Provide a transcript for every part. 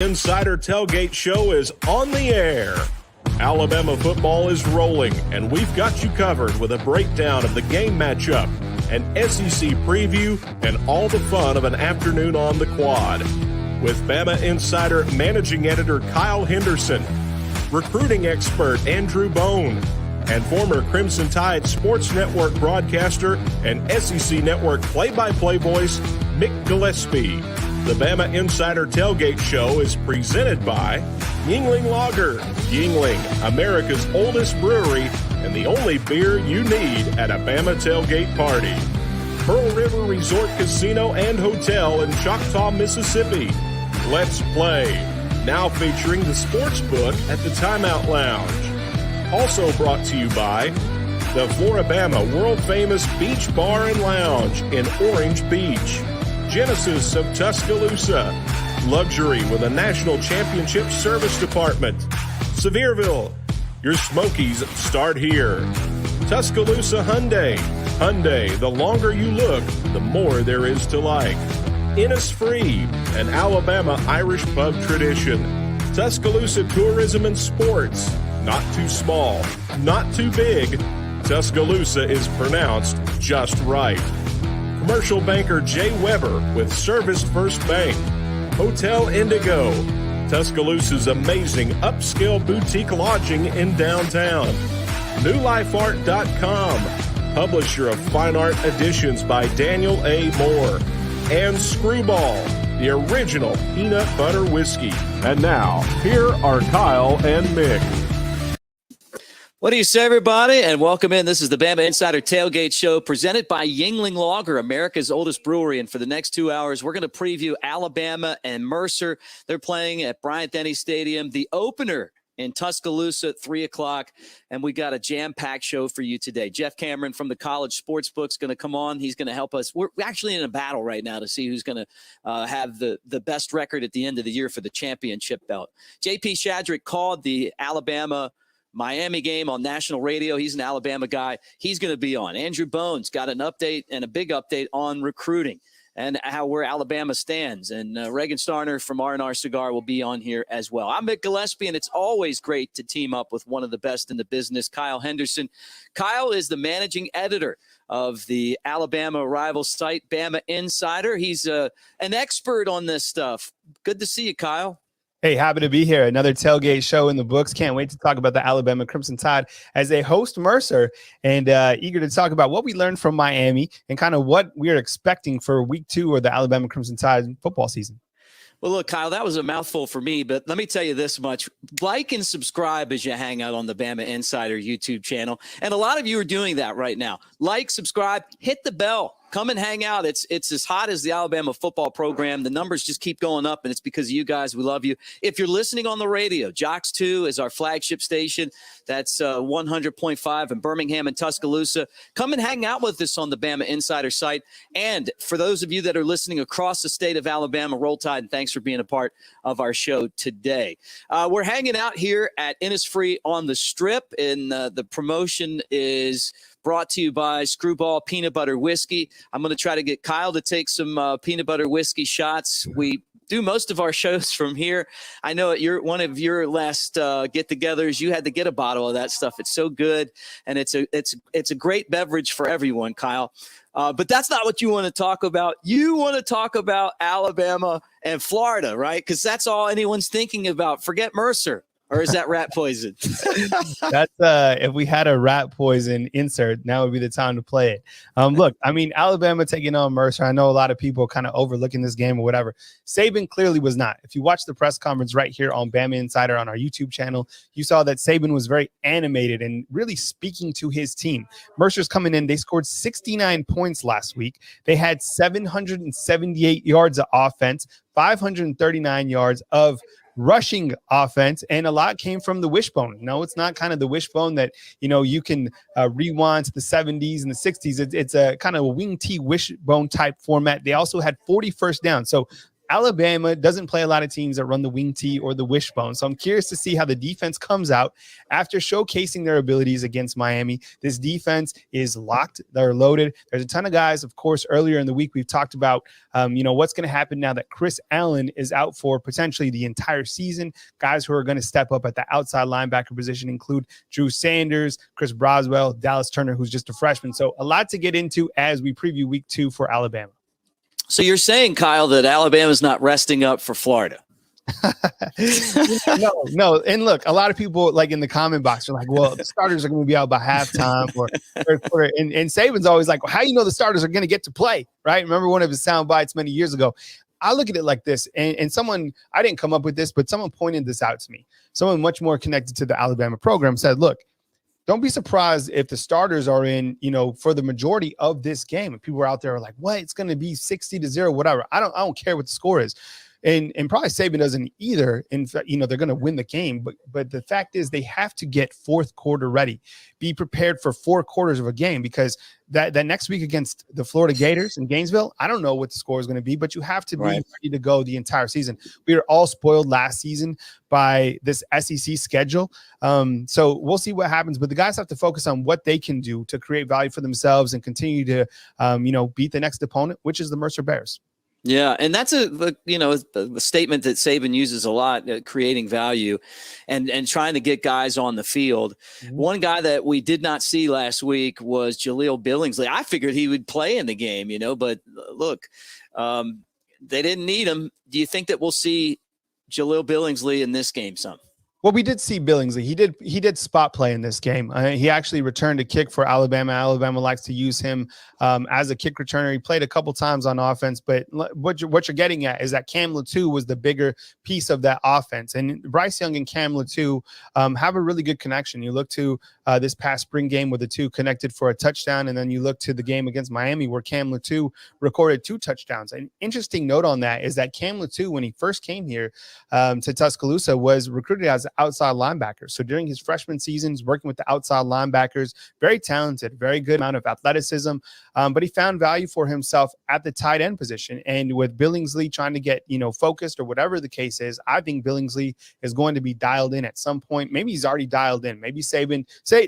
Insider Tailgate Show is on the air. Alabama football is rolling, and we've got you covered with a breakdown of the game matchup, an SEC preview, and all the fun of an afternoon on the quad. With Bama Insider Managing Editor Kyle Henderson, recruiting expert Andrew Bone, and former Crimson Tide Sports Network broadcaster and SEC Network play-by-play voice Mick Gillispie. The Bama Insider Tailgate Show is presented by Yuengling Lager. Yuengling, America's oldest brewery and the only beer you need at a Bama tailgate party. Pearl River Resort Casino and Hotel in Choctaw, Mississippi. Let's Play, now featuring the sports book at the Timeout Lounge. Also brought to you by the Floribama world-famous Beach Bar and Lounge in Orange Beach. Genesis of Tuscaloosa, luxury with a national championship service department. Sevierville, your Smokies start here. Tuscaloosa Hyundai, the longer you look, the more there is to like. Innisfree, an Alabama Irish pub tradition. Tuscaloosa Tourism and Sports, not too small, not too big. Tuscaloosa is pronounced just right. Commercial banker Jay Weber with Service First Bank. Hotel Indigo, Tuscaloosa's amazing upscale boutique lodging in downtown. NewLifeArt.com, publisher of fine art editions by Daniel A. Moore. And Screwball, the original peanut butter whiskey. And now, here are Kyle and Mick. What do you say, everybody? And welcome in. This is the Bama Insider Tailgate Show presented by Yuengling Lager, America's oldest brewery. And for the next 2 hours, we're going to preview Alabama and Mercer. They're playing at Bryant-Denny Stadium, the opener in Tuscaloosa at 3 o'clock. And we got a jam-packed show for you today. Jeff Cameron from the College Sportsbook is going to come on. He's going to help us. We're actually in a battle right now to see who's going to have the best record at the end of the year for the championship belt. J.P. Shadrick called the Alabama-Miami game on national radio. He's an Alabama guy. He's going to be on. Andrew Bone's got an update and a big update on recruiting and where Alabama stands. And Reagan Starner from R&R Cigar will be on here as well. I'm Mick Gillispie, and it's always great to team up with one of the best in the business, Kyle Henderson. Kyle is the managing editor of the Alabama rival site, Bama Insider. He's an expert on this stuff. Good to see you, Kyle. Hey, happy to be here. Another tailgate show in the books. Can't wait to talk about the Alabama Crimson Tide as they host Mercer, and eager to talk about what we learned from Miami and kind of what we are expecting for week 2 of the Alabama Crimson Tide football season. Well, look, Kyle, that was a mouthful for me, but let me tell you this much. Like and subscribe as you hang out on the Bama Insider YouTube channel. And a lot of you are doing that right now. Like, subscribe, hit the bell. Come and hang out. It's as hot as the Alabama football program. The numbers just keep going up, and it's because of you guys. We love you. If you're listening on the radio, Jocks 2 is our flagship station. That's 100.5 in Birmingham and Tuscaloosa. Come and hang out with us on the Bama Insider site. And for those of you that are listening across the state of Alabama, roll tide, and thanks for being a part of our show today. We're hanging out here at Innisfree on the Strip, and the promotion is brought to you by Screwball Peanut Butter Whiskey. I'm going to try to get Kyle to take some peanut butter whiskey shots. We do most of our shows from here. I know at one of your last get-togethers, you had to get a bottle of that stuff. It's so good, and it's a great beverage for everyone, Kyle. But that's not what you want to talk about. You want to talk about Alabama and Florida, right? Because that's all anyone's thinking about. Forget Mercer. Or is that rat poison? That's if we had a rat poison insert, now would be the time to play it. Look, I mean, Alabama taking on Mercer. I know a lot of people kind of overlooking this game or whatever. Saban clearly was not. If you watch the press conference right here on Bama Insider on our YouTube channel, you saw that Saban was very animated and really speaking to his team. Mercer's coming in. They scored 69 points last week. They had 778 yards of offense, 539 yards of rushing offense, and a lot came from the wishbone. No, it's not kind of the wishbone that, you can rewind to the 70s and the 60s. It's a kind of a wing T wishbone type format. They also had 40 first downs. So Alabama doesn't play a lot of teams that run the wing tee or the wishbone. So I'm curious to see how the defense comes out after showcasing their abilities against Miami. This defense is locked. They're loaded. There's a ton of guys, of course, earlier in the week, we've talked about, what's going to happen now that Chris Allen is out for potentially the entire season. Guys who are going to step up at the outside linebacker position include Drew Sanders, Chris Broswell, Dallas Turner, who's just a freshman. So a lot to get into as we preview week 2 for Alabama. So you're saying, Kyle, that Alabama's not resting up for Florida? No. And look, a lot of people like in the comment box are like, well, the starters are going to be out by halftime or third quarter. And Saban's always like, well, how do you know the starters are going to get to play? Right. Remember one of his sound bites many years ago. I look at it like this, and someone, I didn't come up with this, but someone pointed this out to me. Someone much more connected to the Alabama program said, look, don't be surprised if the starters are in, for the majority of this game. And people are out there are like, what? It's going to be 60-0, whatever. I don't care what the score is. And probably Saban doesn't either. In fact, they're going to win the game. But the fact is they have to get fourth quarter ready. Be prepared for 4 quarters of a game, because that next week against the Florida Gators in Gainesville, I don't know what the score is going to be, but you have to be ready to go the entire season. We were all spoiled last season by this SEC schedule. So we'll see what happens. But the guys have to focus on what they can do to create value for themselves and continue to, beat the next opponent, which is the Mercer Bears. Yeah, and that's a statement that Saban uses a lot, creating value and trying to get guys on the field. Mm-hmm. One guy that we did not see last week was Jaleel Billingsley. I figured he would play in the game, but look, they didn't need him. Do you think that we'll see Jaleel Billingsley in this game some? Well, we did see Billingsley. He did spot play in this game. He actually returned a kick for Alabama. Alabama likes to use him as a kick returner. He played a couple times on offense, but what you're getting at is that Cam Latu was the bigger piece of that offense. And Bryce Young and Cam Latu have a really good connection. You look to this past spring game where the two connected for a touchdown, and then you look to the game against Miami where Cam Latu recorded 2 touchdowns. An interesting note on that is that Cam Latu, when he first came here to Tuscaloosa, was recruited as outside linebacker. So during his freshman season, he's working with the outside linebackers, very talented, very good amount of athleticism, but he found value for himself at the tight end position. And with Billingsley trying to get, focused or whatever the case is, I think Billingsley is going to be dialed in at some point. Maybe he's already dialed in. Maybe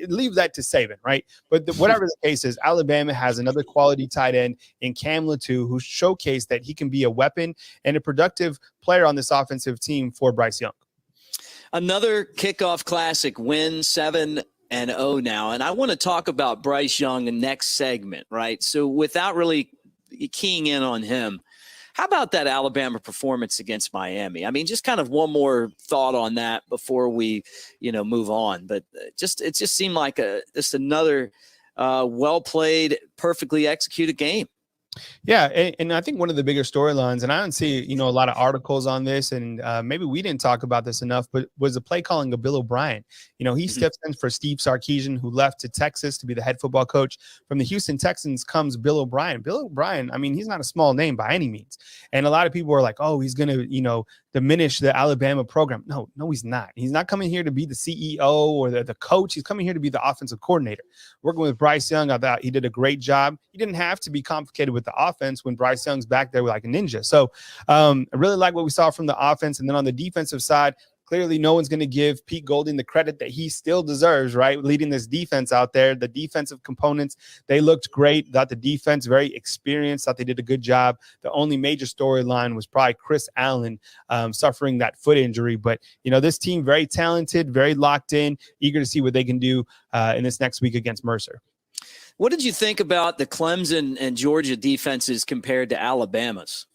leave that to Saban, right? But whatever the case is, Alabama has another quality tight end in Cam Latu, who showcased that he can be a weapon and a productive player on this offensive team for Bryce Young. Another kickoff classic win, 7-0 now. And I want to talk about Bryce Young in next segment, right? So without really keying in on him, how about that Alabama performance against Miami? I mean, just kind of one more thought on that before we, move on. But it just seemed like just another well-played, perfectly executed game. Yeah, and I think one of the bigger storylines, and I don't see, a lot of articles on this, and maybe we didn't talk about this enough, but was the play calling of Bill O'Brien. He steps in for Steve Sarkisian, who left to Texas to be the head football coach. From the Houston Texans comes Bill O'Brien. Bill O'Brien, I mean, he's not a small name by any means. And a lot of people are like, oh, he's going to, diminish the Alabama program. No, he's not. He's not coming here to be the CEO or the coach. He's coming here to be the offensive coordinator. Working with Bryce Young, I thought he did a great job. He didn't have to be complicated with the offense when Bryce Young's back there like a ninja. So I really like what we saw from the offense. And then on the defensive side, clearly no one's going to give Pete Golding the credit that he still deserves, right? Leading this defense out there. The defensive components, they looked great. Thought the defense very experienced. Thought they did a good job. The only major storyline was probably Chris Allen suffering that foot injury. But, this team, very talented, very locked in, eager to see what they can do in this next week against Mercer. What did you think about the Clemson and Georgia defenses compared to Alabama's?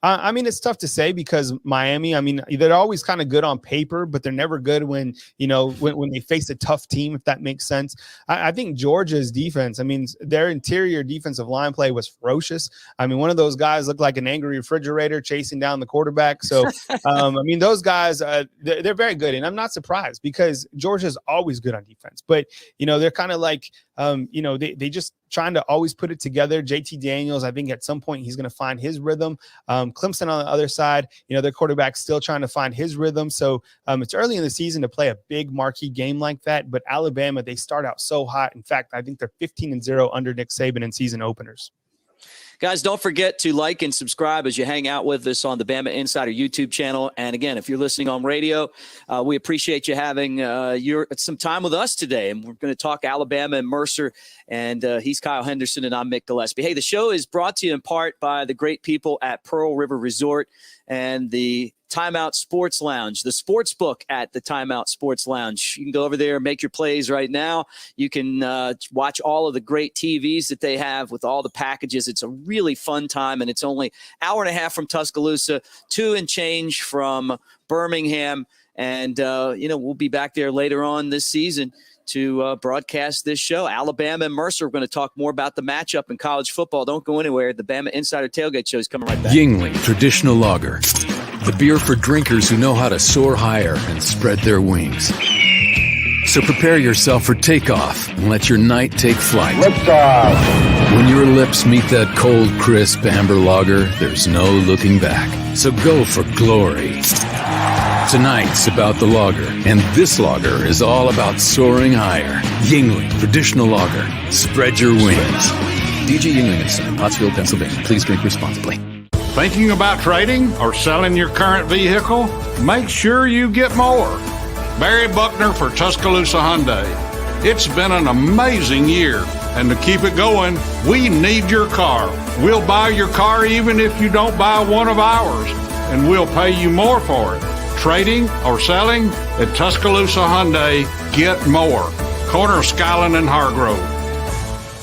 I mean, it's tough to say because Miami, I mean, they're always kind of good on paper, but they're never good when they face a tough team, if that makes sense. I think Georgia's defense, I mean, their interior defensive line play was ferocious. I mean, one of those guys looked like an angry refrigerator chasing down the quarterback. So, I mean, those guys, they're very good. And I'm not surprised because Georgia's always good on defense. But, they're kind of like, they just trying to always put it together. JT Daniels, I think at some point he's going to find his rhythm. Clemson on the other side, their quarterback's still trying to find his rhythm. So it's early in the season to play a big marquee game like that. But Alabama, they start out so hot. In fact, I think they're 15-0 under Nick Saban in season openers. Guys, don't forget to like and subscribe as you hang out with us on the Bama Insider YouTube channel. And again, if you're listening on radio, we appreciate you having some time with us today. And we're going to talk Alabama and Mercer. And he's Kyle Henderson, and I'm Mick Gillispie. Hey, the show is brought to you in part by the great people at Pearl River Resort and the Timeout Sports Lounge, the sports book at the Timeout Sports Lounge. You can go over there and make your plays right now. You can watch all of the great TVs that they have with all the packages. It's a really fun time, and it's only an hour and a half from Tuscaloosa, 2 and change from Birmingham. And, we'll be back there later on this season to broadcast this show. Alabama and Mercer. We're going to talk more about the matchup in college football. Don't go anywhere. The Bama Insider Tailgate Show is coming right back. Yingling Traditional Lager. The beer for drinkers who know how to soar higher and spread their wings. So prepare yourself for takeoff and let your night take flight. Liftoff. When your lips meet that cold, crisp amber lager, there's no looking back. So go for glory. Tonight's about the lager, and this lager is all about soaring higher. Yingling Traditional Lager. Spread your wings. DJ Yingling and Son, Pottsville, Pennsylvania. Please drink responsibly. Thinking about trading or selling your current vehicle? Make sure you get more. Barry Buckner for Tuscaloosa Hyundai. It's been an amazing year, and to keep it going, we need your car. We'll buy your car even if you don't buy one of ours, and we'll pay you more for it. Trading or selling at Tuscaloosa Hyundai, get more. Corner of Skyland and Hargrove.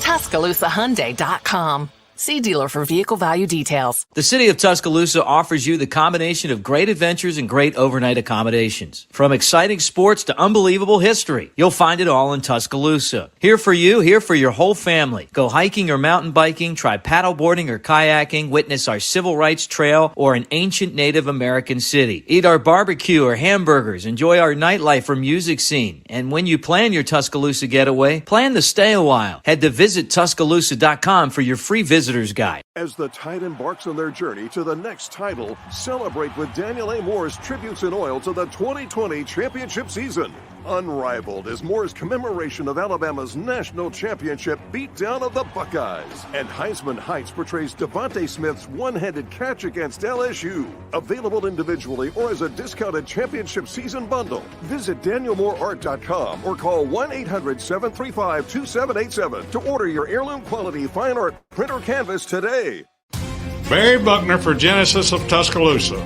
TuscaloosaHyundai.com. See dealer for vehicle value details. The city of Tuscaloosa offers you the combination of great adventures and great overnight accommodations. From exciting sports to unbelievable history, you'll find it all in Tuscaloosa. Here for you, here for your whole family. Go hiking or mountain biking, try paddleboarding or kayaking, witness our civil rights trail or an ancient Native American city. Eat our barbecue or hamburgers, enjoy our nightlife or music scene. And when you plan your Tuscaloosa getaway, plan to stay a while. Head to visittuscaloosa.com for your free visitor's guide. As the Tide embarks on their journey to the next title, celebrate with Daniel A. Moore's Tributes in Oil to the 2020 championship season. Unrivaled is Moore's commemoration of Alabama's national championship beatdown of the Buckeyes. And Heisman Heights portrays Devontae Smith's one-handed catch against LSU. Available individually or as a discounted championship season bundle. Visit DanielMooreArt.com or call 1-800-735-2787 to order your heirloom quality fine art print or canvas today. Barry Buckner for Genesis of Tuscaloosa.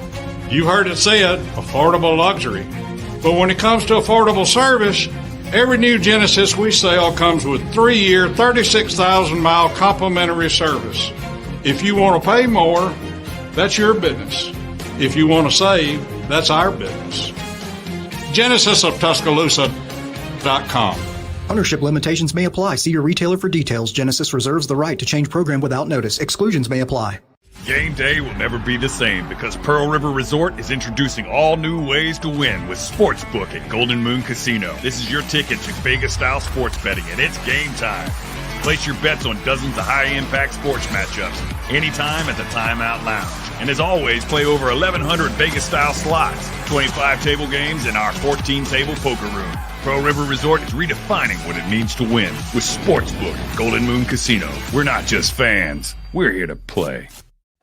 You heard it said, affordable luxury. But when it comes to affordable service, every new Genesis we sell comes with 3-year, 36,000-mile complimentary service. If you want to pay more, that's your business. If you want to save, that's our business. GenesisofTuscaloosa.com. Ownership limitations may apply. See your retailer for details. Genesis reserves the right to change program without notice. Exclusions may apply. Game day will never be the same because Pearl River Resort is introducing all new ways to win with Sportsbook at Golden Moon Casino. This is your ticket to Vegas-style sports betting, and it's game time. Place your bets on dozens of high-impact sports matchups anytime at the Timeout Lounge. And as always, play over 1,100 Vegas-style slots, 25 table games, and our 14-table poker room. Pearl River Resort is redefining what it means to win with Sportsbook at Golden Moon Casino. We're not just fans. We're here to play.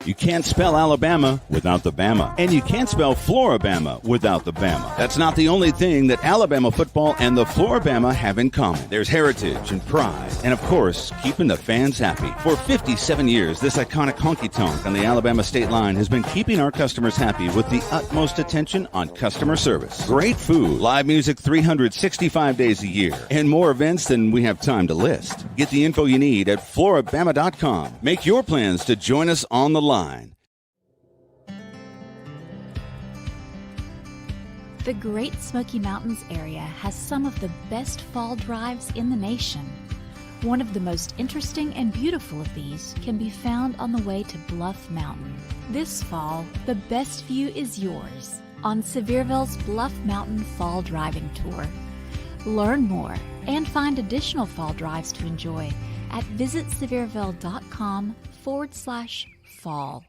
You can't spell Alabama without the Bama. And you can't spell Floribama without the Bama. That's not the only thing that Alabama football and the Floribama have in common. There's heritage and pride. And, of course, keeping the fans happy. For 57 years, this iconic honky-tonk on the Alabama state line has been keeping our customers happy with the utmost attention on customer service. Great food, live music 365 days a year, and more events than we have time to list. Get the info you need at Floribama.com. Make your plans to join us on the line. The Great Smoky Mountains area has some of the best fall drives in the nation. One of the most interesting and beautiful of these can be found on the way to Bluff Mountain. This fall, the best view is yours on Sevierville's Bluff Mountain Fall Driving Tour. Learn more and find additional fall drives to enjoy at visitsevierville.com/fall.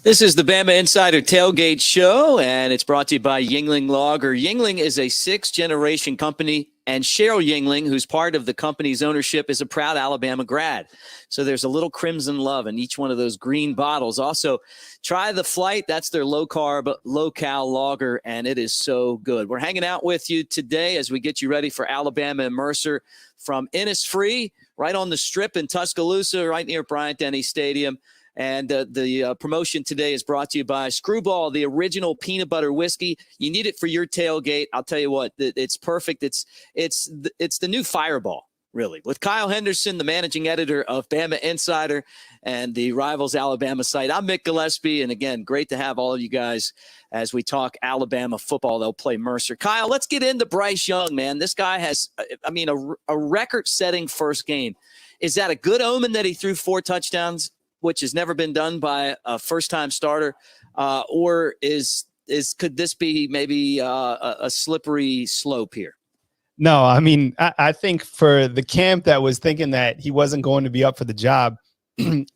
This is the Bama Insider Tailgate Show, and it's brought to you by Yuengling Lager. Yuengling is a sixth-generation company, and Cheryl Yuengling, who's part of the company's ownership, is a proud Alabama grad. So there's a little crimson love in each one of those green bottles. Also, try the Flight. That's their low-carb, low-cal lager, and it is so good. We're hanging out with you today as we get you ready for Alabama and Mercer from Innisfree, right on the Strip in Tuscaloosa, right near Bryant-Denny Stadium. And the promotion today is brought to you by Screwball, the original peanut butter whiskey. You need it for your tailgate. I'll tell you what, it's perfect. It's the new Fireball, really. With Kyle Henderson, the managing editor of Bama Insider and the Rivals Alabama site. I'm Mick Gillispie, and again, great to have all of you guys as we talk Alabama football. They'll play Mercer. Kyle, let's get into Bryce Young, man. This guy has, a record-setting first game. Is that a good omen that he threw 4 touchdowns? Which has never been done by a first-time starter, or could this be maybe a slippery slope here? No, I mean, I think for the camp that was thinking that he wasn't going to be up for the job,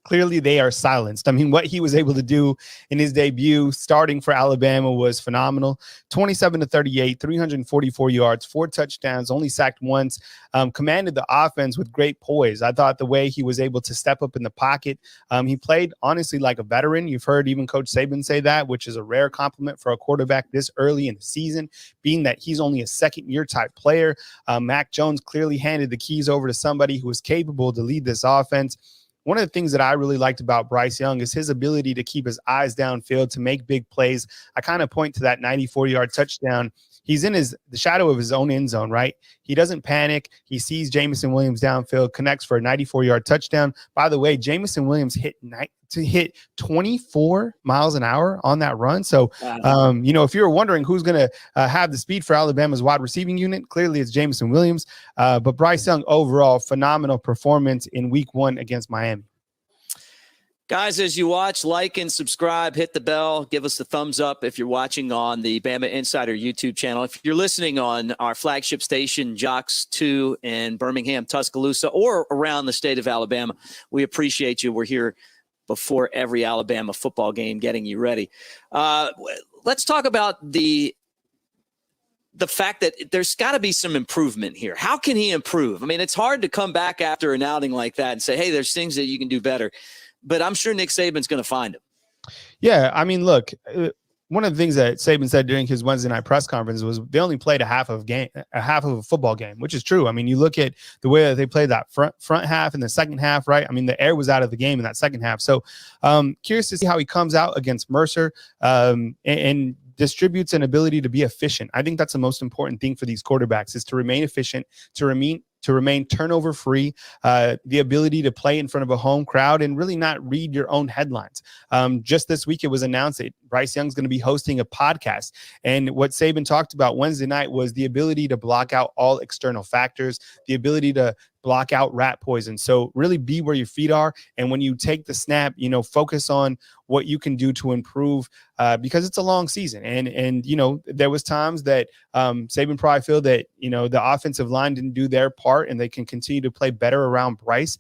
clearly they are silenced. I mean, what he was able to do in his debut starting for Alabama was phenomenal. 27-38, 344 yards, 4 touchdowns, only sacked once, commanded the offense with great poise. I thought the way he was able to step up in the pocket, he played honestly like a veteran. You've heard even Coach Saban say that, which is a rare compliment for a quarterback this early in the season, being that he's only a second-year type player. Mac Jones clearly handed the keys over to somebody who was capable to lead this offense. One of the things that I really liked about Bryce Young is his ability to keep his eyes downfield, to make big plays. I kind of point to that 94-yard touchdown. He's in the shadow of his own end zone, right? He doesn't panic. He sees Jameson Williams downfield, connects for a 94-yard touchdown. By the way, Jameson Williams hit 24 miles an hour on that run. So, if you were wondering who's going to have the speed for Alabama's wide receiving unit, clearly it's Jameson Williams. But Bryce Young, overall, phenomenal performance in week 1 against Miami. Guys, as you watch, like and subscribe, hit the bell, give us the thumbs up if you're watching on the Bama Insider YouTube channel. If you're listening on our flagship station, Jocks 2 in Birmingham, Tuscaloosa, or around the state of Alabama, we appreciate you. We're here before every Alabama football game getting you ready. Let's talk about the fact that there's got to be some improvement here. How can he improve? I mean, it's hard to come back after an outing like that and say, hey, there's things that you can do better. But I'm sure Nick Saban's going to find him. Yeah, I mean, look, one of the things that Saban said during his Wednesday night press conference was they only played a half of a football game, which is true. I mean, you look at the way that they played that front half and the second half, right? I mean, the air was out of the game in that second half. So curious to see how he comes out against Mercer and distributes an ability to be efficient. I think that's the most important thing for these quarterbacks is to remain efficient, to remain turnover free, the ability to play in front of a home crowd and really not read your own headlines. Just this week, it was announced that Bryce Young's going to be hosting a podcast. And what Saban talked about Wednesday night was the ability to block out all external factors, the ability to block out rat poison. So really be where your feet are. And when you take the snap, focus on what you can do to improve because it's a long season. And there was times that Saban probably feel that, the offensive line didn't do their part and they can continue to play better around Bryce.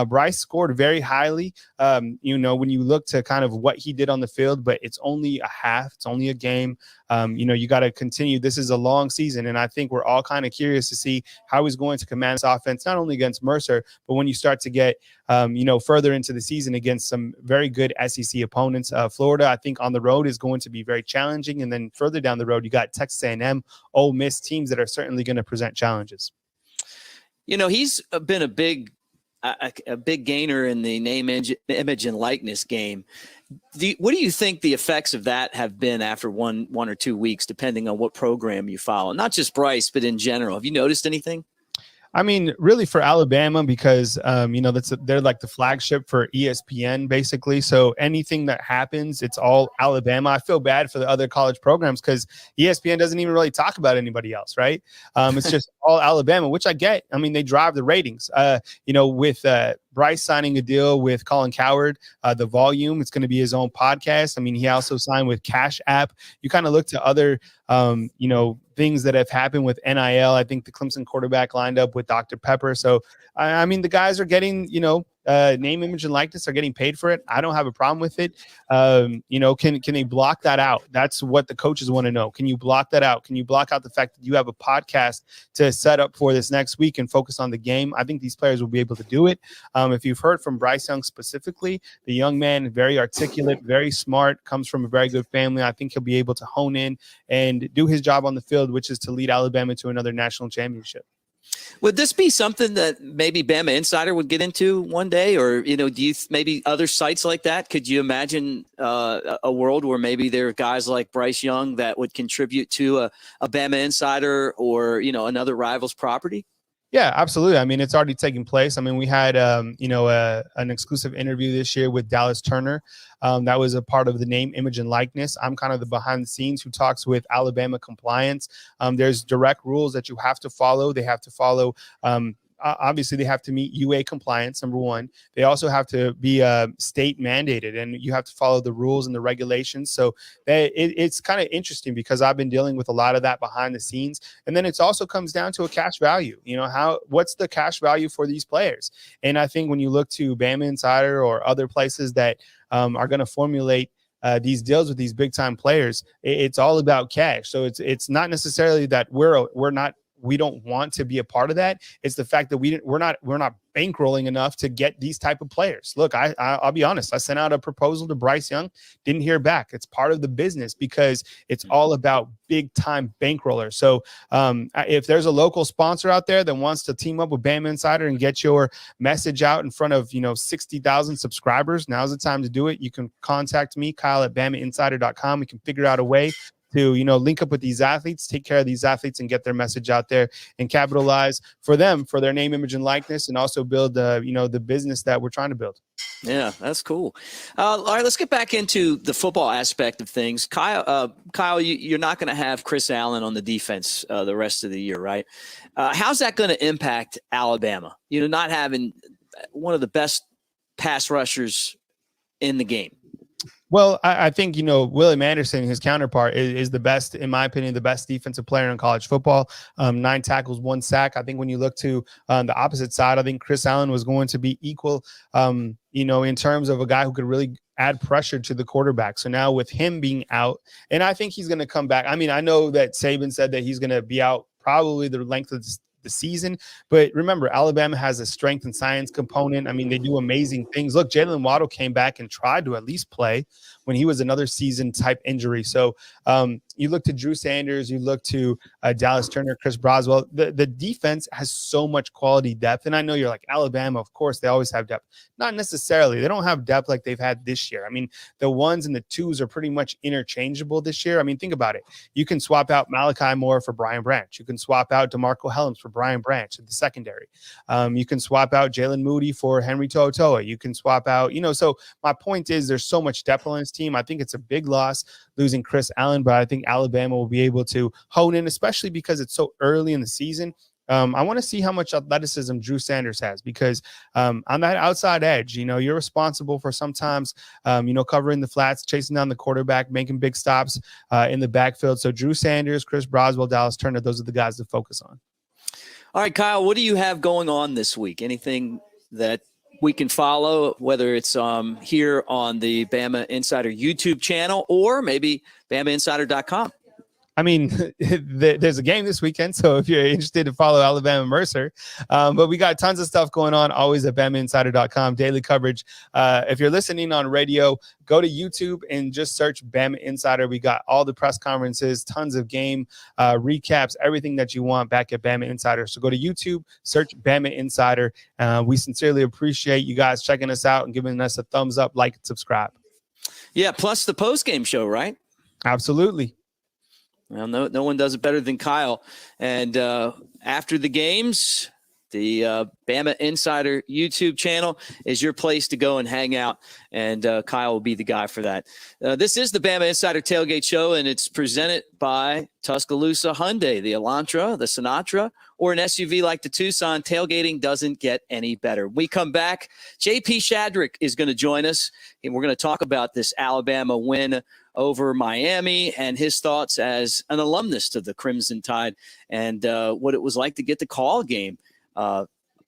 Bryce scored very highly, when you look to kind of what he did on the field, but it's only a half, it's only a game. You got to continue. This is a long season. And I think we're all kind of curious to see how he's going to command this offense, not only against Mercer, but when you start to get, further into the season against some very good SEC opponents. Florida, I think on the road is going to be very challenging. And then further down the road, you got Texas A&M, Ole Miss, teams that are certainly going to present challenges. He's been a big gainer in the name, image, and likeness game. What do you think the effects of that have been after one or 2 weeks, depending on what program you follow? Not just Bryce, but in general. Have you noticed anything? I mean, really for Alabama, because, they're like the flagship for ESPN, basically. So anything that happens, it's all Alabama. I feel bad for the other college programs because ESPN doesn't even really talk about anybody else, right? It's just all Alabama, which I get. I mean, they drive the ratings, with Bryce signing a deal with Colin Cowherd, the Volume, it's going to be his own podcast. I mean, he also signed with Cash App. You kind of look to other, things that have happened with NIL. I think the Clemson quarterback lined up with Dr. Pepper. So, I mean, the guys are getting, name, image, and likeness are getting paid for it, I don't have a problem with it. Can they block that out? That's what the coaches want to know. Can you block that out? Can you block out the fact that you have a podcast to set up for this next week and focus on the game? I think these players will be able to do it. If you've heard from Bryce Young specifically, the young man, very articulate, very smart, comes from a very good family. I think he'll be able to hone in and do his job on the field, which is to lead Alabama to another national championship. Would this be something that maybe Bama Insider would get into one day, or do you maybe other sites like that? Could you imagine a world where maybe there are guys like Bryce Young that would contribute to a Bama Insider or another rival's property? Yeah, absolutely. I mean, it's already taking place. I mean, we had, an exclusive interview this year with Dallas Turner. That was a part of the name, image, and likeness. I'm kind of the behind the scenes who talks with Alabama compliance. There's direct rules that you have to follow. They have to follow obviously they have to meet UA compliance, number one. They also have to be state mandated, and you have to follow the rules and the regulations. So it's kind of interesting because I've been dealing with a lot of that behind the scenes. And then it also comes down to a cash value. What's the cash value for these players? And I think when you look to Bama Insider or other places that are going to formulate these deals with these big time players, it's all about cash. So it's not necessarily that we don't want to be a part of that. It's the fact that we're not bankrolling enough to get these type of players. Look, I'll be honest. I sent out a proposal to Bryce Young, didn't hear back. It's part of the business because it's all about big time bankrollers. So if there's a local sponsor out there that wants to team up with Bama Insider and get your message out in front of 60,000 subscribers, now's the time to do it. You can contact me, Kyle at BamaInsider.com. We can figure out a way to link up with these athletes, take care of these athletes, and get their message out there and capitalize for them, for their name, image, and likeness, and also build the business that we're trying to build. Yeah, that's cool. All right, let's get back into the football aspect of things. Kyle, you're not going to have Chris Allen on the defense the rest of the year, right? How's that going to impact Alabama? Not having one of the best pass rushers in the game. Well, I think, William Anderson, his counterpart, is the best, in my opinion, the best defensive player in college football. 9 tackles, 1 sack. I think when you look to the opposite side, I think Chris Allen was going to be equal, in terms of a guy who could really add pressure to the quarterback. So now with him being out, and I think he's going to come back. I mean, I know that Saban said that he's going to be out probably the length of the season, but remember, Alabama has a strength and science component. I mean, they do amazing things. Look, Jalen Waddle came back and tried to at least play when he was another season type injury. So you look to Drew Sanders, you look to Dallas Turner, Chris Broswell. The defense has so much quality depth. And I know you're like, Alabama, of course, they always have depth. Not necessarily. They don't have depth like they've had this year. I mean, the 1s and the 2s are pretty much interchangeable this year. I mean, think about it. You can swap out Malachi Moore for Brian Branch. You can swap out DeMarco Helms for Brian Branch at the secondary. You can swap out Jalen Moody for Henry To'oTo'o. You can swap out, so my point is there's so much depth on this team. I think it's a big loss losing Chris Allen, but I think Alabama will be able to hone in, especially because it's so early in the season. I want to see how much athleticism Drew Sanders has because on that outside edge, you're responsible for sometimes, covering the flats, chasing down the quarterback, making big stops in the backfield. So Drew Sanders, Chris Broswell, Dallas Turner, those are the guys to focus on. All right, Kyle, what do you have going on this week? Anything that we can follow, whether it's here on the Bama Insider YouTube channel or maybe BamaInsider.com? I mean, there's a game this weekend, so if you're interested to follow Alabama Mercer, but we got tons of stuff going on, always at BamaInsider.com, daily coverage. If you're listening on radio, go to YouTube and just search Bama Insider. We got all the press conferences, tons of game recaps, everything that you want back at Bama Insider. So go to YouTube, search Bama Insider. We sincerely appreciate you guys checking us out and giving us a thumbs up, like, and subscribe. Yeah, plus the post-game show, right? Absolutely. Well, no one does it better than Kyle. And after the games, the Bama Insider YouTube channel is your place to go and hang out. And Kyle will be the guy for that. This is the Bama Insider Tailgate Show, and it's presented by Tuscaloosa Hyundai, the Elantra, the Sinatra, or an SUV like the Tucson. Tailgating doesn't get any better. When we come back, JP Shadrick is going to join us, and we're going to talk about this Alabama win over Miami and his thoughts as an alumnus to the Crimson Tide and what it was like to get to call a game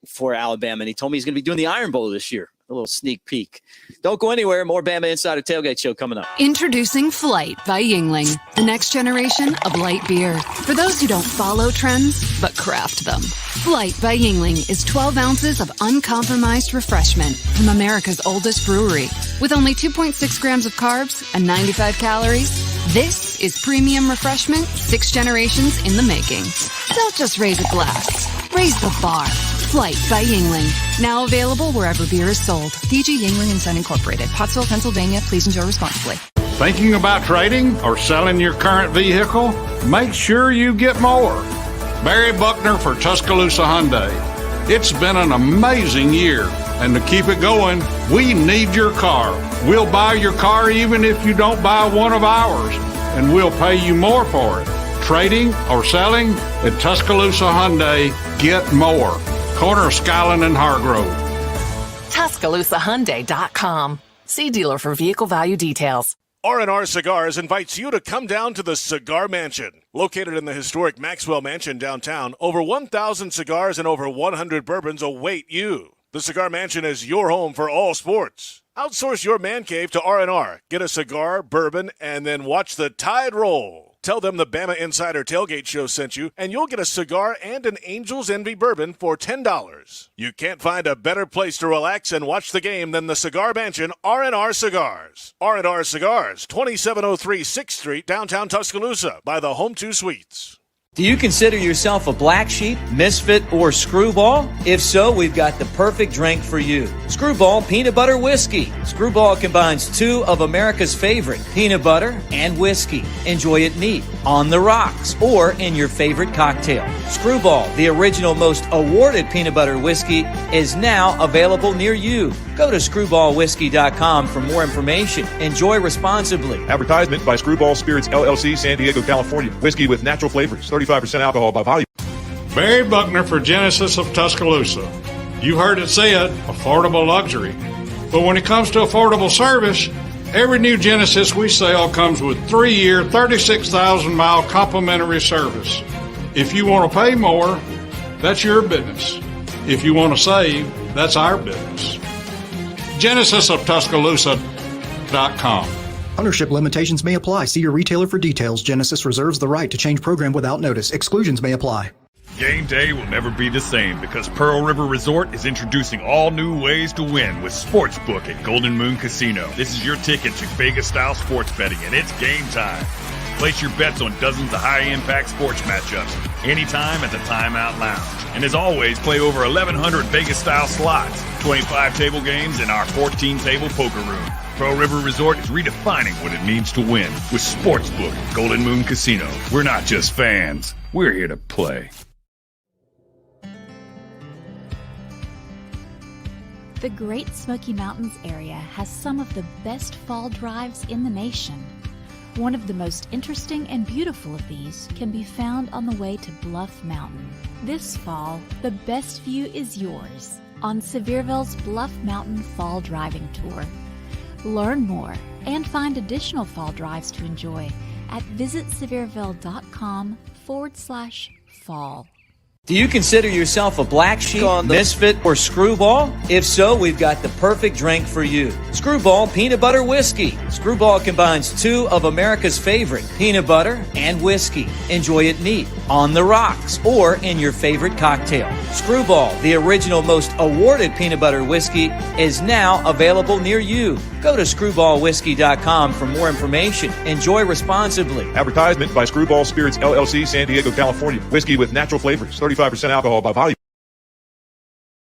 for Alabama, and he told me he's going to be doing the Iron Bowl this year. A little sneak peek. Don't go anywhere. More Bama Insider Tailgate Show coming up. Introducing Flight by Yingling, the next generation of light beer. For those who don't follow trends, but craft them. Flight by Yingling is 12 ounces of uncompromised refreshment from America's oldest brewery. With only 2.6 grams of carbs and 95 calories, this is premium refreshment 6 generations in the making. Don't just raise a glass, raise the bar. Flight by Yingling. Now available wherever beer is sold. DG Yingling and Son Incorporated. Pottsville, Pennsylvania. Please enjoy responsibly. Thinking about trading or selling your current vehicle? Make sure you get more. Barry Buckner for Tuscaloosa Hyundai. It's been an amazing year, and to keep it going, we need your car. We'll buy your car even if you don't buy one of ours, and we'll pay you more for it. Trading or selling? At Tuscaloosa Hyundai, get more. Corner of Skyland and Hargrove. TuscaloosaHyundai.com. See dealer for vehicle value details. R&R Cigars invites you to come down to the Cigar Mansion. Located in the historic Maxwell Mansion downtown, over 1,000 cigars and over 100 bourbons await you. The Cigar Mansion is your home for all sports. Outsource your man cave to R&R. Get a cigar, bourbon, and then watch the tide roll. Tell them the Bama Insider Tailgate Show sent you, and you'll get a cigar and an Angel's Envy bourbon for $10. You can't find a better place to relax and watch the game than the Cigar Mansion R&R Cigars. R&R Cigars, 2703 6th Street, downtown Tuscaloosa, by the Home 2 Suites. Do you consider yourself a black sheep, misfit, or screwball? If so, we've got the perfect drink for you. Screwball Peanut Butter Whiskey. Screwball combines 2 of America's favorite, peanut butter and whiskey. Enjoy it neat, on the rocks, or in your favorite cocktail. Screwball, the original most awarded peanut butter whiskey, is now available near you. Go to screwballwhiskey.com for more information. Enjoy responsibly. Advertisement by Screwball Spirits, LLC, San Diego, California. Whiskey with natural flavors. 35% alcohol by volume. Barry Buckner for Genesis of Tuscaloosa. You heard it said, affordable luxury. But when it comes to affordable service, every new Genesis we sell comes with 3-year, 36,000-mile complimentary service. If you want to pay more, that's your business. If you want to save, that's our business. GenesisofTuscaloosa.com. Ownership limitations may apply. See your retailer for details. Genesis reserves the right to change program without notice. Exclusions may apply. Game day will never be the same because Pearl River Resort is introducing all new ways to win with Sportsbook at Golden Moon Casino. This is your ticket to Vegas-style sports betting, and it's game time. Place your bets on dozens of high-impact sports matchups anytime at the Timeout Lounge. And as always, play over 1,100 Vegas-style slots, 25 table games, and our 14-table poker room. Pearl River Resort is redefining what it means to win with Sportsbook at Golden Moon Casino. We're not just fans. We're here to play. The Great Smoky Mountains area has some of the best fall drives in the nation. One of the most interesting and beautiful of these can be found on the way to Bluff Mountain. This fall, the best view is yours on Sevierville's Bluff Mountain Fall Driving Tour. Learn more and find additional fall drives to enjoy at visitsevierville.com/fall. Do you consider yourself a black sheep, misfit, or screwball? If so, we've got the perfect drink for you. Screwball Peanut Butter Whiskey. Screwball combines 2 of America's favorite, peanut butter and whiskey. Enjoy it neat, on the rocks, or in your favorite cocktail. Screwball, the original most awarded peanut butter whiskey, is now available near you. Go to screwballwhiskey.com for more information. Enjoy responsibly. Advertisement by Screwball Spirits, LLC, San Diego, California. Whiskey with natural flavors. 35% alcohol by volume.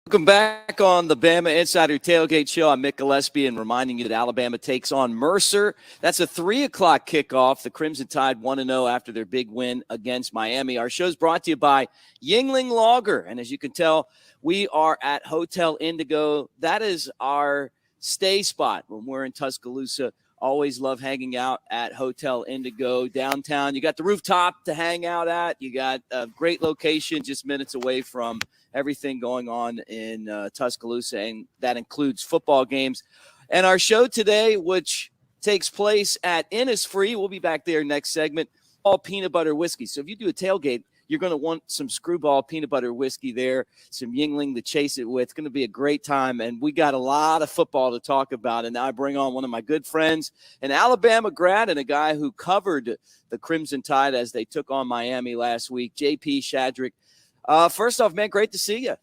Welcome back on the Bama Insider Tailgate Show. I'm Mick Gillispie, and reminding you that Alabama takes on Mercer. That's a 3 o'clock kickoff. The Crimson Tide 1-0 after their big win against Miami. Our show's brought to you by Yingling Lager. And as you can tell, we are at Hotel Indigo. That is our stay spot when we're in Tuscaloosa. Always love hanging out at Hotel Indigo downtown. You got the rooftop to hang out at. You got a great location just minutes away from everything going on in Tuscaloosa, and that includes football games. And our show today, which takes place at Innisfree, we'll be back there next segment, all peanut butter whiskey. So if you do a tailgate, You're going to want some Screwball peanut butter whiskey there, some Yingling to chase it with. It's going to be a great time, and we got a lot of football to talk about. And now I bring on one of my good friends, an Alabama grad and a guy who covered the Crimson Tide as they took on Miami last week, JP Shadrick. First off, man, great to see you.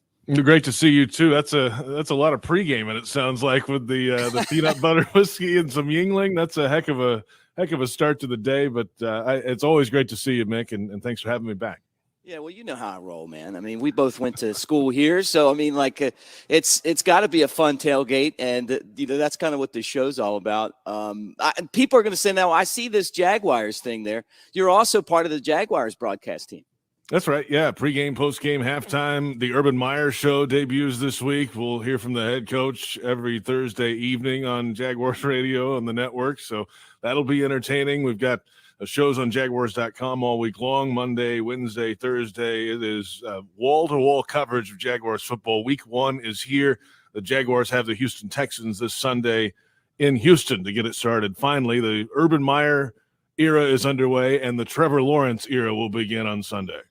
Great to see you too. That's a lot of pregame, and it sounds like with the peanut butter whiskey and some Yingling. That's a heck of a start to the day. But it's always great to see you, Mick, and thanks for having me back. Yeah, well, you know how I roll, man. I mean, we both went to school here, so I mean, like, it's got to be a fun tailgate, and that's kind of what this show's all about. And people are going to say, now I see this Jaguars thing there. You're also part of the Jaguars broadcast team. That's right. Yeah, pregame, postgame, halftime. The Urban Meyer show debuts this week. We'll hear from the head coach every Thursday evening on Jaguars Radio on the network, so that'll be entertaining. We've got shows on Jaguars.com all week long, Monday, Wednesday, Thursday. It is wall-to-wall coverage of Jaguars football. Week 1 is here. The Jaguars have the Houston Texans this Sunday in Houston to get it started. Finally, the Urban Meyer era is underway, and the Trevor Lawrence era will begin on Sunday.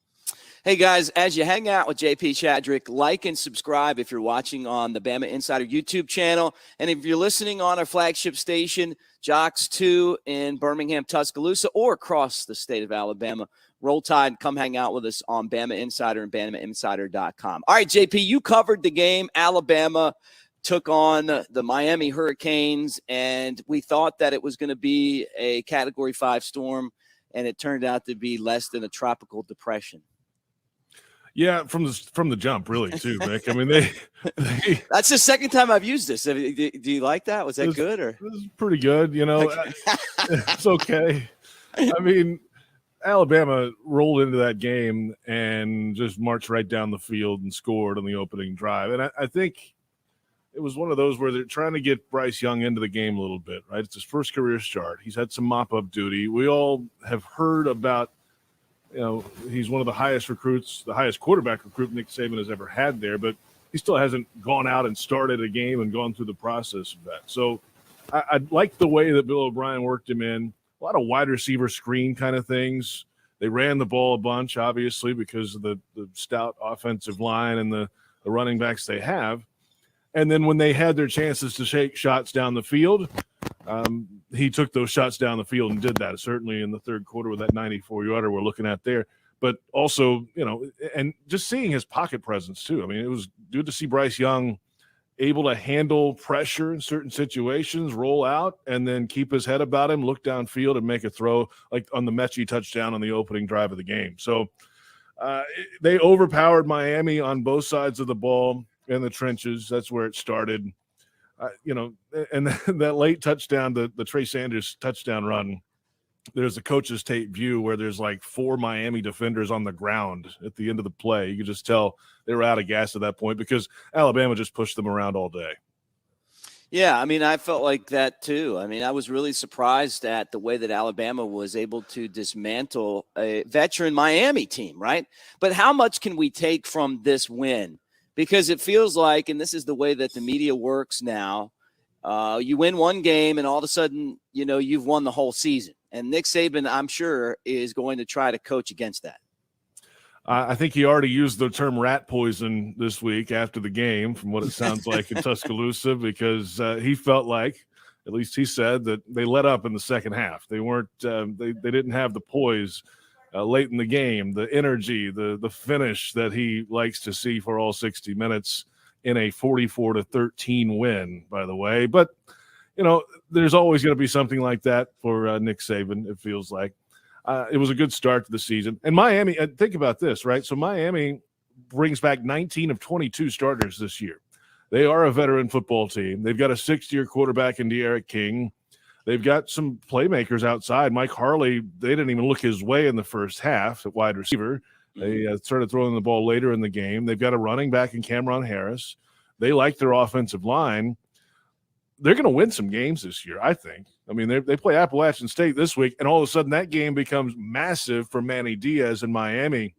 Hey, guys, as you hang out with JP Shadrick, like and subscribe if you're watching on the Bama Insider YouTube channel. And if you're listening on our flagship station, Jocks 2 in Birmingham, Tuscaloosa, or across the state of Alabama, Roll Tide, come hang out with us on Bama Insider and BamaInsider.com. All right, JP, you covered the game. Alabama took on the Miami Hurricanes, and we thought that it was going to be a Category 5 storm, and it turned out to be less than a tropical depression. Yeah, from the jump, really, too, Mick. I mean, they that's the second time I've used this. Do you like that? Was that good? Or it was pretty good, It's okay. I mean, Alabama rolled into that game and just marched right down the field and scored on the opening drive. And I think it was one of those where they're trying to get Bryce Young into the game a little bit, right? It's his first career start. He's had some mop-up duty. We all have heard about, he's one of the highest recruits, the highest quarterback recruit Nick Saban has ever had there, but he still hasn't gone out and started a game and gone through the process of that. So I like the way that Bill O'Brien worked him in. A lot of wide receiver screen kind of things. They ran the ball a bunch, obviously, because of the stout offensive line and the running backs they have. And then when they had their chances to shake shots down the field, he took those shots down the field and did that, certainly in the third quarter with that 94-yarder we're looking at there. But also, and just seeing his pocket presence too. I mean, it was good to see Bryce Young able to handle pressure in certain situations, roll out, and then keep his head about him, look downfield, and make a throw like on the Mechie touchdown on the opening drive of the game. So they overpowered Miami on both sides of the ball in the trenches. That's where it started. And that late touchdown, the Trey Sanders touchdown run, there's a coach's tape view where there's like 4 Miami defenders on the ground at the end of the play. You could just tell they were out of gas at that point because Alabama just pushed them around all day. Yeah, I mean, I felt like that too. I mean, I was really surprised at the way that Alabama was able to dismantle a veteran Miami team, right? But how much can we take from this win? Because it feels like, and this is the way that the media works now, you win one game and all of a sudden, you've won the whole season. And Nick Saban, I'm sure, is going to try to coach against that. I think he already used the term rat poison this week after the game, from what it sounds like in Tuscaloosa, because he felt like, at least he said, that they let up in the second half. They weren't, they didn't have the poise late in the game, the energy, the finish that he likes to see for all 60 minutes in a 44-13 win, by the way. But, there's always going to be something like that for Nick Saban, it feels like. It was a good start to the season. And Miami, think about this, right? So Miami brings back 19 of 22 starters this year. They are a veteran football team. They've got a 6th-year quarterback in De'Aaron King. They've got some playmakers outside. Mike Harley, they didn't even look his way in the first half at wide receiver. They started throwing the ball later in the game. They've got a running back in Cameron Harris. They like their offensive line. They're going to win some games this year, I think. I mean, they play Appalachian State this week, and all of a sudden that game becomes massive for Manny Diaz in Miami.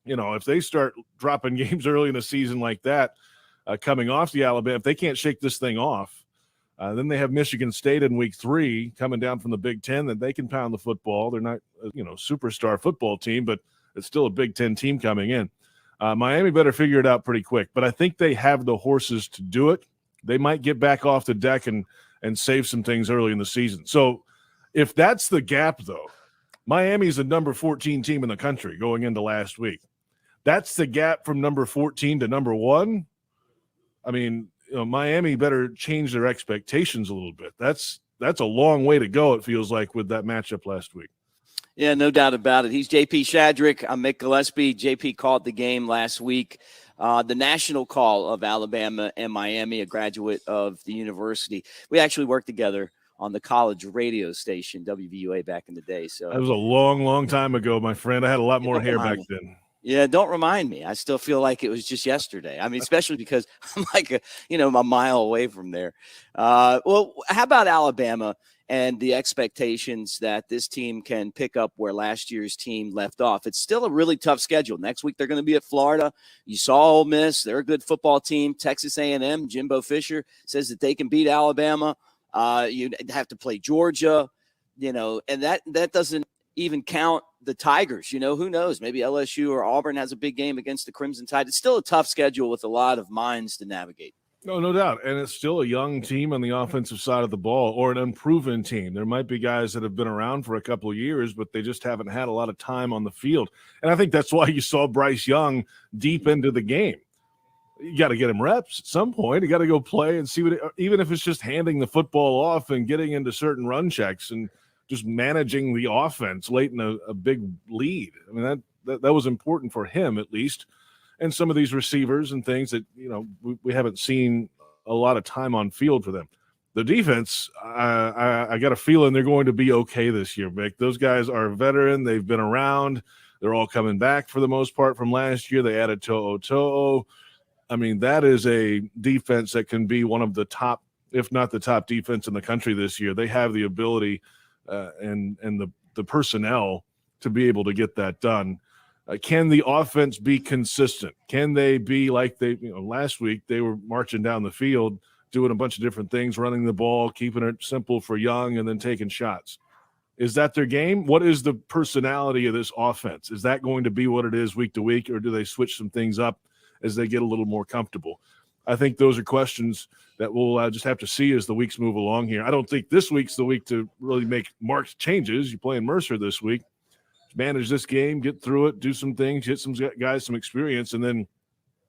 If they start dropping games early in the season like that, coming off the Alabama, if they can't shake this thing off, then they have Michigan State in week 3 coming down from the Big Ten that they can pound the football. They're not, superstar football team, but It's still a Big Ten team coming in. Miami better figure it out pretty quick, but I think they have the horses to do it. They might get back off the deck and save some things early in the season. So if that's the gap, though, Miami's the number 14 team in the country going into last week. That's the gap from number 14 to number 1. I mean, Miami better change their expectations a little bit. That's a long way to go, it feels like, with that matchup last week. Yeah, no doubt about it. He's JP Shadrick. I'm Mick Gillispie. JP called the game last week. The national call of Alabama and Miami, a graduate of the university. We actually worked together on the college radio station, WVUA, back in the day. So that was a long, long time ago, my friend. I had a lot more hair back then. Yeah, don't remind me. I still feel like it was just yesterday. I mean, especially because I'm like a mile away from there. Well, how about Alabama and the expectations that this team can pick up where last year's team left off? It's still a really tough schedule. Next week they're going to be at Florida. You saw Ole Miss; they're a good football team. Texas A&M, Jimbo Fisher says that they can beat Alabama. You'd have to play Georgia, and that doesn't even count the Tigers. Who knows? Maybe LSU or Auburn has a big game against the Crimson Tide. It's still a tough schedule with a lot of minds to navigate. No doubt. And it's still a young team on the offensive side of the ball, or an unproven team. There might be guys that have been around for a couple of years, but they just haven't had a lot of time on the field. And I think that's why you saw Bryce Young deep into the game. You got to get him reps at some point. You got to go play and see even if it's just handing the football off and getting into certain run checks and just managing the offense late in a big lead. I mean, that was important for him, at least. And some of these receivers and things that, we haven't seen a lot of time on field for them. The defense, I got a feeling they're going to be okay this year, Mick. Those guys are veteran. They've been around. They're all coming back for the most part from last year. They added To'o. I mean, that is a defense that can be one of the top, if not the top defense in the country this year. They have the ability and the personnel to be able to get that done. Can the offense be consistent? Can they be like last week they were marching down the field, doing a bunch of different things, running the ball, keeping it simple for Young, and then taking shots? Is that their game? What is the personality of this offense? Is that going to be what it is week to week, or do they switch some things up as they get a little more comfortable? I think those are questions that we'll just have to see as the weeks move along here. I don't think this week's the week to really make marked changes. You're playing Mercer this week. Manage this game, get through it, do some things, get some guys some experience, and then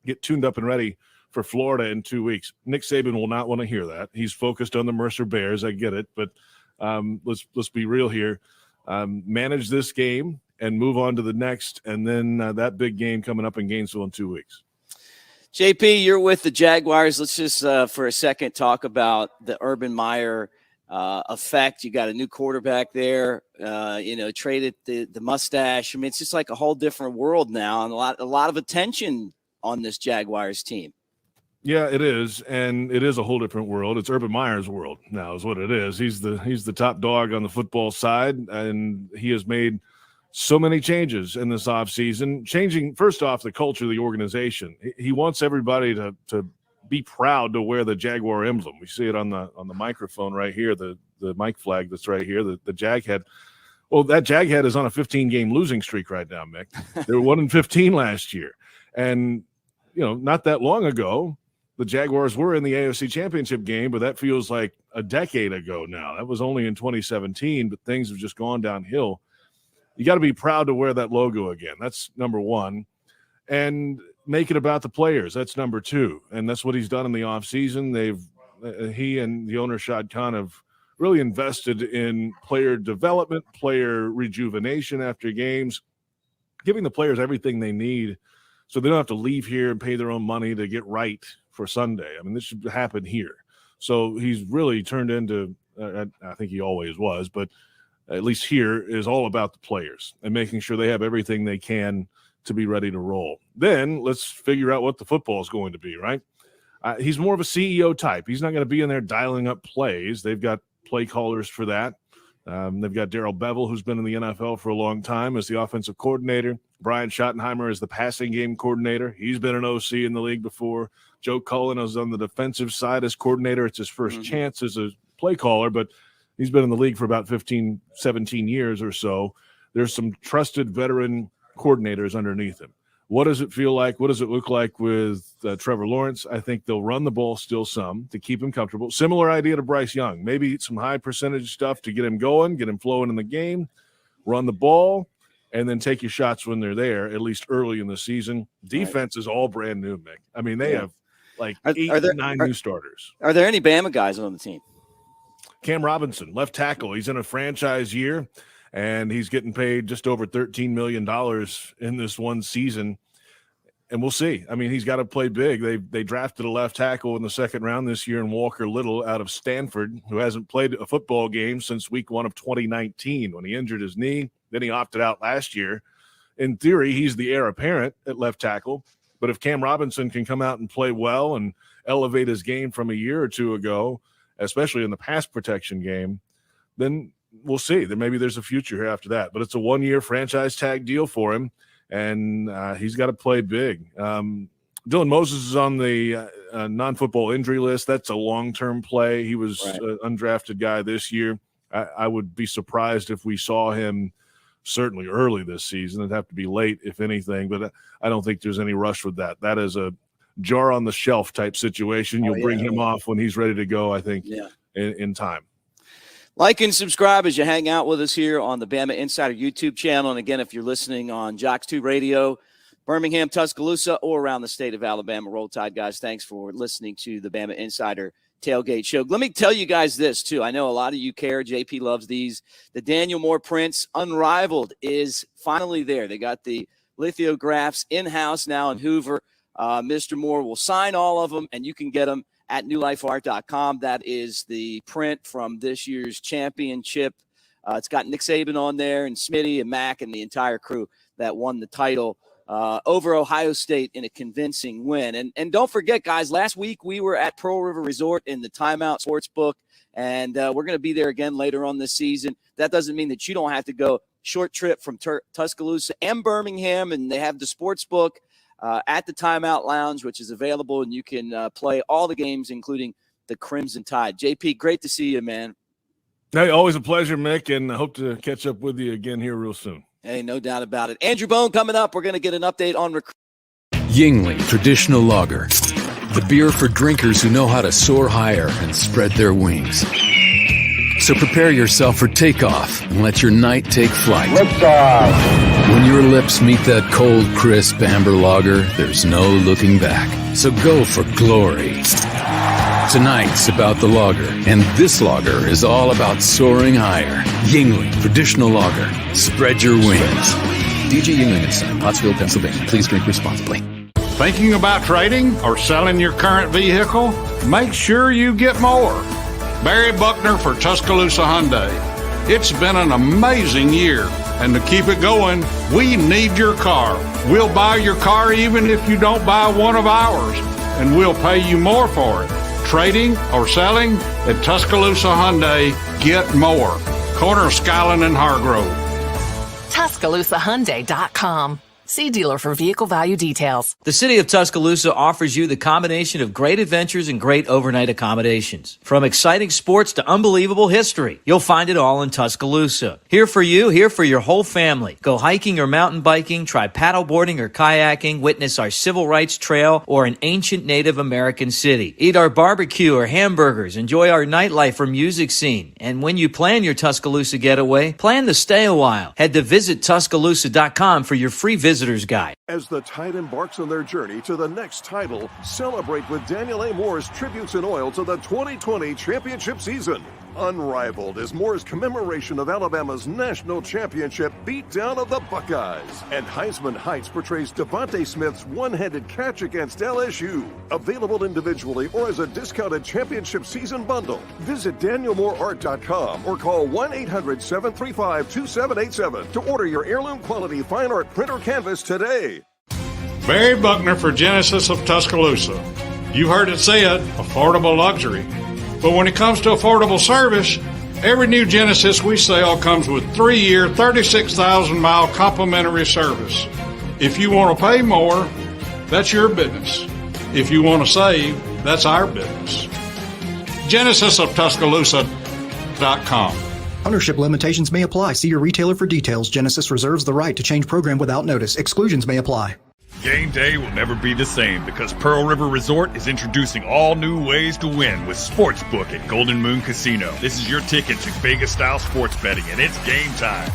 get tuned up and ready for Florida in 2 weeks. Nick Saban will not want to hear that. He's focused on the Mercer Bears. I get it, but let's be real here. Manage this game and move on to the next, and then that big game coming up in Gainesville in 2 weeks. JP, you're with the Jaguars. Let's just for a second talk about the Urban Meyer effect. You got a new quarterback there, traded the mustache. I mean, it's just like a whole different world now, and a lot of attention on this Jaguars team. Yeah, it is, and it is a whole different world. It's Urban Meyer's world now is what it is. He's the top dog on the football side, and he has made so many changes in this offseason, changing, first off, the culture of the organization. He wants everybody to be proud to wear the Jaguar emblem. We see it on the microphone right here, the mic flag that's right here, the Jag head. Well, that Jag head is on a 15-game losing streak right now, Mick. They were 1-15 last year. And, not that long ago, the Jaguars were in the AFC Championship game, but that feels like a decade ago now. That was only in 2017, but things have just gone downhill. You got to be proud to wear that logo again. That's number one. And make it about the players. That's number two. And that's what he's done in the offseason. He and the owner, Shad Khan, have really invested in player development, player rejuvenation after games, giving the players everything they need so they don't have to leave here and pay their own money to get right for Sunday. I mean, this should happen here. So he's really turned into, I think he always was, but at least here is all about the players and making sure they have everything they can to be ready to roll. Then let's figure out what the football is going to be, right? He's more of a CEO type. He's not going to be in there dialing up plays. They've got play callers for that. They've got Darrell Bevel, who's been in the NFL for a long time, as the offensive coordinator. Brian Schottenheimer is the passing game coordinator. He's been an OC in the league before. Joe Cullen is on the defensive side as coordinator. It's his first chance as a play caller, but he's been in the league for about 15, 17 years or so. There's some trusted veteran coordinators underneath him. What does it feel like? What does it look like with Trevor Lawrence? I think they'll run the ball still some to keep him comfortable. Similar idea to Bryce Young. Maybe some high percentage stuff to get him going, get him flowing in the game, run the ball, and then take your shots when they're there, at least early in the season. Defense is all brand new, Mick. I mean, they have like 9 new starters. Are there any Bama guys on the team? Cam Robinson, left tackle. He's in a franchise year, and he's getting paid just over $13 million in this one season. And we'll see. I mean, he's got to play big. They drafted a left tackle in the second round this year in Walker Little out of Stanford, who hasn't played a football game since week 1 of 2019 when he injured his knee. Then he opted out last year. In theory, he's the heir apparent at left tackle. But if Cam Robinson can come out and play well and elevate his game from a year or two ago, especially in the pass protection game, then we'll see. Then maybe there's a future here after that. But it's a 1-year franchise tag deal for him, and he's got to play big. Dylan Moses is on the non-football injury list. That's a long-term play. He was an undrafted guy this year. I would be surprised if we saw him certainly early this season. It'd have to be late, if anything, but I don't think there's any rush with that. That is a jar on the shelf type situation. You'll bring him off when he's ready to go, I think, in time. Like and subscribe as you hang out with us here on the Bama Insider YouTube channel. And again, if you're listening on Jocks 2 Radio, Birmingham, Tuscaloosa, or around the state of Alabama, Roll Tide, guys, thanks for listening to the Bama Insider Tailgate Show. Let me tell you guys this, too. I know a lot of you care. JP loves these. The Daniel Moore prints, Unrivaled, is finally there. They got the lithographs in-house now in Hoover. Mr. Moore will sign all of them, and you can get them at newlifeart.com. That is the print from this year's championship. It's got Nick Saban on there and Smitty and Mac and the entire crew that won the title over Ohio State in a convincing win. And don't forget, guys, last week we were at Pearl River Resort in the Timeout Sportsbook, and we're going to be there again later on this season. That doesn't mean that you don't have to go short trip from Tuscaloosa and Birmingham, and they have the Sportsbook at the Timeout Lounge, which is available, and you can play all the games, including the Crimson Tide. JP, great to see you, man. Hey, always a pleasure, Mick, and I hope to catch up with you again here real soon. Hey, no doubt about it. Andrew Bone coming up. We're going to get an update on Yingling Traditional Lager, the beer for drinkers who know how to soar higher and spread their wings. So prepare yourself for takeoff and let your night take flight. Liftoff. When your lips meet that cold, crisp amber lager, there's no looking back. So go for glory. Tonight's about the lager, and this lager is all about soaring higher. Yingling Traditional Lager. Spread your wings. DJ Yingling & Son, Pottsville, Pennsylvania. Please drink responsibly. Thinking about trading or selling your current vehicle? Make sure you get more. Barry Buckner for Tuscaloosa Hyundai. It's been an amazing year, and to keep it going, we need your car. We'll buy your car even if you don't buy one of ours, and we'll pay you more for it. Trading or selling at Tuscaloosa Hyundai, get more. Corner of Skyland and Hargrove. TuscaloosaHyundai.com. See dealer for vehicle value details. The city of Tuscaloosa offers you the combination of great adventures and great overnight accommodations. From exciting sports to unbelievable history, you'll find it all in Tuscaloosa. Here for you, here for your whole family. Go hiking or mountain biking, try paddleboarding or kayaking, witness our civil rights trail or an ancient Native American city. Eat our barbecue or hamburgers, enjoy our nightlife or music scene. And when you plan your Tuscaloosa getaway, plan to stay a while. Head to visittuscaloosa.com for your free visitor's guide. As the Tide embarks on their journey to the next title, celebrate with Daniel A. Moore's tributes in oil to the 2020 championship season. Unrivaled is Moore's commemoration of Alabama's national championship beatdown of the Buckeyes. And Heisman Heights portrays Devontae Smith's one-handed catch against LSU. Available individually or as a discounted championship season bundle. Visit DanielMooreArt.com or call 1-800-735-2787 to order your heirloom quality fine art print or canvas today. Barry Buckner for Genesis of Tuscaloosa. You heard it said, affordable luxury. But when it comes to affordable service, every new Genesis we sell comes with 3-year, 36,000-mile complimentary service. If you want to pay more, that's your business. If you want to save, that's our business. GenesisofTuscaloosa.com. Ownership limitations may apply. See your retailer for details. Genesis reserves the right to change program without notice. Exclusions may apply. Game day will never be the same because Pearl River Resort is introducing all new ways to win with Sportsbook at Golden Moon Casino. This is your ticket to Vegas-style sports betting, and it's game time.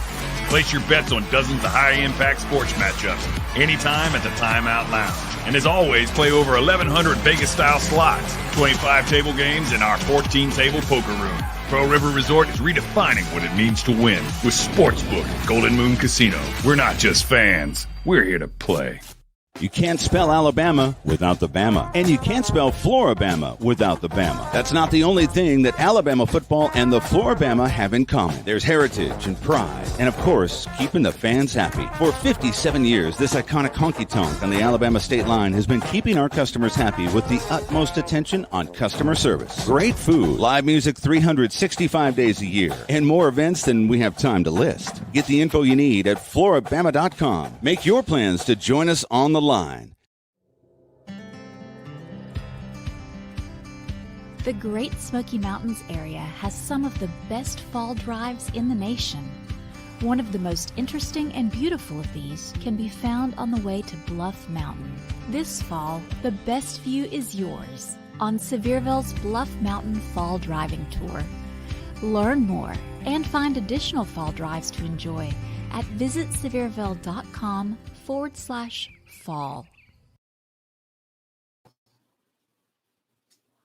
Place your bets on dozens of high-impact sports matchups anytime at the Timeout Lounge. And as always, play over 1,100 Vegas-style slots, 25 table games, and our 14-table poker room. Pearl River Resort is redefining what it means to win with Sportsbook at Golden Moon Casino. We're not just fans. We're here to play. You can't spell Alabama without the Bama. And you can't spell Floribama without the Bama. That's not the only thing that Alabama football and the Floribama have in common. There's heritage and pride. And of course, keeping the fans happy. For 57 years, this iconic honky-tonk on the Alabama state line has been keeping our customers happy with the utmost attention on customer service. Great food, live music 365 days a year, and more events than we have time to list. Get the info you need at floribama.com. Make your plans to join us on the line. The Great Smoky Mountains area has some of the best fall drives in the nation. One of the most interesting and beautiful of these can be found on the way to Bluff Mountain. This fall, the best view is yours on Sevierville's Bluff Mountain Fall Driving Tour. Learn more and find additional fall drives to enjoy at visitsevierville.com/fall.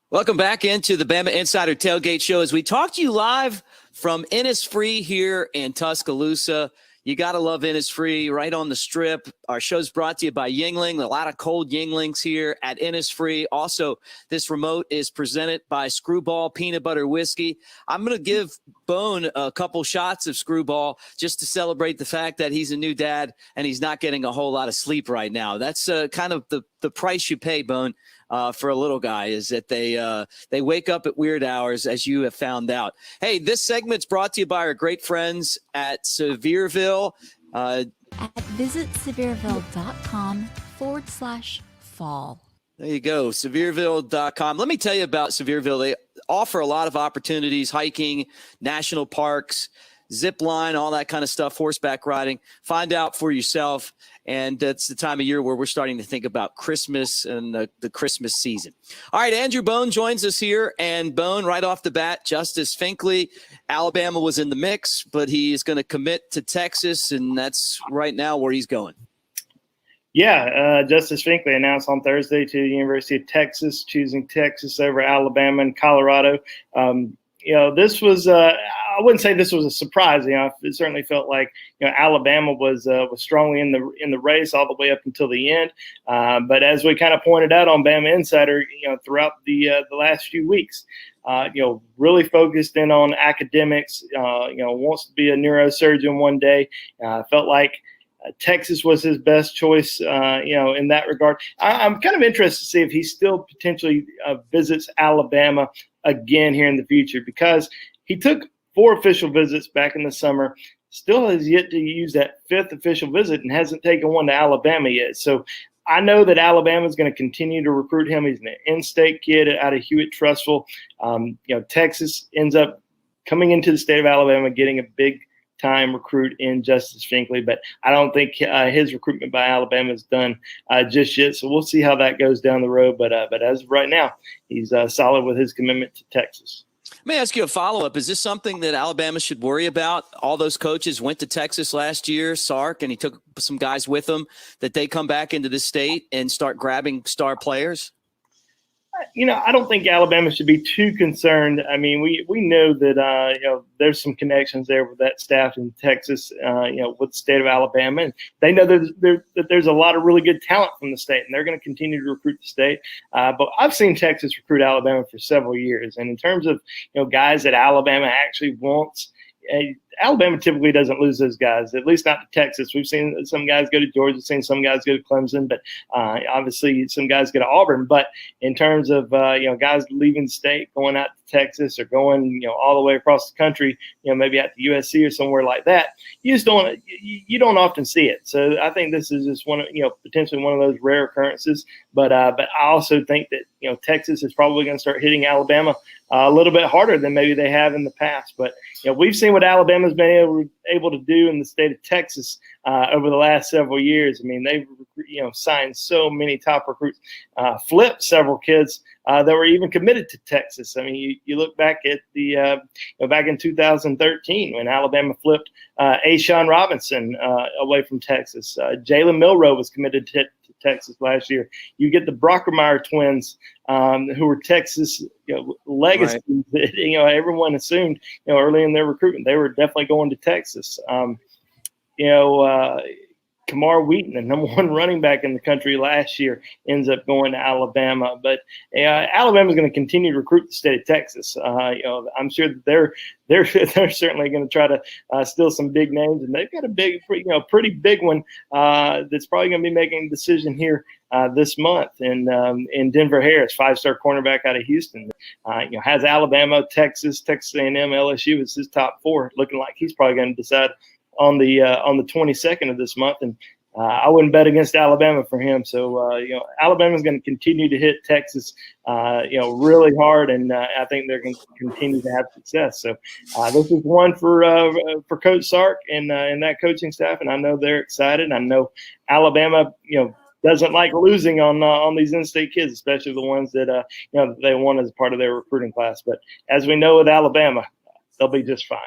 Welcome back into the Bama Insider Tailgate Show as we talk to you live from Innisfree here in Tuscaloosa. You got to love Innisfree right on the strip. Our show's brought to you by Yuengling. A lot of cold Yuenglings here at Innisfree. Also, this remote is presented by Screwball Peanut Butter Whiskey. I'm going to give Bone a couple shots of Screwball just to celebrate the fact that he's a new dad and he's not getting a whole lot of sleep right now. That's kind of the price you pay, Bone, for a little guy, is that they wake up at weird hours, as you have found out. Hey, this segment's brought to you by our great friends at Sevierville. At visitsevierville.com/fall. There you go, Sevierville.com. Let me tell you about Sevierville. They offer a lot of opportunities, hiking, national parks, zip line, all that kind of stuff, horseback riding. Find out for yourself. And it's the time of year where we're starting to think about Christmas and the Christmas season. All right, Andrew Bone joins us here. And Bone, right off the bat, Justice Finkley, Alabama was in the mix, but he is going to commit to Texas, and that's right now where he's going. Yeah, Justice Finkley announced on Thursday to the University of Texas, choosing Texas over Alabama and Colorado. This was I wouldn't say this was a surprise. It certainly felt like Alabama was strongly in the race all the way up until the end. But as we kind of pointed out on Bama Insider, throughout the last few weeks, really focused in on academics. Wants to be a neurosurgeon one day. Felt like Texas was his best choice, in that regard. I'm kind of interested to see if he still potentially visits Alabama again here in the future, because he took 4 official visits back in the summer, still has yet to use that 5th official visit and hasn't taken one to Alabama yet. So I know that Alabama is going to continue to recruit him. He's an in-state kid out of Hewitt-Trussville. Texas ends up coming into the state of Alabama, getting a big time recruit in Justice Finkley, but I don't think his recruitment by Alabama is done just yet. So we'll see how that goes down the road. But as of right now, he's solid with his commitment to Texas. Let me ask you a follow-up. Is this something that Alabama should worry about? All those coaches went to Texas last year, Sark, and he took some guys with him, that they come back into the state and start grabbing star players? I don't think Alabama should be too concerned. I mean, we know that, there's some connections there with that staff in Texas, with the state of Alabama. And they know that there's a lot of really good talent from the state, and they're going to continue to recruit the state. But I've seen Texas recruit Alabama for several years. And in terms of, guys that Alabama actually wants, Alabama typically doesn't lose those guys, at least not to Texas. We've seen some guys go to Georgia, we've seen some guys go to Clemson, but obviously some guys go to Auburn. But in terms of guys leaving the state, going out to Texas or going all the way across the country, maybe out to USC or somewhere like that, you don't often see it. So I think this is just potentially one of those rare occurrences. But I also think that Texas is probably going to start hitting Alabama a little bit harder than maybe they have in the past. But we've seen what Alabama's been able to do in the state of Texas over the last several years. I mean, they've signed so many top recruits, flipped several kids that were even committed to Texas. I mean, you look back at the back in 2013 when Alabama flipped A'Shawn Robinson away from Texas. Jalen Milroe was committed to Texas last year. You get the Brockermeyer twins, who were Texas legacies. Right. That, everyone assumed early in their recruitment they were definitely going to Texas. Kamar Wheaton, the number one running back in the country last year, ends up going to Alabama. But Alabama is going to continue to recruit the state of Texas. I'm sure that they're certainly going to try to steal some big names, and they've got a pretty big one that's probably going to be making a decision here this month. And in Denver Harris, 5-star cornerback out of Houston, has Alabama, Texas A&M, LSU as his top 4, looking like he's probably going to decide on the 22nd of this month, and I wouldn't bet against Alabama for him. So Alabama's going to continue to hit Texas, really hard, and I think they're going to continue to have success. So this is one for Coach Sark and that coaching staff, and I know they're excited. I know Alabama, doesn't like losing on these in-state kids, especially the ones that they won as part of their recruiting class. But as we know with Alabama, they'll be just fine.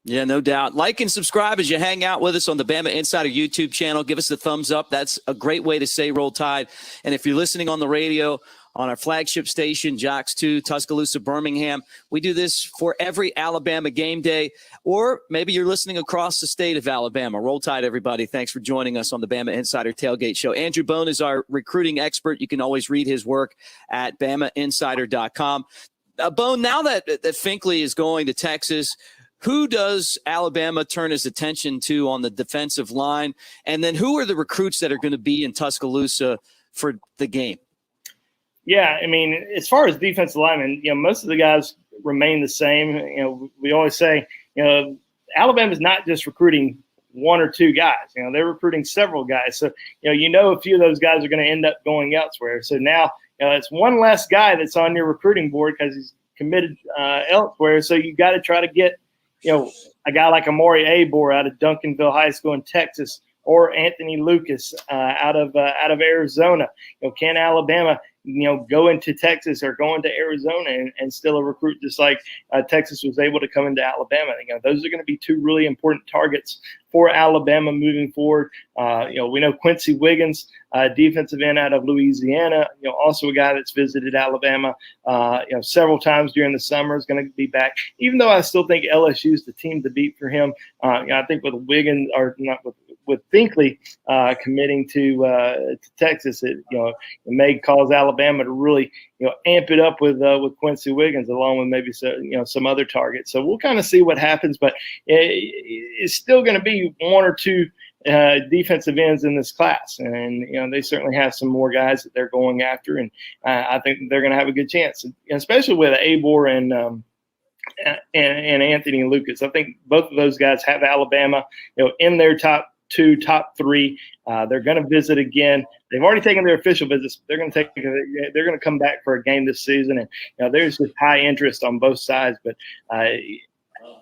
Yeah, no doubt. Like and subscribe as you hang out with us on the Bama Insider YouTube channel. Give us a thumbs up. That's a great way to say Roll Tide. And if you're listening on the radio, on our flagship station, Jocks 2, Tuscaloosa, Birmingham, we do this for every Alabama game day. Or maybe you're listening across the state of Alabama. Roll Tide, everybody. Thanks for joining us on the Bama Insider Tailgate Show. Andrew Bone is our recruiting expert. You can always read his work at BamaInsider.com. Bone, now that Finkley is going to Texas, who does Alabama turn his attention to on the defensive line? And then who are the recruits that are going to be in Tuscaloosa for the game? Yeah, I mean, as far as defensive linemen, most of the guys remain the same. We always say, Alabama's not just recruiting one or two guys. They're recruiting several guys. So, a few of those guys are going to end up going elsewhere. So now, it's one less guy that's on your recruiting board because he's committed elsewhere. So you got to try to get a guy like Amari Abor out of Duncanville High School in Texas, or Anthony Lucas out of Arizona. Can Alabama go into Texas or go into Arizona and still a recruit just like Texas was able to come into Alabama? Those are going to be two really important targets for Alabama moving forward. We know Quincy Wiggins, defensive end out of Louisiana, also a guy that's visited Alabama, several times during the summer, is going to be back. Even though I still think LSU is the team to beat for him, I think with Wiggins, or not with Finkley committing to Texas, it may cause Alabama to really amp it up with Quincy Wiggins, along with maybe some other targets. So we'll kind of see what happens, but it's still going to be one or two defensive ends in this class, and they certainly have some more guys that they're going after, and I think they're going to have a good chance, especially with Abor and Anthony Lucas. I think both of those guys have Alabama, in their top 2, top 3. They're going to visit again. They've already taken their official visits. They're going to come back for a game this season, and there's just high interest on both sides. But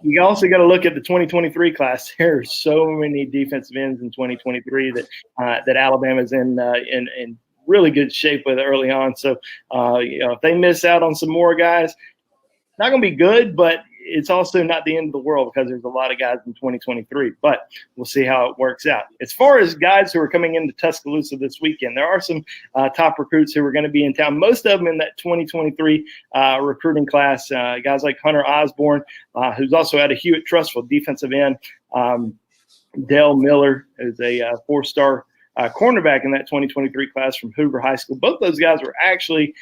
you also got to look at the 2023 class. There are so many defensive ends in 2023 that Alabama's in really good shape with early on. So if they miss out on some more guys, not going to be good, but it's also not the end of the world because there's a lot of guys in 2023, but we'll see how it works out. As far as guys who are coming into Tuscaloosa this weekend, there are some top recruits who are going to be in town. Most of them in that 2023 recruiting class, guys like Hunter Osborne, who's also out of Hewitt-Trussville, defensive end. Dale Miller is a 4-star cornerback in that 2023 class from Hoover High School. Both those guys were actually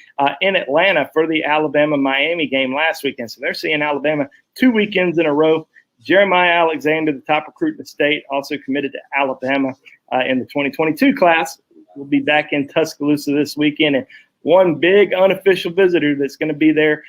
in Atlanta for the Alabama-Miami game last weekend. So they're seeing Alabama 2 weekends in a row. Jeremiah Alexander, the top recruit in the state, also committed to Alabama in the 2022 class, will be back in Tuscaloosa this weekend. And one big unofficial visitor that's going to be there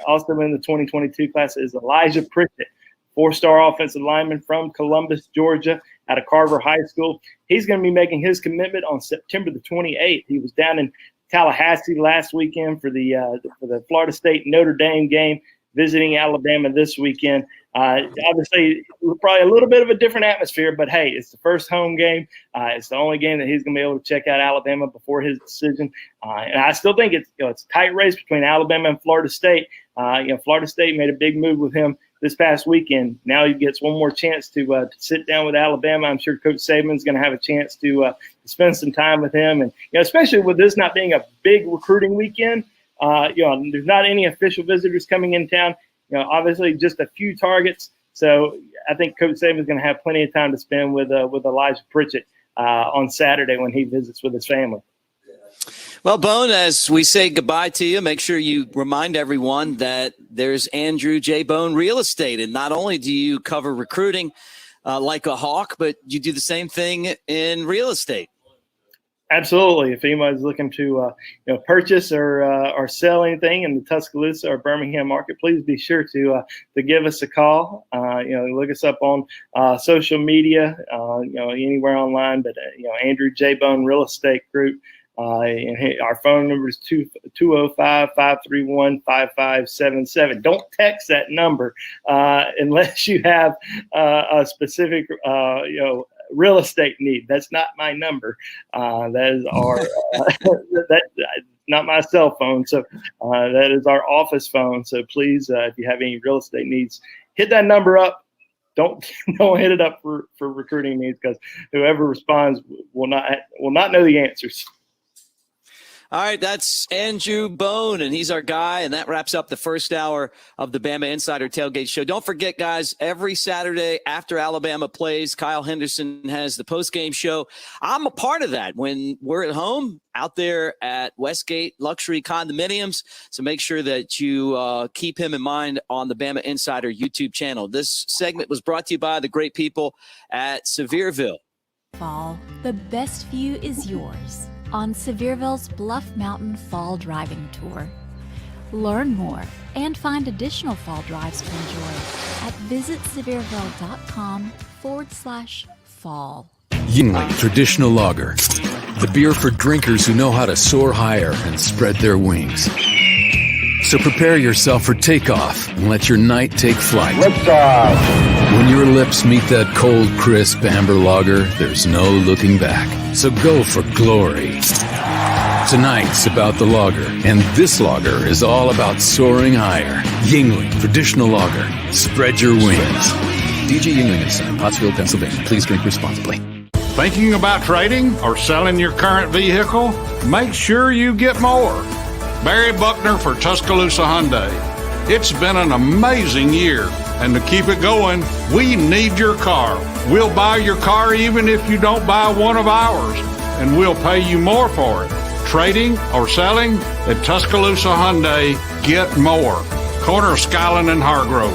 also in the 2022 class is Elijah Pritchett, 4-star offensive lineman from Columbus, Georgia, out of Carver High School. He's going to be making his commitment on September the 28th. He was down in Tallahassee last weekend for the Florida State Notre Dame game, visiting Alabama this weekend. Obviously, probably a little bit of a different atmosphere, but hey, it's the first home game. It's the only game that he's going to be able to check out Alabama before his decision. And I still think it's a tight race between Alabama and Florida State. Florida State made a big move with him this past weekend. Now he gets one more chance to sit down with Alabama. I'm sure Coach Saban's going to have a chance to spend some time with him, and especially with this not being a big recruiting weekend. There's not any official visitors coming in town. Obviously just a few targets. So I think Coach Saban's going to have plenty of time to spend with Elijah Pritchett on Saturday when he visits with his family. Well, Bone, as we say goodbye to you, make sure you remind everyone that there's Andrew J. Bone Real Estate. And not only do you cover recruiting like a hawk, but you do the same thing in real estate. Absolutely. If anybody's looking to purchase or sell anything in the Tuscaloosa or Birmingham market, please be sure to give us a call. Look us up on social media, anywhere online. But Andrew J. Bone Real Estate Group. And our phone number is 205-531-5577. Don't text that number unless you have a specific real estate need. That's not my number. That is our that's not my cell phone. So that is our office phone. So please, if you have any real estate needs, hit that number up. Don't hit it up for recruiting needs, because whoever responds will not know the answers. All right, that's Andrew Bone, and he's our guy, and that wraps up the first hour of the Bama Insider Tailgate Show. Don't forget, guys, every Saturday after Alabama plays, Kyle Henderson has the postgame show. I'm a part of that when we're at home out there at Westgate Luxury Condominiums, so make sure that you keep him in mind on the Bama Insider YouTube channel. This segment was brought to you by the great people at Sevierville. Fall, the best view is yours on Sevierville's Bluff Mountain Fall Driving Tour. Learn more and find additional fall drives to enjoy at visitsevierville.com/fall. Yingling Traditional Lager, the beer for drinkers who know how to soar higher and spread their wings. So prepare yourself for takeoff and let your night take flight. Liftoff. When your lips meet that cold, crisp amber lager, there's no looking back. So go for glory. Tonight's about the lager, and this lager is all about soaring higher. Yingling Traditional Lager. Spread your wings. DJ Yingling and Son, Pottsville, Pennsylvania. Please drink responsibly. Thinking about trading or selling your current vehicle? Make sure you get more. Barry Buckner for Tuscaloosa Hyundai. It's been an amazing year, and to keep it going, we need your car. We'll buy your car even if you don't buy one of ours, and we'll pay you more for it. Trading or selling? At Tuscaloosa Hyundai, get more. Corner of Skyland and Hargrove.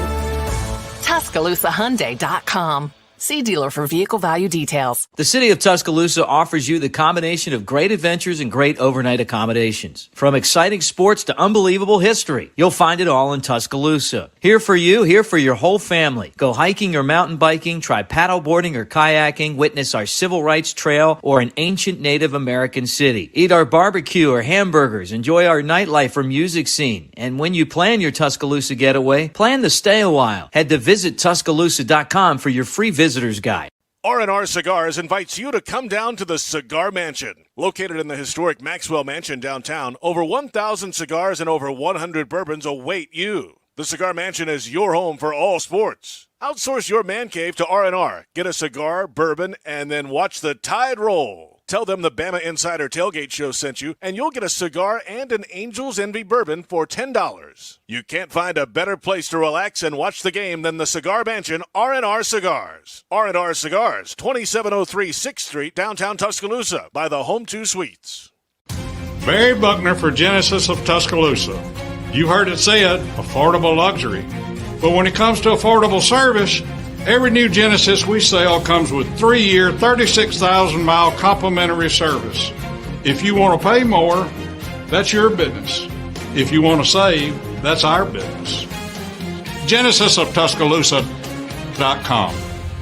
TuscaloosaHyundai.com. See dealer for vehicle value details. The city of Tuscaloosa offers you the combination of great adventures and great overnight accommodations. From exciting sports to unbelievable history, you'll find it all in Tuscaloosa. Here for you, here for your whole family. Go hiking or mountain biking, try paddleboarding or kayaking, witness our civil rights trail or an ancient Native American city. Eat our barbecue or hamburgers, enjoy our nightlife or music scene. And when you plan your Tuscaloosa getaway, plan to stay a while. Head to visittuscaloosa.com for your free visitor's guide. R&R Cigars invites you to come down to the Cigar Mansion. Located in the historic Maxwell Mansion downtown, over 1,000 cigars and over 100 bourbons await you. The Cigar Mansion is your home for all sports. Outsource your man cave to R&R. Get a cigar, bourbon, and then watch the tide roll. Tell them the Bama Insider Tailgate Show sent you, and you'll get a cigar and an Angel's Envy bourbon for $10. You can't find a better place to relax and watch the game than the Cigar Mansion R&R Cigars. R&R Cigars, 2703 6th Street, downtown Tuscaloosa, by the Home 2 Suites. Barry Buckner for Genesis of Tuscaloosa. You heard it said, affordable luxury. But when it comes to affordable service, every new Genesis we sell comes with 3-year, 36,000-mile complimentary service. If you want to pay more, that's your business. If you want to save, that's our business. Genesis of Tuscaloosa.com.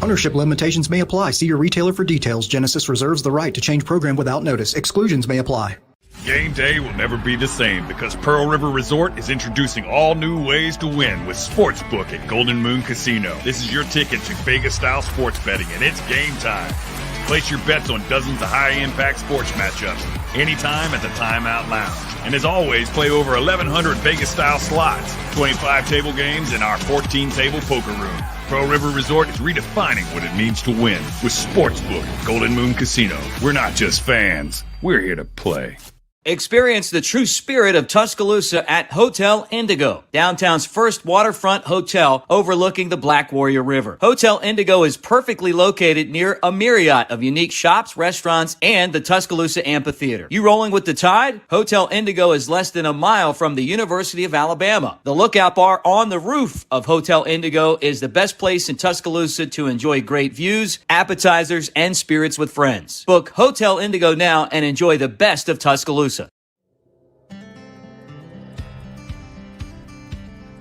Ownership limitations may apply. See your retailer for details. Genesis reserves the right to change program without notice. Exclusions may apply. Game day will never be the same because Pearl River Resort is introducing all new ways to win with Sportsbook at Golden Moon Casino. This is your ticket to Vegas-style sports betting, and it's game time. Place your bets on dozens of high-impact sports matchups anytime at the Timeout Lounge. And as always, play over 1,100 Vegas-style slots, 25 table games, and our 14-table poker room. Pearl River Resort is redefining what it means to win with Sportsbook at Golden Moon Casino. We're not just fans. We're here to play. Experience the true spirit of Tuscaloosa at Hotel Indigo, downtown's first waterfront hotel overlooking the Black Warrior River. Hotel Indigo is perfectly located near a myriad of unique shops, restaurants, and the Tuscaloosa Amphitheater. You rolling with the tide? Hotel Indigo is less than a mile from the University of Alabama. The Lookout Bar on the roof of Hotel Indigo is the best place in Tuscaloosa to enjoy great views, appetizers, and spirits with friends. Book Hotel Indigo now and enjoy the best of Tuscaloosa.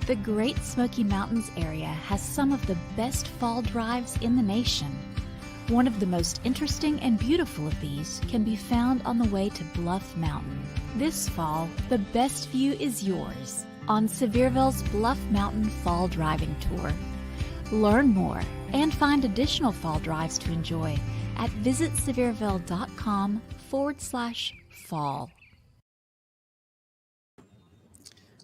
The Great Smoky Mountains area has some of the best fall drives in the nation. One of the most interesting and beautiful of these can be found on the way to Bluff Mountain. This fall, the best view is yours on Sevierville's Bluff Mountain Fall Driving Tour. Learn more and find additional fall drives to enjoy at visitsevierville.com/fall.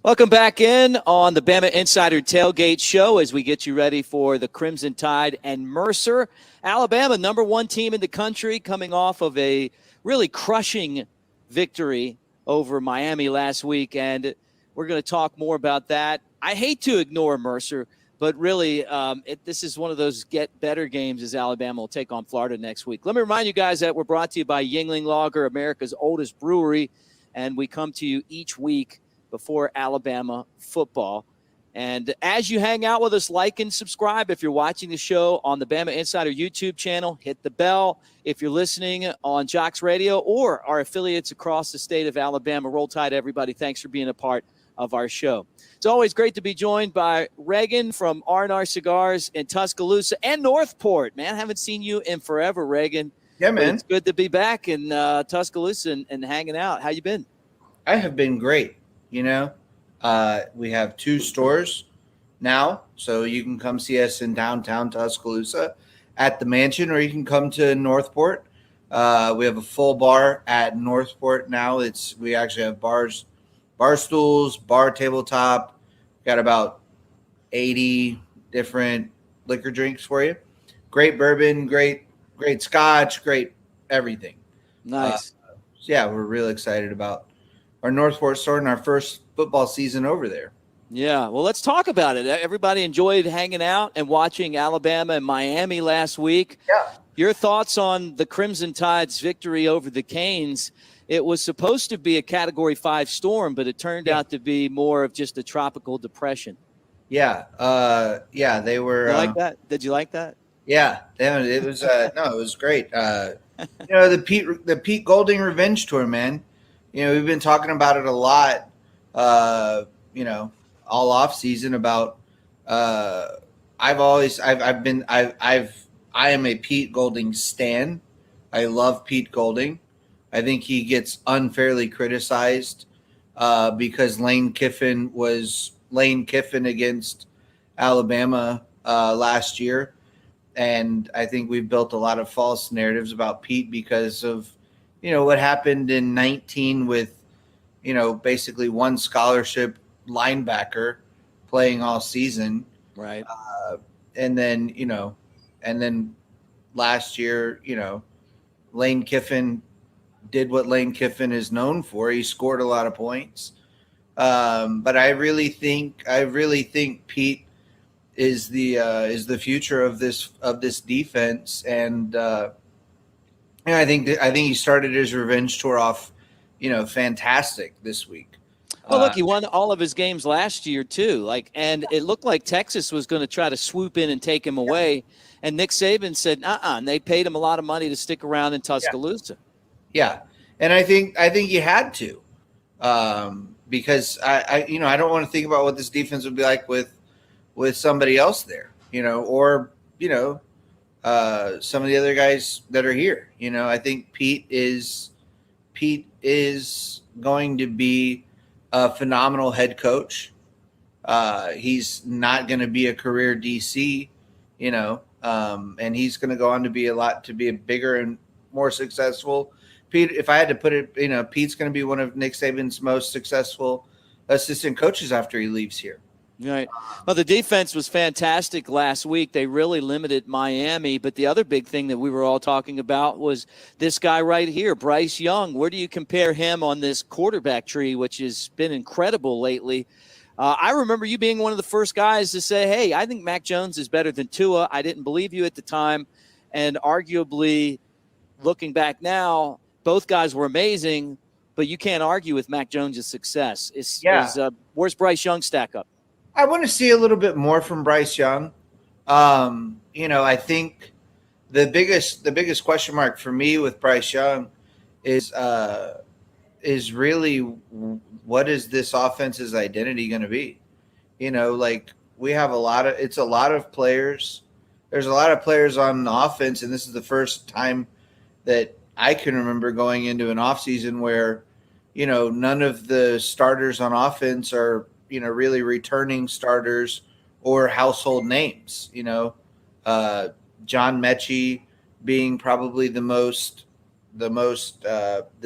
Welcome back in on the Bama Insider Tailgate Show as we get you ready for the Crimson Tide and Mercer. Alabama, number one team in the country, coming off of a really crushing victory over Miami last week, and we're going to talk more about that. I hate to ignore Mercer, but really this is one of those get-better games as Alabama will take on Florida next week. Let me remind you guys that we're brought to you by Yuengling Lager, America's oldest brewery, and we come to you each week before Alabama football. And as you hang out with us, like and subscribe. If you're watching the show on the Bama Insider YouTube channel, hit the bell. If you're listening on Jocks Radio or our affiliates across the state of Alabama, Roll Tide, everybody. Thanks for being a part of our show. It's always great to be joined by Reagan from R&R Cigars in Tuscaloosa and Northport. Man, haven't seen you in forever, Reagan. Yeah, man. But it's good to be back in Tuscaloosa and hanging out. How you been? I have been great. You know, we have 2 stores now, so you can come see us in downtown Tuscaloosa at the Mansion, or you can come to Northport. We have a full bar at Northport now. We actually have bar stools, bar tabletop. Got about 80 different liquor drinks for you. Great bourbon, great scotch, great everything. Nice. Yeah, we're really excited about our Northport store and our first football season over there. Yeah, well, let's talk about it. Everybody enjoyed hanging out and watching Alabama and Miami last week. Yeah. Your thoughts on the Crimson Tide's victory over the Canes? It was supposed to be a Category 5 storm, but it turned out to be more of just a tropical depression. Yeah. They were. You like that? Did you like that? Yeah. It was no, it was great. The Pete Golding Revenge Tour, man. You know, we've been talking about it a lot, all off season about, I am a Pete Golding stan. I love Pete Golding. I think he gets unfairly criticized, because Lane Kiffin against Alabama, last year. And I think we've built a lot of false narratives about Pete because of, what happened in 19 with, basically one scholarship linebacker playing all season. Right. And then last year, Lane Kiffin did what Lane Kiffin is known for. He scored a lot of points. But I really think Pete is the future of this defense. And, I think he started his revenge tour off, fantastic this week. Well, look, he won all of his games last year too. And it looked like Texas was going to try to swoop in and take him away. And Nick Saban said, and they paid him a lot of money to stick around in Tuscaloosa. Yeah. And I think you had to, because I don't want to think about what this defense would be like with somebody else there, or, some of the other guys that are here. I think Pete is going to be a phenomenal head coach. He's not going to be a career DC, and he's going to go on to be a bigger and more successful. Pete, if I had to put it, Pete's going to be one of Nick Saban's most successful assistant coaches after he leaves here. Right. Well, the defense was fantastic last week. They really limited Miami. But the other big thing that we were all talking about was this guy right here, Bryce Young. Where do you compare him on this quarterback tree, which has been incredible lately? I remember you being one of the first guys to say, hey, I think Mac Jones is better than Tua. I didn't believe you at the time. And arguably, looking back now, both guys were amazing, but you can't argue with Mac Jones' success. Where's Bryce Young stack up? I want to see a little bit more from Bryce Young. I think the biggest question mark for me with Bryce Young is really what is this offense's identity going to be? We have a lot of players. There's a lot of players on the offense, and this is the first time that I can remember going into an offseason where, none of the starters on offense are really returning starters or household names, John Mechie being probably the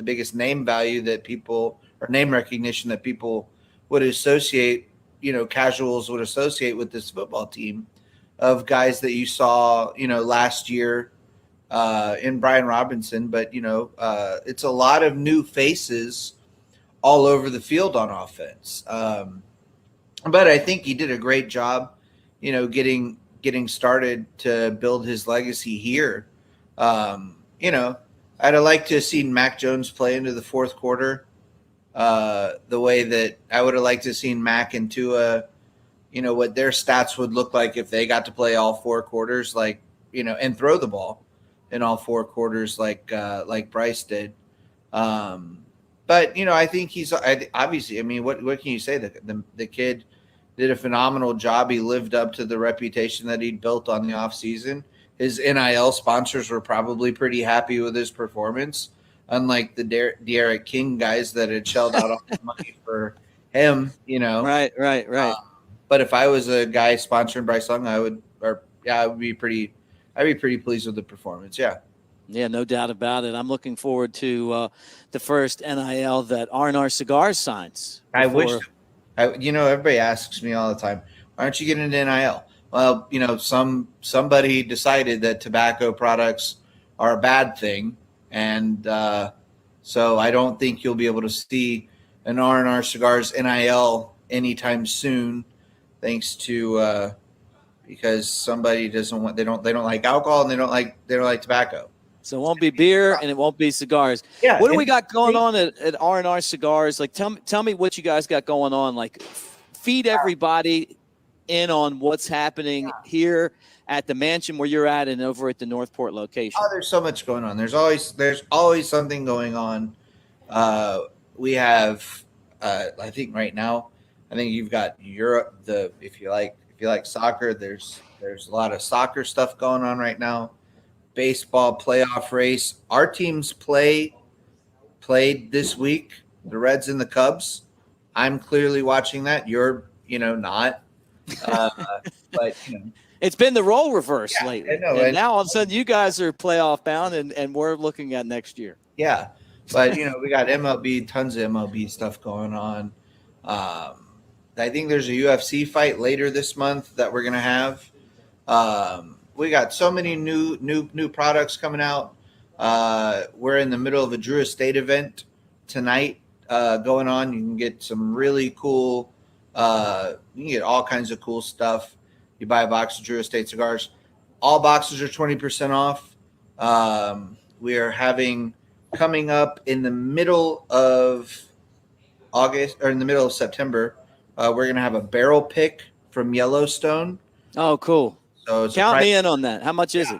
biggest name value that people, or name recognition that people would associate, casuals would associate with this football team, of guys that you saw, last year in Brian Robinson. But, it's a lot of new faces all over the field on offense. But I think he did a great job, getting started to build his legacy here. I'd have liked to have seen Mac Jones play into the fourth quarter the way that I would have liked to have seen Mac and Tua, what their stats would look like if they got to play all four quarters, and throw the ball in all four quarters like Bryce did. But, I think he's obviously, what can you say? The kid did a phenomenal job. He lived up to the reputation that he'd built on the offseason. His NIL sponsors were probably pretty happy with his performance, unlike the De'Aaron King guys that had shelled out all the money for him, Right. But if I was a guy sponsoring Bryce Young, I'd be pretty pleased with the performance. Yeah. Yeah, no doubt about it. I'm looking forward to the first NIL that R&R Cigars signs. I wish. Everybody asks me all the time, why aren't you getting into NIL? Well, somebody decided that tobacco products are a bad thing. And so I don't think you'll be able to see an R&R Cigars NIL anytime soon, thanks to because somebody they don't like alcohol and they don't like tobacco. So it won't be beer and it won't be cigars. Yeah. What do we got going on at R&R Cigars? Tell me what you guys got going on. Feed everybody in on what's happening here at the mansion where you're at and over at the Northport location. Oh, there's so much going on. There's always something going on. We have, I think right now, you've got Europe. If you like soccer, there's a lot of soccer stuff going on right now. Baseball playoff race. Our teams played this week, the Reds and the Cubs. I'm clearly watching that. You're, not. But it's been the role reverse lately. I know, and now all of a sudden you guys are playoff bound and we're looking at next year. Yeah. But we got MLB, tons of MLB stuff going on. I think there's a UFC fight later this month that we're gonna have. We got so many new products coming out. We're in the middle of a Drew Estate event tonight going on. You can get some really cool. You can get all kinds of cool stuff. You buy a box of Drew Estate cigars. All boxes are 20% off. We are having coming up in the middle of August or in the middle of September, we're going to have a barrel pick from Yellowstone. Oh, cool. So it's count me in on that. How much is it?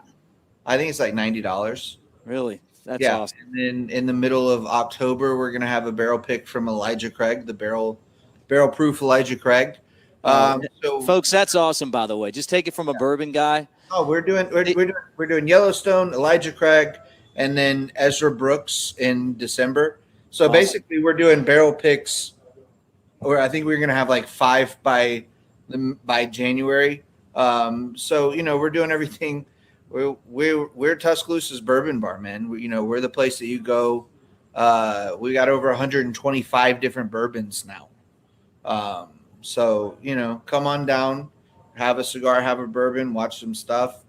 I think it's like $90. Really? That's awesome. And then in the middle of October, we're going to have a barrel pick from Elijah Craig, the barrel proof Elijah Craig. So, folks, that's awesome. By the way, just take it from a bourbon guy. Oh, we're doing Yellowstone, Elijah Craig, and then Ezra Brooks in December. So basically, we're doing barrel picks, or I think we're going to have like 5 by January. So we're doing everything. We're Tuscaloosa's bourbon bar, man. We're the place that you go. We got over 125 different bourbons now. So come on down, have a cigar, have a bourbon, watch some stuff,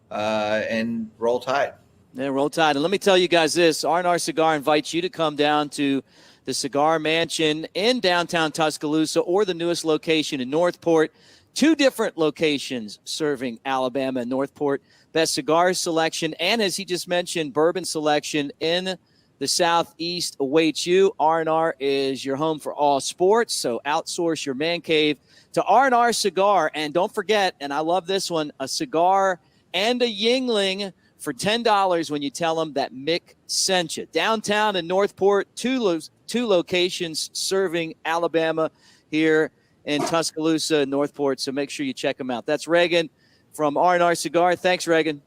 and roll tide. Yeah, roll tide. And let me tell you guys this: R&R Cigar invites you to come down to the Cigar Mansion in downtown Tuscaloosa, or the newest location in Northport. 2 different locations serving Alabama and Northport. Best cigar selection, and as he just mentioned, bourbon selection in the Southeast awaits you. R&R is your home for all sports, so outsource your man cave to R&R Cigar. And don't forget, and I love this one, a cigar and a Yingling for $10 when you tell them that Mick sent you. Downtown in Northport, two locations serving Alabama here in Tuscaloosa and Northport, so make sure you check them out. That's Reagan from R&R Cigar. Thanks, Reagan.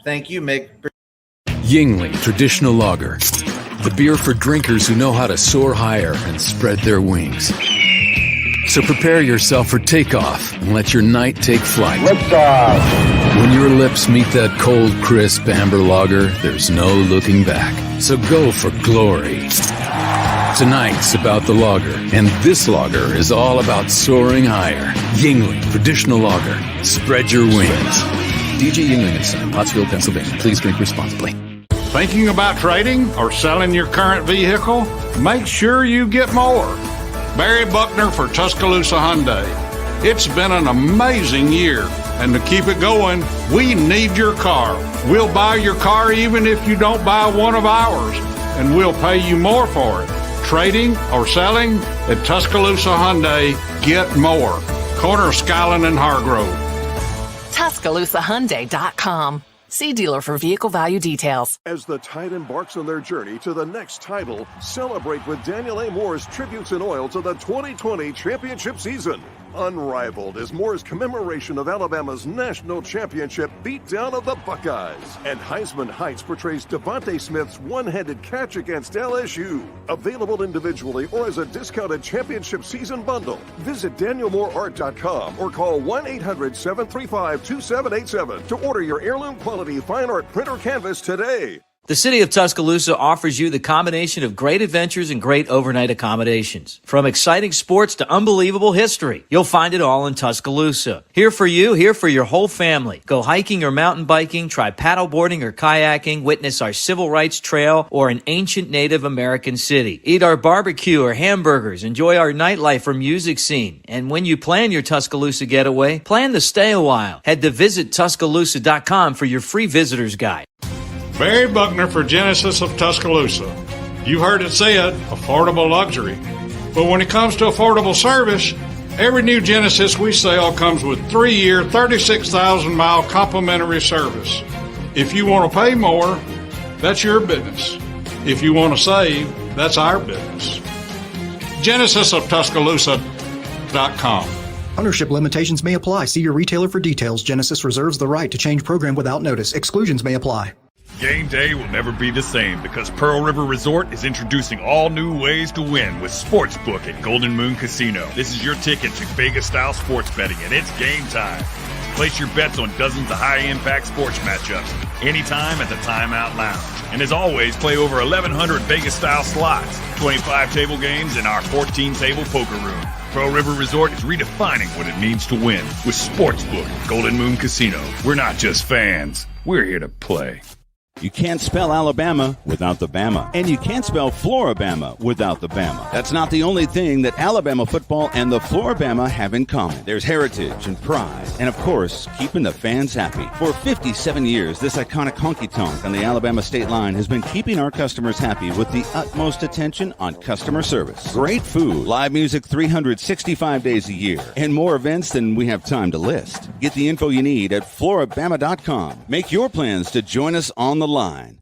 Thank you, Mick. Yingling Traditional Lager, the beer for drinkers who know how to soar higher and spread their wings. So prepare yourself for takeoff and let your night take flight. Liftoff. When your lips meet that cold, crisp amber lager, there's no looking back. So go for glory. Tonight's about the lager, and this lager is all about soaring higher. Yingling Traditional Lager. Spread your wings. DJ Yingling & Son, Pottsville, Pennsylvania. Please drink responsibly. Thinking about trading or selling your current vehicle? Make sure you get more. Barry Buckner for Tuscaloosa Hyundai. It's been an amazing year, and to keep it going, we need your car. We'll buy your car even if you don't buy one of ours, and we'll pay you more for it. Trading or selling at Tuscaloosa Hyundai, get more. Corner of Skyland and Hargrove. TuscaloosaHyundai.com. See dealer for vehicle value details. As the Tide embarks on their journey to the next title, celebrate with Daniel A. Moore's Tributes in Oil to the 2020 championship season. Unrivaled is Moore's commemoration of Alabama's national championship beatdown of the Buckeyes. And Heisman Heights portrays Devontae Smith's one-handed catch against LSU. Available individually or as a discounted championship season bundle. Visit DanielMooreArt.com or call 1-800-735-2787 to order your heirloom quality fine art print or canvas today. The city of Tuscaloosa offers you the combination of great adventures and great overnight accommodations. From exciting sports to unbelievable history, you'll find it all in Tuscaloosa. Here for you, here for your whole family. Go hiking or mountain biking, try paddleboarding or kayaking, witness our civil rights trail or an ancient Native American city. Eat our barbecue or hamburgers, enjoy our nightlife or music scene. And when you plan your Tuscaloosa getaway, plan to stay a while. Head to visittuscaloosa.com for your free visitor's guide. Barry Buckner for Genesis of Tuscaloosa. You heard it said, affordable luxury. But when it comes to affordable service, every new Genesis we sell comes with 3-year, 36,000-mile complimentary service. If you want to pay more, that's your business. If you want to save, that's our business. GenesisofTuscaloosa.com. Ownership limitations may apply. See your retailer for details. Genesis reserves the right to change program without notice. Exclusions may apply. Game day will never be the same because Pearl River Resort is introducing all new ways to win with Sportsbook at Golden Moon Casino. This is your ticket to Vegas-style sports betting, and it's game time. Place your bets on dozens of high-impact sports matchups anytime at the Timeout Lounge. And as always, play over 1,100 Vegas-style slots, 25 table games, and our 14-table poker room. Pearl River Resort is redefining what it means to win with Sportsbook at Golden Moon Casino. We're not just fans. We're here to play. You can't spell Alabama without the Bama. And you can't spell Floribama without the Bama. That's not the only thing that Alabama football and the Floribama have in common. There's heritage and pride. And, of course, keeping the fans happy. For 57 years, this iconic honky-tonk on the Alabama state line has been keeping our customers happy with the utmost attention on customer service. Great food, live music 365 days a year, and more events than we have time to list. Get the info you need at floribama.com. Make your plans to join us on the line.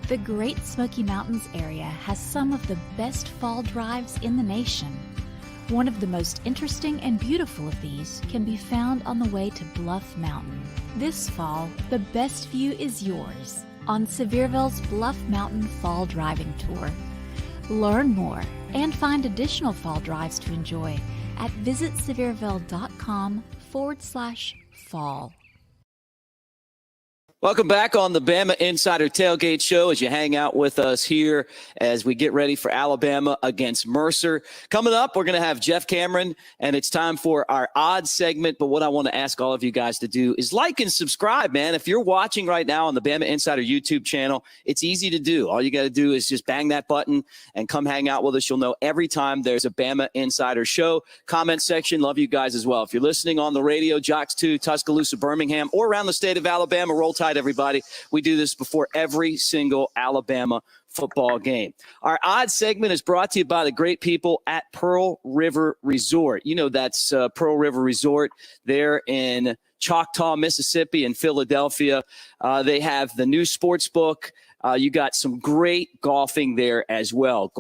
The Great Smoky Mountains area has some of the best fall drives in the nation. One of the most interesting and beautiful of these can be found on the way to Bluff Mountain. This fall, the best view is yours on Sevierville's Bluff Mountain Fall Driving Tour. Learn more and find additional fall drives to enjoy at visitsevierville.com/fall. Welcome back on the Bama Insider Tailgate Show as you hang out with us here as we get ready for Alabama against Mercer. Coming up, we're going to have Jeff Cameron, and it's time for our odds segment. But what I want to ask all of you guys to do is like and subscribe, man. If you're watching right now on the Bama Insider YouTube channel, it's easy to do. All you got to do is just bang that button and come hang out with us. You'll know every time there's a Bama Insider show. Comment section, love you guys as well. If you're listening on the radio, Jocks 2, Tuscaloosa, Birmingham, or around the state of Alabama, roll tide, everybody. We do this before every single Alabama football game. Our odds segment is brought to you by the great people at Pearl River Resort. You know, that's Pearl River Resort there in Choctaw, Mississippi, and Philadelphia. They have the new sports book. You got some great golfing there as well.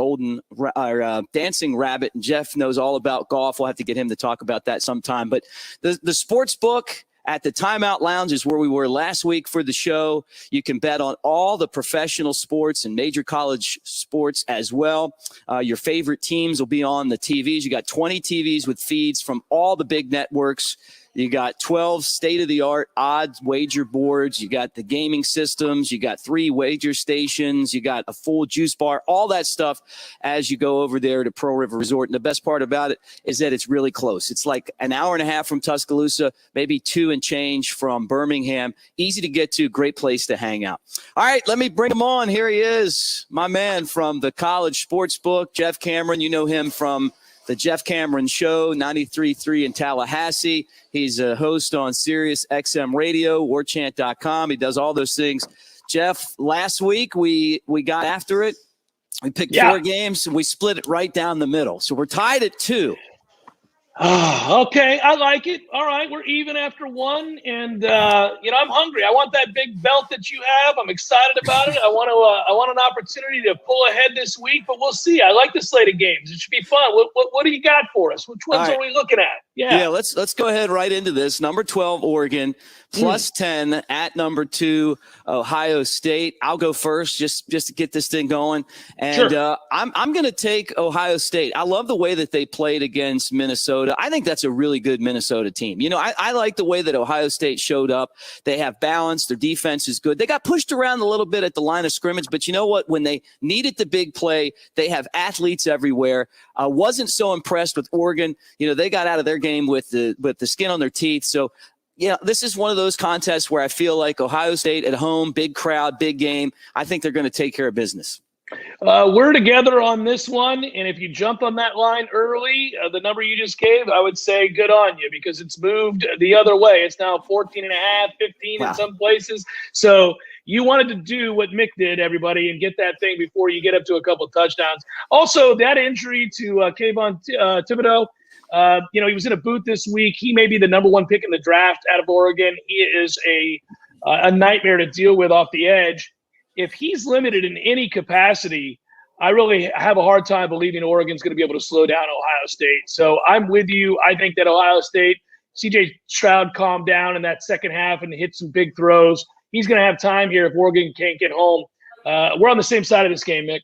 Dancing Rabbit, and Jeff knows all about golf. We'll have to get him to talk about that sometime. But the sports book at the Timeout Lounge is where we were last week for the show. You can bet on all the professional sports and major college sports as well. Your favorite teams will be on the TVs. You got 20 TVs with feeds from all the big networks. You got 12 state-of-the-art odds wager boards. You got the gaming systems. You got 3 wager stations. You got a full juice bar, all that stuff as you go over there to Pearl River Resort. And the best part about it is that it's really close. It's like an hour and a half from Tuscaloosa, maybe 2 and change from Birmingham. Easy to get to, great place to hang out. All right, let me bring him on. Here he is, my man from the College Sports Book, Jeff Cameron. You know him from the Jeff Cameron Show, 93.3 in Tallahassee. He's a host on Sirius XM Radio, warchant.com. He does all those things. Jeff, last week we got after it. We picked 4 games, and we split it right down the middle. So we're tied at 2. Okay, I like it. All right, we're even after 1, and I'm hungry. I want that big belt that you have. I'm excited about it. I want an opportunity to pull ahead this week, but we'll see. I like the slate of games. It should be fun. What do you got for us? Which ones are we looking at? Yeah, let's go ahead right into this. Number 12, Oregon, plus 10 at number 2, Ohio State. I'll go first just to get this thing going. And sure. I'm going to take Ohio State. I love the way that they played against Minnesota. I think that's a really good Minnesota team. You know, I like the way that Ohio State showed up. They have balance. Their defense is good. They got pushed around a little bit at the line of scrimmage, but you know what? When they needed the big play, they have athletes everywhere. Wasn't so impressed with Oregon. You know, they got out of their game with the skin on their teeth. So, yeah, this is one of those contests where I feel like Ohio State at home, big crowd, big game. I think they're going to take care of business. We're together on this one, and if you jump on that line early, the number you just gave, I would say good on you because it's moved the other way. It's now 14.5, 15 in some places. So you wanted to do what Mick did, everybody, and get that thing before you get up to a couple of touchdowns. Also, that injury to Kayvon Thibodeau, he was in a boot this week. He may be the number 1 pick in the draft out of Oregon. He is a nightmare to deal with off the edge. If he's limited in any capacity, I really have a hard time believing Oregon's going to be able to slow down Ohio State. So I'm with you. I think that Ohio State, C.J. Stroud calmed down in that second half and hit some big throws. He's going to have time here if Oregon can't get home. We're on the same side of this game, Mick.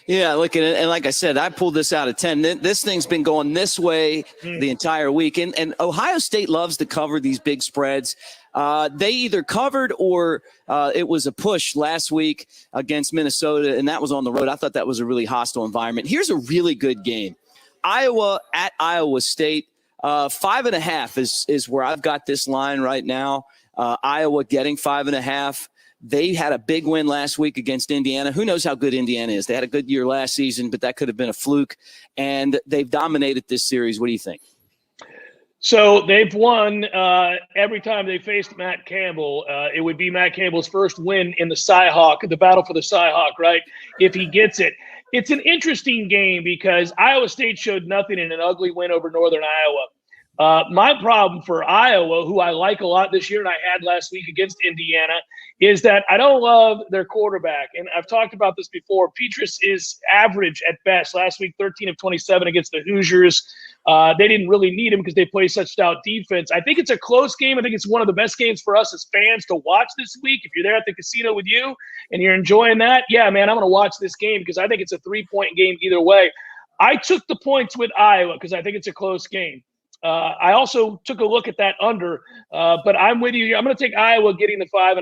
Yeah, look, and like I said, I pulled this out of 10. This thing's been going this way the entire week. And Ohio State loves to cover these big spreads. They either covered or it was a push last week against Minnesota, and that was on the road. I thought that was a really hostile environment. Here's a really good game. Iowa at Iowa State. 5.5 is where I've got this line right now. Iowa getting 5.5. They had a big win last week against Indiana. Who knows how good Indiana is? They had a good year last season, but that could have been a fluke. And they've dominated this series. What do you think? So they've won every time they faced Matt Campbell. It would be Matt Campbell's first win in the Cyhawk, the battle for the Cyhawk, right? If he gets it. It's an interesting game because Iowa State showed nothing in an ugly win over Northern Iowa. My problem for Iowa, who I like a lot this year and I had last week against Indiana, is that I don't love their quarterback. And I've talked about this before. Petras is average at best. Last week, 13 of 27 against the Hoosiers. They didn't really need him because they play such stout defense. I think it's a close game. I think it's one of the best games for us as fans to watch this week. If you're there at the casino with you and you're enjoying that, yeah, man, I'm going to watch this game because I think it's a 3-point game either way. I took the points with Iowa because I think it's a close game. I also took a look at that under, but I'm with you. I'm going to take Iowa getting the 5.5.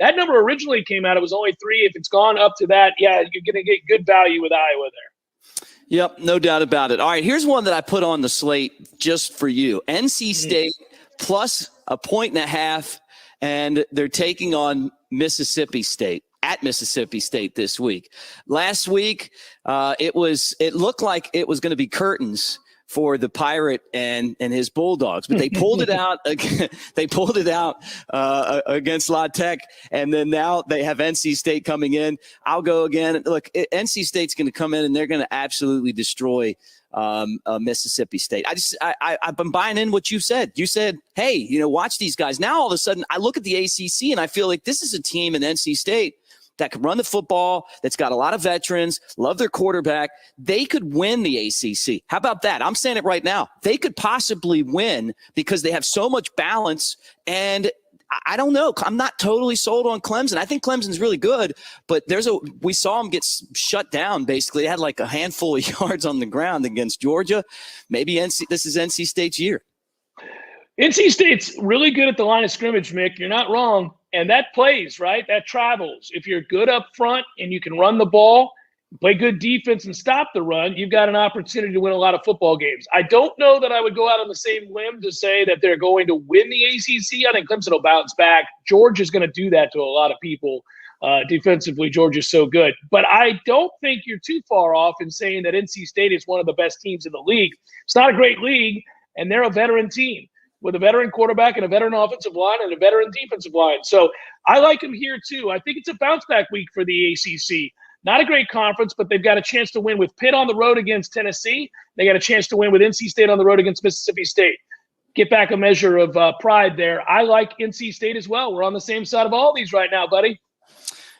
That number originally came out. It was only 3. If it's gone up to that, yeah, you're going to get good value with Iowa there. Yep, no doubt about it. All right, here's one that I put on the slate just for you. NC State plus 1.5, and they're taking on Mississippi State. At Mississippi State this week. Last week, it looked like it was going to be curtains for the Pirate and his Bulldogs, but they pulled it out. They pulled it out against La Tech, and then now they have NC State coming in. I'll go again. Look, NC State's going to come in and they're going to absolutely destroy Mississippi State. I've been buying in what you said. You said, hey, watch these guys. Now all of a sudden, I look at the ACC and I feel like this is a team in NC State that can run the football, that's got a lot of veterans, love their quarterback. They could win the ACC. How about that? I'm saying it right now. They could possibly win because they have so much balance. And I don't know. I'm not totally sold on Clemson. I think Clemson's really good, but we saw them get shut down. Basically, they had like a handful of yards on the ground against Georgia. Maybe this is NC State's year. NC State's really good at the line of scrimmage, Mick. You're not wrong. And that plays, right? That travels. If you're good up front and you can run the ball, play good defense and stop the run, you've got an opportunity to win a lot of football games. I don't know that I would go out on the same limb to say that they're going to win the ACC. I think Clemson will bounce back. Georgia's going to do that to a lot of people. Defensively, Georgia's so good. But I don't think you're too far off in saying that NC State is one of the best teams in the league. It's not a great league, and they're a veteran team with a veteran quarterback and a veteran offensive line and a veteran defensive line. So I like them here too. I think it's a bounce back week for the ACC. Not a great conference, but they've got a chance to win with Pitt on the road against Tennessee. They got a chance to win with NC State on the road against Mississippi State. Get back a measure of pride there. I like NC State as well. We're on the same side of all these right now, buddy.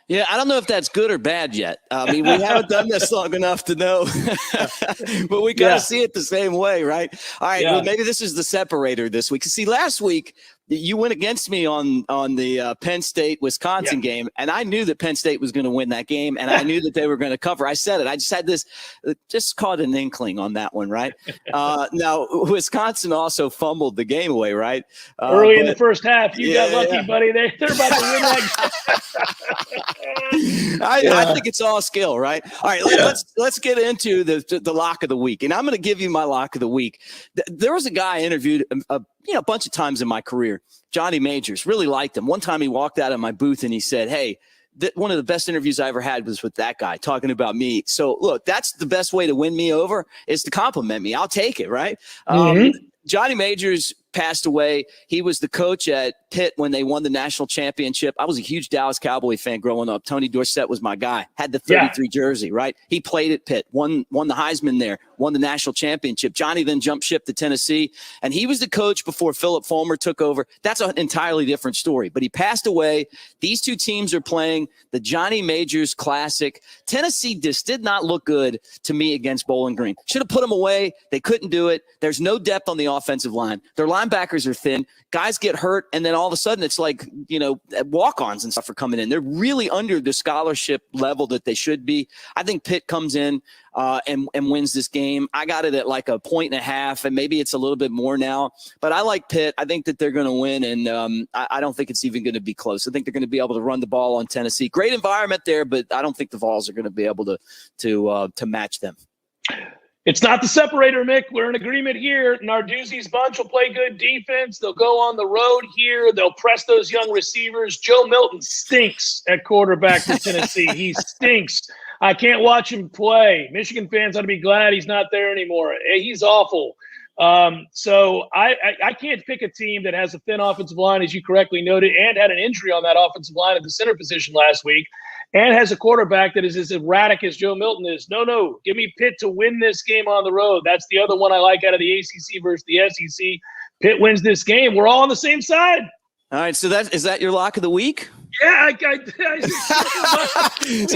Yeah, I don't know if that's good or bad yet. I mean, we haven't done this long enough to know, but we got to see it the same way, right? All right, well, maybe this is the separator this week. See, last week you went against me on the Penn State-Wisconsin game, and I knew that Penn State was going to win that game, and I knew that they were going to cover. I said it. I just had this just caught an inkling on that one, right? Now, Wisconsin also fumbled the game away, right? Early in the first half, you got lucky, buddy. They're about to win that game. I think it's all skill, right? All right, let's get into the lock of the week, and I'm going to give you my lock of the week. There was a guy I interviewed a bunch of times in my career, Johnny Majors. Really liked him. One time he walked out of my booth and he said, hey, one of the best interviews I ever had was with that guy talking about me. So look, that's the best way to win me over is to compliment me. I'll take it, right? Johnny Majors passed away. He was the coach at Pitt when they won the national championship. I was a huge Dallas Cowboy fan growing up. Tony Dorsett was my guy. Had the 33 jersey, right? He played at Pitt, won the Heisman there, won the national championship. Johnny then jumped ship to Tennessee, and he was the coach before Philip Fulmer took over. That's an entirely different story, but he passed away. These two teams are playing the Johnny Majors Classic. Tennessee just did not look good to me against Bowling Green. Should have put them away. They couldn't do it. There's no depth on the offensive line. Their linebackers are thin. Guys get hurt, and then all of a sudden it's like, walk-ons and stuff are coming in. They're really under the scholarship level that they should be. I think Pitt comes in and wins this game. I got it at like 1.5, and maybe it's a little bit more now. But I like Pitt. I think that they're going to win, and I don't think it's even going to be close. I think they're going to be able to run the ball on Tennessee. Great environment there, but I don't think the Vols are going to be able to match them. It's not the separator, Mick. We're in agreement here. Narduzzi's bunch will play good defense. They'll go on the road here. They'll press those young receivers. Joe Milton stinks at quarterback for Tennessee. He stinks. I can't watch him play. Michigan fans ought to be glad he's not there anymore. He's awful. So I can't pick a team that has a thin offensive line, as you correctly noted, and had an injury on that offensive line at the center position last week, and has a quarterback that is as erratic as Joe Milton is. No. Give me Pitt to win this game on the road. That's the other one I like out of the ACC versus the SEC. Pitt wins this game. We're all on the same side. All right, so is that your lock of the week? Yeah, so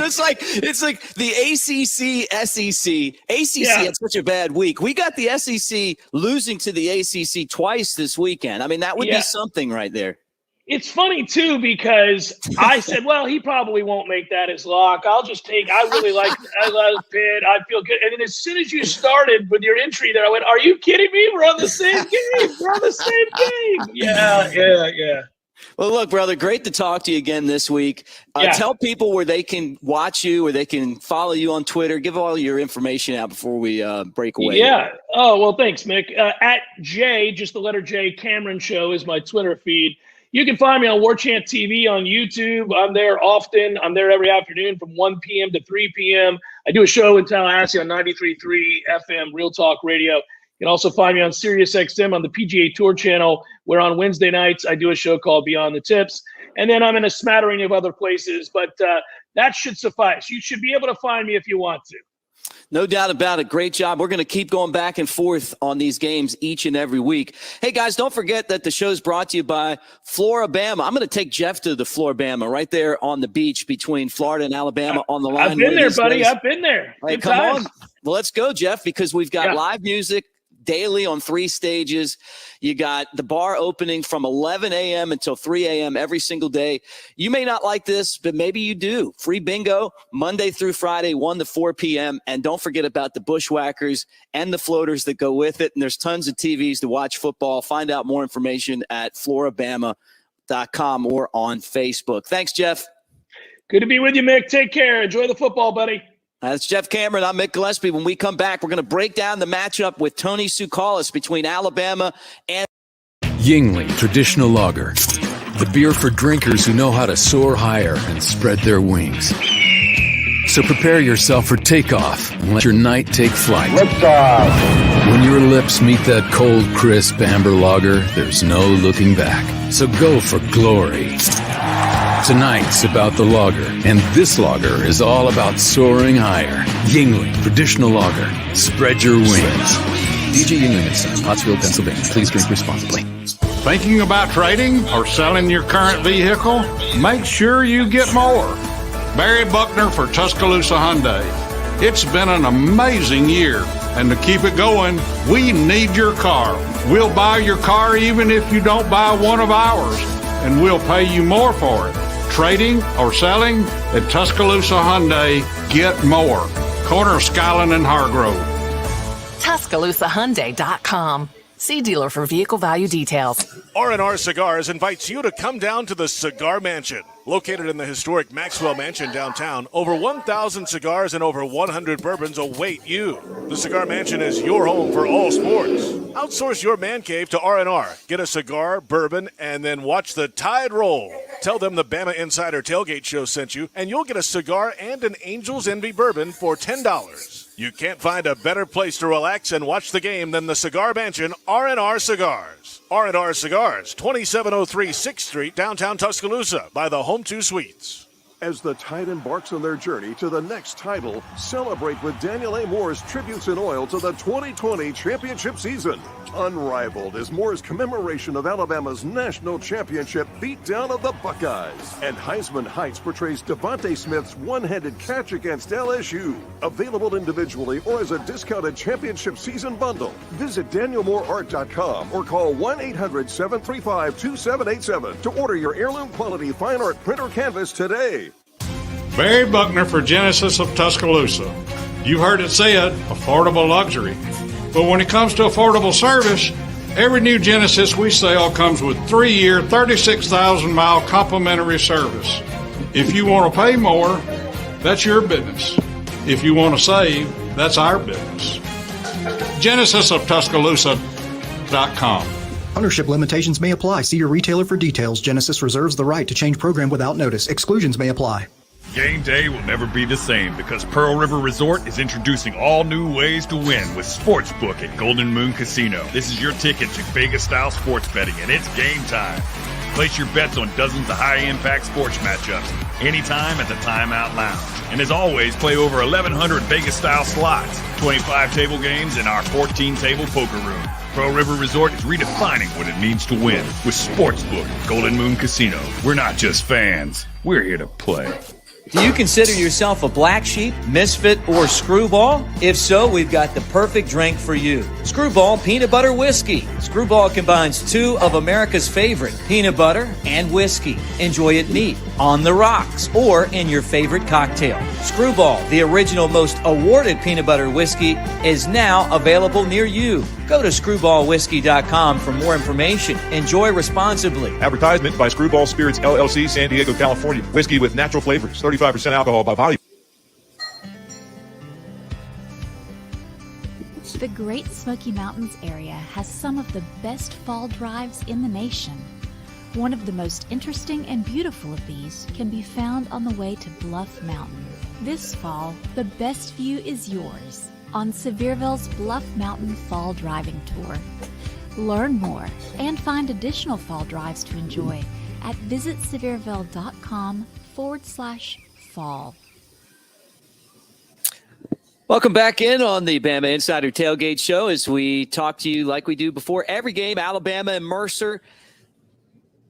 it's like the ACC, SEC. ACC had such a bad week. We got the SEC losing to the ACC twice this weekend. I mean, that would be something right there. It's funny, too, because I said, well, he probably won't make that his lock. I love Pitt. I feel good. And then as soon as you started with your entry there, I went, are you kidding me? We're on the same game. We're on the same game. Yeah. Well, look, brother, great to talk to you again this week. Tell people where they can watch you, where they can follow you on Twitter. Give all your information out before we break away. Yeah. Oh, well, thanks, Mick. At J, just the letter J, Cameron Show is my Twitter feed. You can find me on War Chant TV on YouTube. I'm there often. I'm there every afternoon from 1 p.m. to 3 p.m. I do a show in Tallahassee on 93.3 FM Real Talk Radio. You can also find me on Sirius XM on the PGA Tour channel, where on Wednesday nights I do a show called Beyond the Tips. And then I'm in a smattering of other places, but that should suffice. You should be able to find me if you want to. No doubt about it. Great job. We're going to keep going back and forth on these games each and every week. Hey, guys, don't forget that the show's brought to you by Floribama. I'm going to take Jeff to the Floribama right there on the beach between Florida and Alabama on the line. I've been there, buddy. I've been there. Hey, come on. Well, let's go, Jeff, because we've got live music daily on 3 stages. You got the bar opening from 11 a.m. until 3 a.m. every single day. You may not like this, but maybe you do. Free bingo Monday through Friday, 1 to 4 p.m. And don't forget about the bushwhackers and the floaters that go with it. And there's tons of TVs to watch football. Find out more information at floribama.com or on Facebook. Thanks, Jeff. Good to be with you, Mick. Take care. Enjoy the football, buddy. That's Jeff Cameron. I'm Mick Gillispie. When we come back, we're going to break down the matchup with Tony Tsoulalas between Alabama and Yingling Traditional Lager. The beer for drinkers who know how to soar higher and spread their wings. So prepare yourself for takeoff and let your night take flight. Liftoff. When your lips meet that cold, crisp amber lager, there's no looking back. So go for glory. Tonight's about the lager, and this lager is all about soaring higher. Yingling Traditional Lager. Spread your wings. DJ Yingling & Sons, Pottsville, Pennsylvania. Please drink responsibly. Thinking about trading or selling your current vehicle? Make sure you get more. Barry Buckner for Tuscaloosa Hyundai. It's been an amazing year, and to keep it going, we need your car. We'll buy your car even if you don't buy one of ours, and we'll pay you more for it. Trading or selling at Tuscaloosa Hyundai, get more. Corner of Skyland and Hargrove. TuscaloosaHyundai.com. See dealer for vehicle value details. R&R Cigars invites you to come down to the Cigar Mansion. Located in the historic Maxwell Mansion downtown, over 1,000 cigars and over 100 bourbons await you. The Cigar Mansion is your home for all sports. Outsource your man cave to R&R. Get a cigar, bourbon, and then watch the tide roll. Tell them the BamaInsider Tailgate Show sent you, and you'll get a cigar and an Angel's Envy bourbon for $10. You can't find a better place to relax and watch the game than the Cigar Mansion, R&R Cigars. R&R Cigars, 2703 6th Street, downtown Tuscaloosa, by the Home 2 Suites. As the Tide embarks on their journey to the next title, celebrate with Daniel A. Moore's Tributes in Oil to the 2020 championship season. Unrivaled is Moore's commemoration of Alabama's national championship beatdown of the Buckeyes. And Heisman Heights portrays Devontae Smith's one-handed catch against LSU. Available individually or as a discounted championship season bundle. Visit DanielMooreArt.com or call 1-800-735-2787 to order your heirloom quality fine art print or canvas today. Barry Buckner for Genesis of Tuscaloosa. You've heard it said, affordable luxury. But when it comes to affordable service, every new Genesis we sell comes with 3-year, 36,000-mile complimentary service. If you want to pay more, that's your business. If you want to save, that's our business. Genesis of Tuscaloosa.com. Ownership limitations may apply. See your retailer for details. Genesis reserves the right to change program without notice. Exclusions may apply. Game day will never be the same because Pearl River Resort is introducing all new ways to win with Sportsbook at Golden Moon Casino. This is your ticket to Vegas-style sports betting, and it's game time. Place your bets on dozens of high-impact sports matchups anytime at the Timeout Lounge. And as always, play over 1,100 Vegas-style slots, 25 table games, and our 14-table poker room. Pearl River Resort is redefining what it means to win with Sportsbook at Golden Moon Casino. We're not just fans. We're here to play. Do you consider yourself a black sheep, misfit, or screwball? If so, we've got the perfect drink for you. Screwball Peanut Butter Whiskey. Screwball combines two of America's favorite, peanut butter and whiskey. Enjoy it neat, on the rocks, or in your favorite cocktail. Screwball, the original most awarded peanut butter whiskey, is now available near you. Go to screwballwhiskey.com for more information. Enjoy responsibly. Advertisement by Screwball Spirits LLC, San Diego, California. Whiskey with natural flavors, 35% alcohol by volume. The Great Smoky Mountains area has some of the best fall drives in the nation. One of the most interesting and beautiful of these can be found on the way to Bluff Mountain. This fall, the best view is yours on Sevierville's Bluff Mountain Fall Driving Tour. Learn more and find additional fall drives to enjoy at visitsevierville.com/fall. Welcome back in on the Bama Insider Tailgate Show as we talk to you like we do before every game, Alabama and Mercer.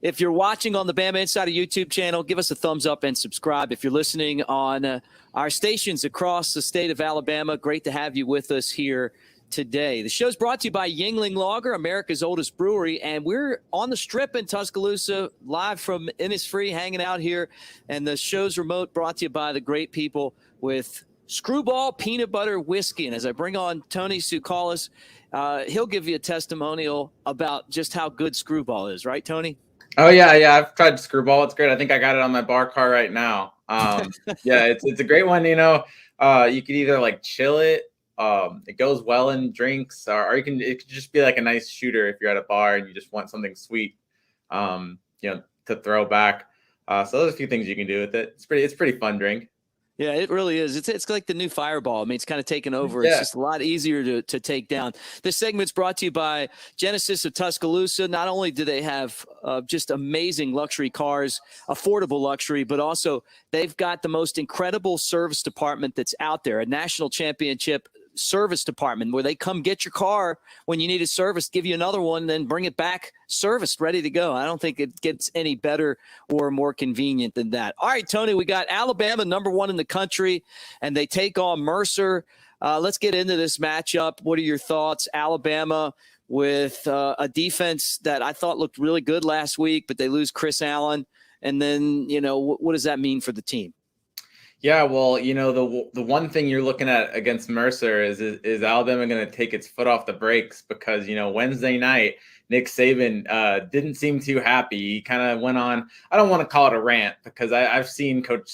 If you're watching on the Bama Insider YouTube channel, give us a thumbs up and subscribe. If you're listening on our stations across the state of Alabama, great to have you with us here today. The show's brought to you by Yuengling Lager, America's oldest brewery, and we're on the Strip in Tuscaloosa, live from Innisfree, hanging out here. And the show's remote brought to you by the great people with Screwball Peanut Butter Whiskey. And as I bring on Tony Tsoulalas, he'll give you a testimonial about just how good Screwball is, right, Tony? Oh, yeah. I've tried Screwball. It's great. I think I got it on my bar car right now. Yeah, it's a great one. You know, you could either like chill it. It goes well in drinks, or it could just be like a nice shooter if you're at a bar and you just want something sweet, to throw back. So there's a few things you can do with it. It's pretty fun drink. Yeah, it really is. It's like the new Fireball. I mean, it's kind of taken over. Yeah. It's just a lot easier to take down. This segment's brought to you by Genesis of Tuscaloosa. Not only do they have just amazing luxury cars, affordable luxury, but also they've got the most incredible service department that's out there, a national championship service department where they come get your car when you need a service, give you another one, then bring it back serviced, ready to go. I don't think it gets any better or more convenient than that. All right, Tony, we got Alabama #1 in the country, and they take on Mercer. Let's get into this matchup. What are your thoughts? Alabama with a defense that I thought looked really good last week, but they lose Chris Allen. And then, what does that mean for the team? Yeah, well, the one thing you're looking at against Mercer is Alabama going to take its foot off the brakes because, Wednesday night, Nick Saban didn't seem too happy. He kind of went on, I don't want to call it a rant because I've seen I've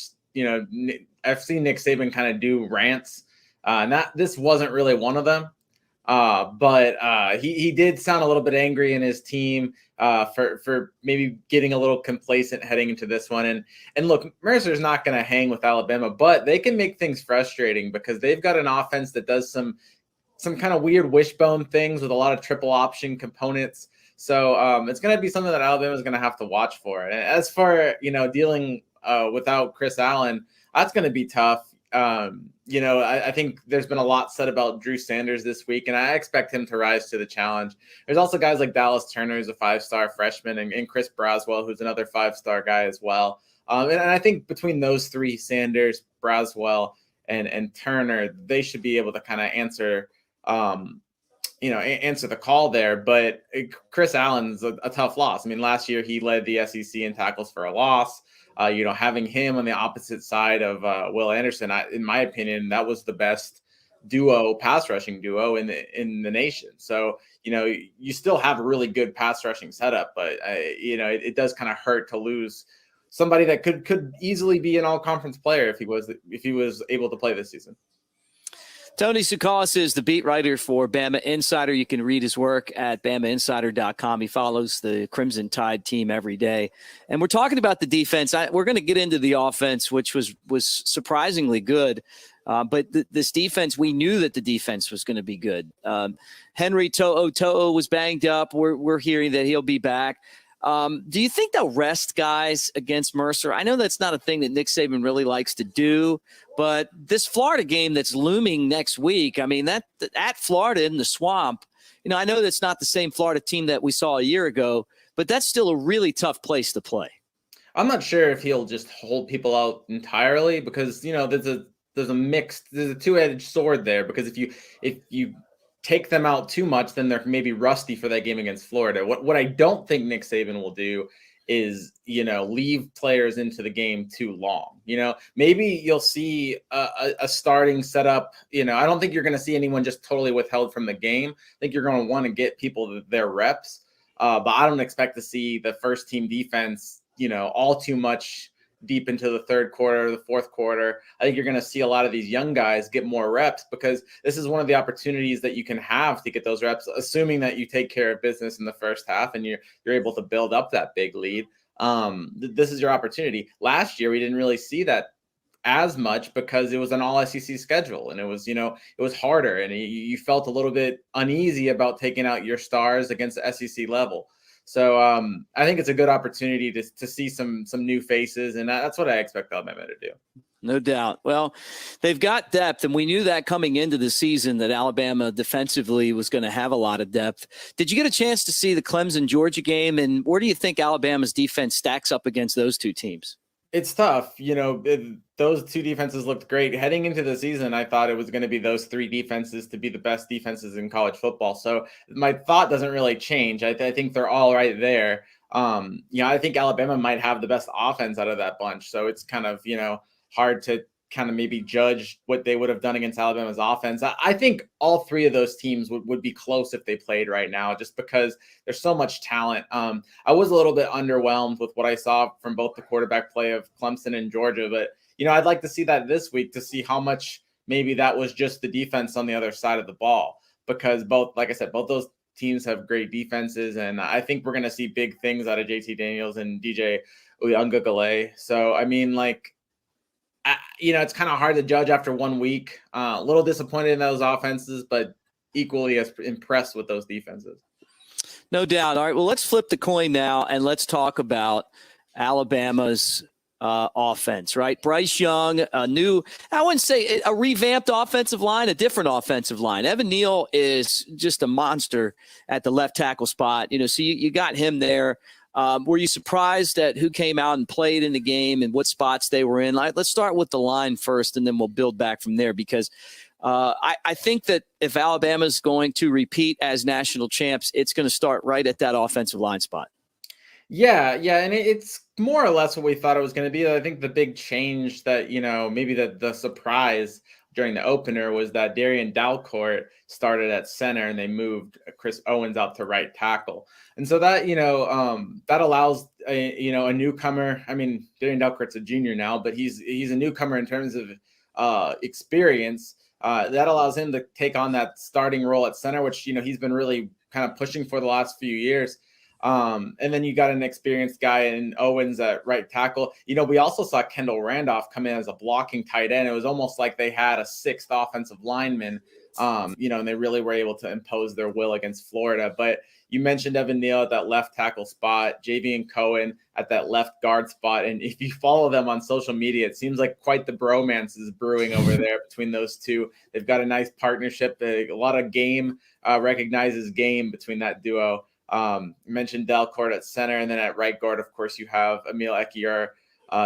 seen Nick Saban kind of do rants. This wasn't really one of them. But he did sound a little bit angry in his team for maybe getting a little complacent heading into this one. And look, Mercer's not going to hang with Alabama, but they can make things frustrating because they've got an offense that does some kind of weird wishbone things with a lot of triple option components. So it's going to be something that Alabama is going to have to watch for. And as for, dealing without Chris Allen, that's going to be tough. I think there's been a lot said about Drew Sanders this week, and I expect him to rise to the challenge. There's also guys like Dallas Turner, who's a 5-star freshman, and Chris Braswell, who's another 5-star guy as well. And I think between those three, Sanders, Braswell, and Turner, they should be able to kind of answer the call there. But Chris Allen's a tough loss. I mean, last year he led the SEC in tackles for a loss. Having him on the opposite side of Will Anderson, in my opinion, that was the best pass rushing duo in the nation. So, you still have a really good pass rushing setup, but it does kind of hurt to lose somebody that could easily be an all conference player if he was able to play this season. Tony Tsoulalas is the beat writer for Bama Insider. You can read his work at BamaInsider.com. He follows the Crimson Tide team every day. And we're talking about the defense. We're going to get into the offense, which was surprisingly good. But this defense, we knew that the defense was going to be good. Henry To'o was banged up. We're hearing that he'll be back. Do you think they'll rest guys against Mercer? I know that's not a thing that Nick Saban really likes to do, but this Florida game that's looming next week, I mean, that at Florida in the Swamp, I know that's not the same Florida team that we saw a year ago, but that's still a really tough place to play. I'm not sure if he'll just hold people out entirely because, there's a two-edged sword there, because if you take them out too much, then they're maybe rusty for that game against Florida. What I don't think Nick Saban will do is, leave players into the game too long. Maybe you'll see a starting setup. I don't think you're going to see anyone just totally withheld from the game. I think you're going to want to get people their reps. But I don't expect to see the first team defense, all too much deep into the third quarter, the fourth quarter. I think you're going to see a lot of these young guys get more reps, because this is one of the opportunities that you can have to get those reps, assuming that you take care of business in the first half and you're able to build up that big lead. This is your opportunity. Last year, we didn't really see that as much because it was an all SEC schedule, and it was, it was harder, and you felt a little bit uneasy about taking out your stars against the SEC level. So I think it's a good opportunity to see some new faces, and that's what I expect Alabama to do. No doubt. Well, they've got depth, and we knew that coming into the season that Alabama defensively was going to have a lot of depth. Did you get a chance to see the Clemson-Georgia game, and where do you think Alabama's defense stacks up against those two teams? It's tough. Those two defenses looked great. Heading into the season, I thought it was going to be those three defenses to be the best defenses in college football. So my thought doesn't really change. I think they're all right there. I think Alabama might have the best offense out of that bunch. So it's kind of, hard to kind of maybe judge what they would have done against Alabama's offense. I think all three of those teams would be close if they played right now, just because there's so much talent. I was a little bit underwhelmed with what I saw from both the quarterback play of Clemson and Georgia, but I'd like to see that this week to see how much maybe that was just the defense on the other side of the ball, because both those teams have great defenses, and I think we're going to see big things out of JT Daniels and DJ Uiagalelei. So, it's kind of hard to judge after 1 week. A little disappointed in those offenses, but equally as impressed with those defenses. No doubt. All right, well, let's flip the coin now, and let's talk about Alabama's offense, right? Bryce Young, I wouldn't say a revamped offensive line, a different offensive line. Evan Neal is just a monster at the left tackle spot. So you got him there. Were you surprised at who came out and played in the game and what spots they were in? Let's start with the line first, and then we'll build back from there, because I think that if Alabama's going to repeat as national champs, it's going to start right at that offensive line spot. Yeah, and it's more or less what we thought it was going to be. I think the big change that, maybe the surprise during the opener was that Darian Dalcourt started at center and they moved Chris Owens out to right tackle. And so that, that allows a newcomer. I mean, Darian Dalcourt's a junior now, but he's a newcomer in terms of experience. That allows him to take on that starting role at center, which, he's been really kind of pushing for the last few years. And then you got an experienced guy in Owens at right tackle. We also saw Kendall Randolph come in as a blocking tight end. It was almost like they had a sixth offensive lineman, and they really were able to impose their will against Florida. But you mentioned Evan Neal at that left tackle spot, Javian Cohen at that left guard spot. And if you follow them on social media, it seems like quite the bromance is brewing over there between those two. They've got a nice partnership. A lot of game recognizes game between that duo. Mentioned Dalcourt at center, and then at right guard, of course, you have Emil Ekiyor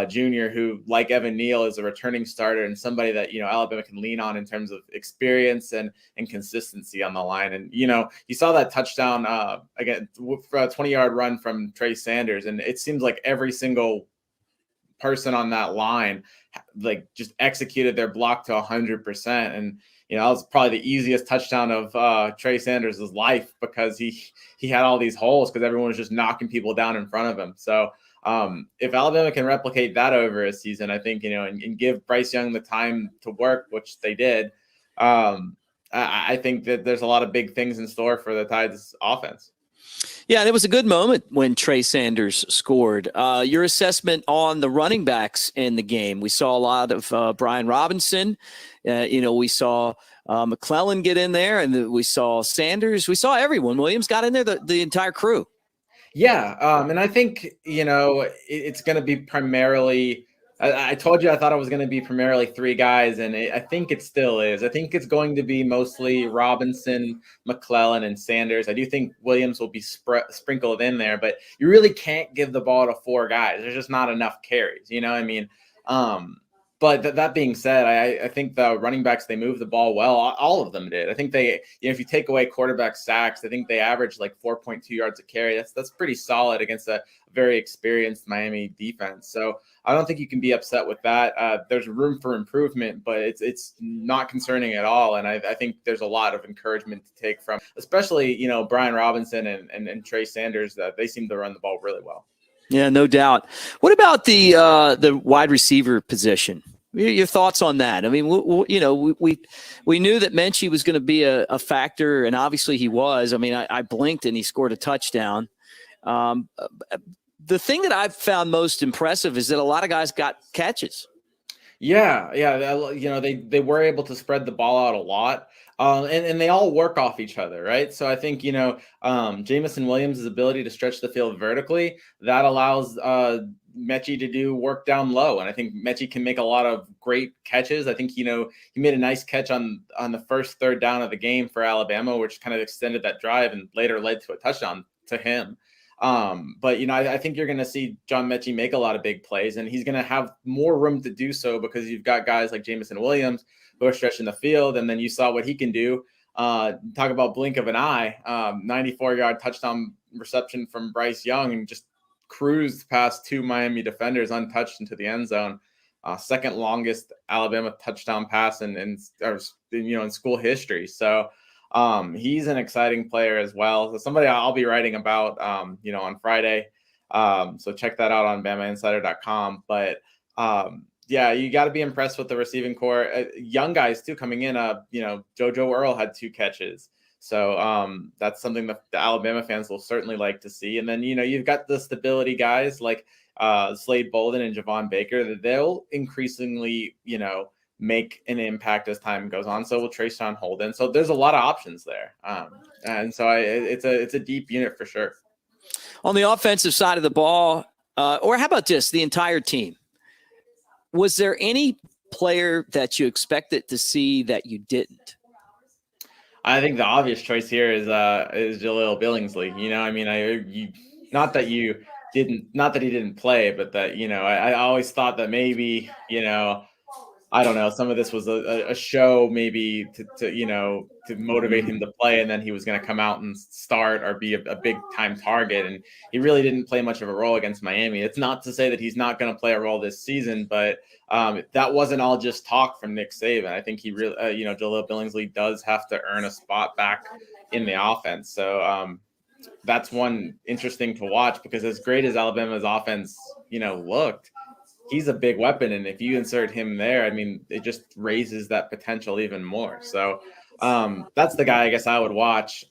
Jr., who, like Evan Neal, is a returning starter and somebody that Alabama can lean on in terms of experience and consistency on the line. And you saw that touchdown again for a 20-yard run from Trey Sanders, and it seems like every single person on that line just executed their block to 100%. And that was probably the easiest touchdown of Trey Sanders' life, because he had all these holes because everyone was just knocking people down in front of him. So if Alabama can replicate that over a season, I think, and give Bryce Young the time to work, which they did, I think that there's a lot of big things in store for the Tide's offense. Yeah, and it was a good moment when Trey Sanders scored. Your assessment on the running backs in the game? We saw a lot of Brian Robinson. We saw McClellan get in there, and we saw Sanders. We saw everyone. Williams got in there, the entire crew. Yeah, and I think, it's going to be primarily – I told you I thought it was going to be primarily three guys, and I think it still is. I think it's going to be mostly Robinson, McClellan, and Sanders. I do think Williams will be sprinkled in there, but you really can't give the ball to four guys. There's just not enough carries, you know what I mean? But that being said, I think the running backs, they moved the ball well. All of them did. I think they, if you take away quarterback sacks, I think they averaged like 4.2 yards a carry. That's pretty solid against a very experienced Miami defense. So I don't think you can be upset with that. There's room for improvement, but it's not concerning at all. And I think there's a lot of encouragement to take from, especially, Brian Robinson and Trey Sanders, that they seem to run the ball really well. Yeah, no doubt. What about the wide receiver position? Your thoughts on that? I mean, we knew that Menchie was going to be a factor, and obviously he was. I mean, I blinked and he scored a touchdown. The thing that I've found most impressive is that a lot of guys got catches. Yeah. They were able to spread the ball out a lot. And they all work off each other, right? So I think, Jamison Williams' ability to stretch the field vertically, that allows Mechie to do work down low. And I think Mechie can make a lot of great catches. I think, he made a nice catch on the first third down of the game for Alabama, which kind of extended that drive and later led to a touchdown to him. But I think you're going to see John Mechie make a lot of big plays, and he's going to have more room to do so because you've got guys like Jamison Williams who are stretching the field. And then you saw what he can do. Talk about blink of an eye, 94-yard touchdown reception from Bryce Young, and just cruised past two Miami defenders untouched into the end zone. Second longest Alabama touchdown pass in school history. So he's an exciting player as well. So somebody I'll be writing about, on Friday. So check that out on BamaInsider.com. But yeah, you got to be impressed with the receiving core. Young guys too coming in. JoJo Earl had 2 catches. So that's something that the Alabama fans will certainly like to see. And then, you've got the stability guys like Slade Bolden and Javon Baker, that they'll increasingly, make an impact as time goes on. So will Trayshawn Holden. So there's a lot of options there. And so it's a deep unit for sure. On the offensive side of the ball, or how about just the entire team? Was there any player that you expected to see that you didn't? I think the obvious choice here is Jaleel Billingsley. Not that he didn't play, but that, I always thought that maybe, I don't know, some of this was a show maybe to motivate him to play, and then he was going to come out and start or be a big time target. And he really didn't play much of a role against Miami. It's not to say that he's not going to play a role this season, but that wasn't all just talk from Nick Saban. I think he really, Jaleel Billingsley does have to earn a spot back in the offense. So that's one interesting to watch, because as great as Alabama's offense, looked, he's a big weapon. And if you insert him there, it just raises that potential even more. So that's the guy I guess I would watch.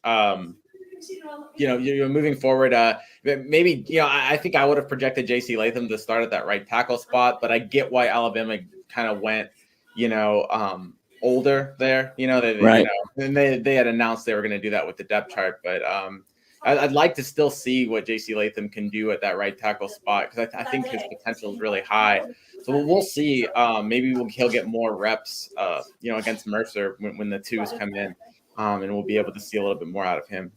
You're moving forward. Maybe, I think I would have projected J.C. Latham to start at that right tackle spot, but I get why Alabama kind of went, older there. Right. And they had announced they were going to do that with the depth chart, but I'd like to still see what J.C. Latham can do at that right tackle spot, because I think his potential is really high. So we'll see. Maybe he'll get more reps, against Mercer when the twos come in, and we'll be able to see a little bit more out of him.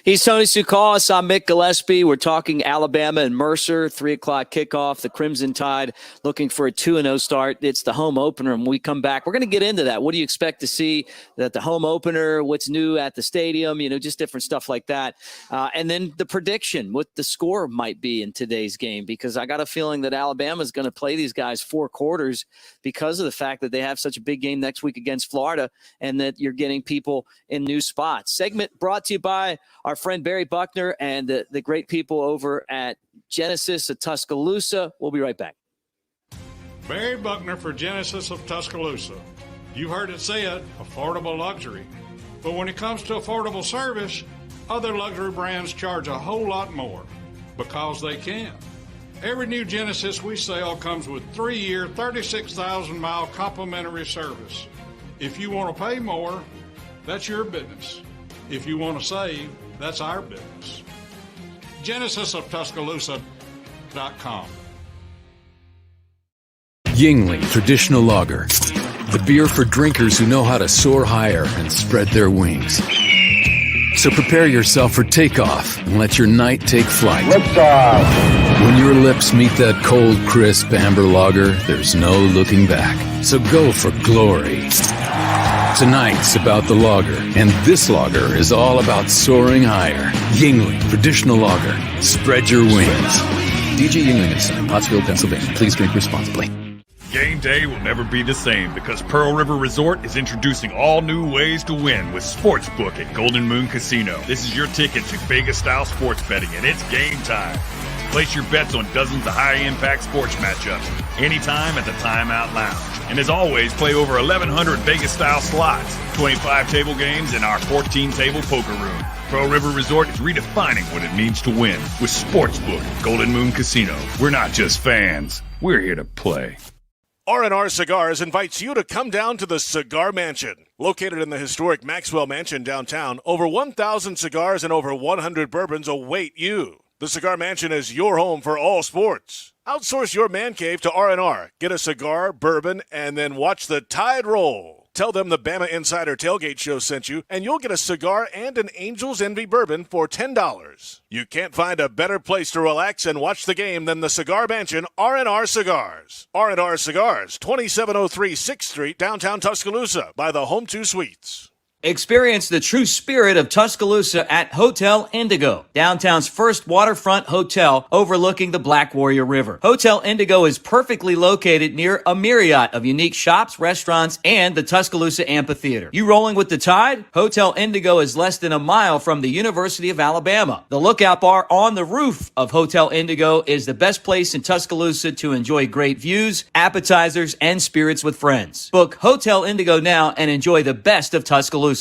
He's Tony Tsoulalas. I'm Mick Gillispie. We're talking Alabama and Mercer, 3 o'clock kickoff. The Crimson Tide looking for a 2-0 start. It's the home opener. And when we come back, we're going to get into that. What do you expect to see at the home opener? What's new at the stadium? Just different stuff like that. And then the prediction, what the score might be in today's game, because I got a feeling that Alabama is going to play these guys 4 quarters because of the fact that they have such a big game next week against Florida, and that you're getting people in new spots. Segment brought to you by our friend Barry Buckner and the great people over at Genesis of Tuscaloosa. We'll be right back. Barry Buckner for Genesis of Tuscaloosa. You've heard it said, affordable luxury. But when it comes to affordable service, other luxury brands charge a whole lot more because they can. Every new Genesis we sell comes with 3-year, 36,000-mile complimentary service. If you want to pay more, that's your business. If you want to save, that's our business. Genesis of Tuscaloosa.com. Yingling Traditional Lager. The beer for drinkers who know how to soar higher and spread their wings. So prepare yourself for takeoff and let your night take flight. When your lips meet that cold, crisp amber lager, there's no looking back. So go for glory. Tonight's about the lager, and this lager is all about soaring higher. Yingling Traditional Lager. Spread your wings. DJ Yingling of Pottsville, Pennsylvania. Please drink responsibly. Game day will never be the same because Pearl River Resort is introducing all new ways to win with Sportsbook at Golden Moon Casino. This is your ticket to Vegas-style sports betting, and it's game time. Place your bets on dozens of high-impact sports matchups anytime at the Timeout Lounge. And as always, play over 1,100 Vegas-style slots, 25 table games, and our 14-table poker room. Pearl River Resort is redefining what it means to win with Sportsbook at Golden Moon Casino. We're not just fans. We're here to play. R&R Cigars invites you to come down to the Cigar Mansion. Located in the historic Maxwell Mansion downtown, over 1,000 cigars and over 100 bourbons await you. The Cigar Mansion is your home for all sports. Outsource your man cave to R&R. Get a cigar, bourbon, and then watch the tide roll. Tell them the BamaInsider Tailgate Show sent you, and you'll get a cigar and an Angel's Envy bourbon for $10. You can't find a better place to relax and watch the game than the Cigar Mansion, R&R Cigars. R&R Cigars, 2703 6th Street, downtown Tuscaloosa, by the Home 2 Suites. Experience the true spirit of Tuscaloosa at Hotel Indigo, downtown's first waterfront hotel overlooking the Black Warrior River. Hotel Indigo is perfectly located near a myriad of unique shops, restaurants, and the Tuscaloosa Amphitheater. You rolling with the tide? Hotel Indigo is less than a mile from the University of Alabama. The Lookout Bar on the roof of Hotel Indigo is the best place in Tuscaloosa to enjoy great views, appetizers, and spirits with friends. Book Hotel Indigo now and enjoy the best of Tuscaloosa.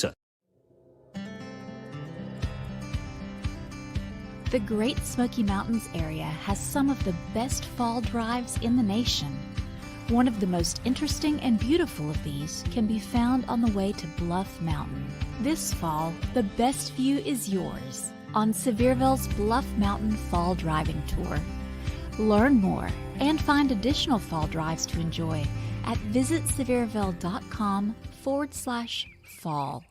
The Great Smoky Mountains area has some of the best fall drives in the nation. One of the most interesting and beautiful of these can be found on the way to Bluff Mountain. This fall, the best view is yours on Sevierville's Bluff Mountain Fall Driving Tour. Learn more and find additional fall drives to enjoy at visitsevierville.com/fall.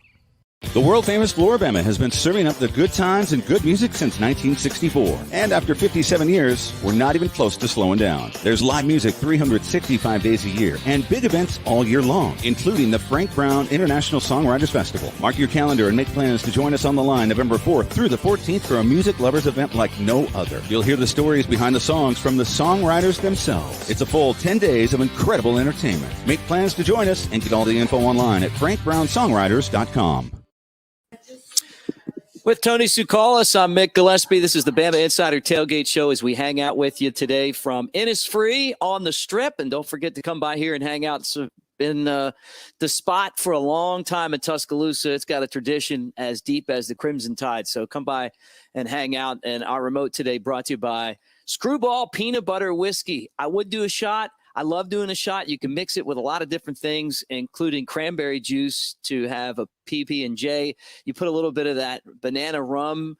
The world-famous Floribama has been serving up the good times and good music since 1964. And after 57 years, we're not even close to slowing down. There's live music 365 days a year and big events all year long, including the Frank Brown International Songwriters Festival. Mark your calendar and make plans to join us on the line November 4th through the 14th for a music lovers event like no other. You'll hear the stories behind the songs from the songwriters themselves. It's a full 10 days of incredible entertainment. Make plans to join us and get all the info online at frankbrownsongwriters.com. With Tony Tsoulalas, I'm Mick Gillispie. This is the Bama Insider Tailgate Show as we hang out with you today from Innisfree on the Strip. And don't forget to come by here and hang out. It's been the spot for a long time in Tuscaloosa. It's got a tradition as deep as the Crimson Tide. So come by and hang out. And our remote today brought to you by Screwball Peanut Butter Whiskey. I would do a shot. I love doing a shot. You can mix it with a lot of different things, including cranberry juice to have a PB&J. You put a little bit of that banana rum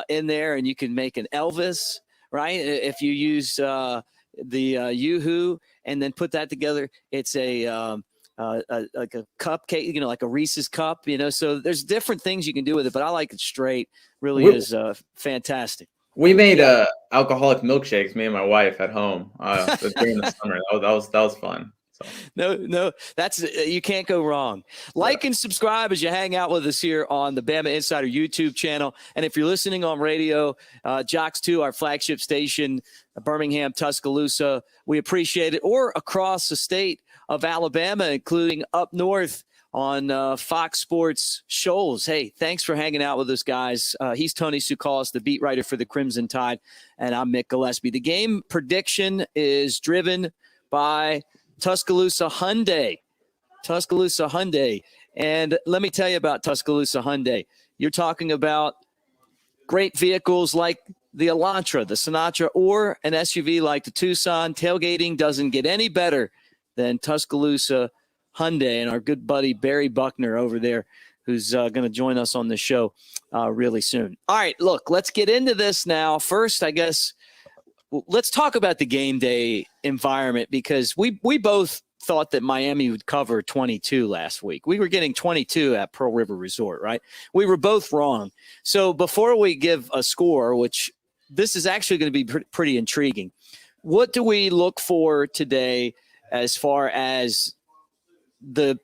in there, and you can make an Elvis, right? If you use the Yoo-hoo and then put that together, it's like a cupcake, like a Reese's cup, So there's different things you can do with it, but I like it straight. Really is fantastic. We made alcoholic milkshakes, me and my wife at home during the summer. That was fun. So. No, that's you can't go wrong. Like and subscribe as you hang out with us here on the Bama Insider YouTube channel. And if you're listening on radio, Jocks 2, our flagship station, Birmingham, Tuscaloosa, we appreciate it. Or across the state of Alabama, including up north on Fox Sports Shoals. Hey, thanks for hanging out with us, guys. He's Tony Tsoulalas, the beat writer for the Crimson Tide, and I'm Mick Gillispie. The game prediction is driven by Tuscaloosa Hyundai. Tuscaloosa Hyundai. And let me tell you about Tuscaloosa Hyundai. You're talking about great vehicles like the Elantra, the Sinatra, or an SUV like the Tucson. Tailgating doesn't get any better than Tuscaloosa Hyundai, and our good buddy Barry Buckner over there, who's going to join us on the show really soon. All right, look, let's get into this now. First, I guess, let's talk about the game day environment, because we both thought that Miami would cover 22 last week. We were getting 22 at Pearl River Resort, right? We were both wrong. So before we give a score, which this is actually going to be pretty intriguing, what do we look for today as far as the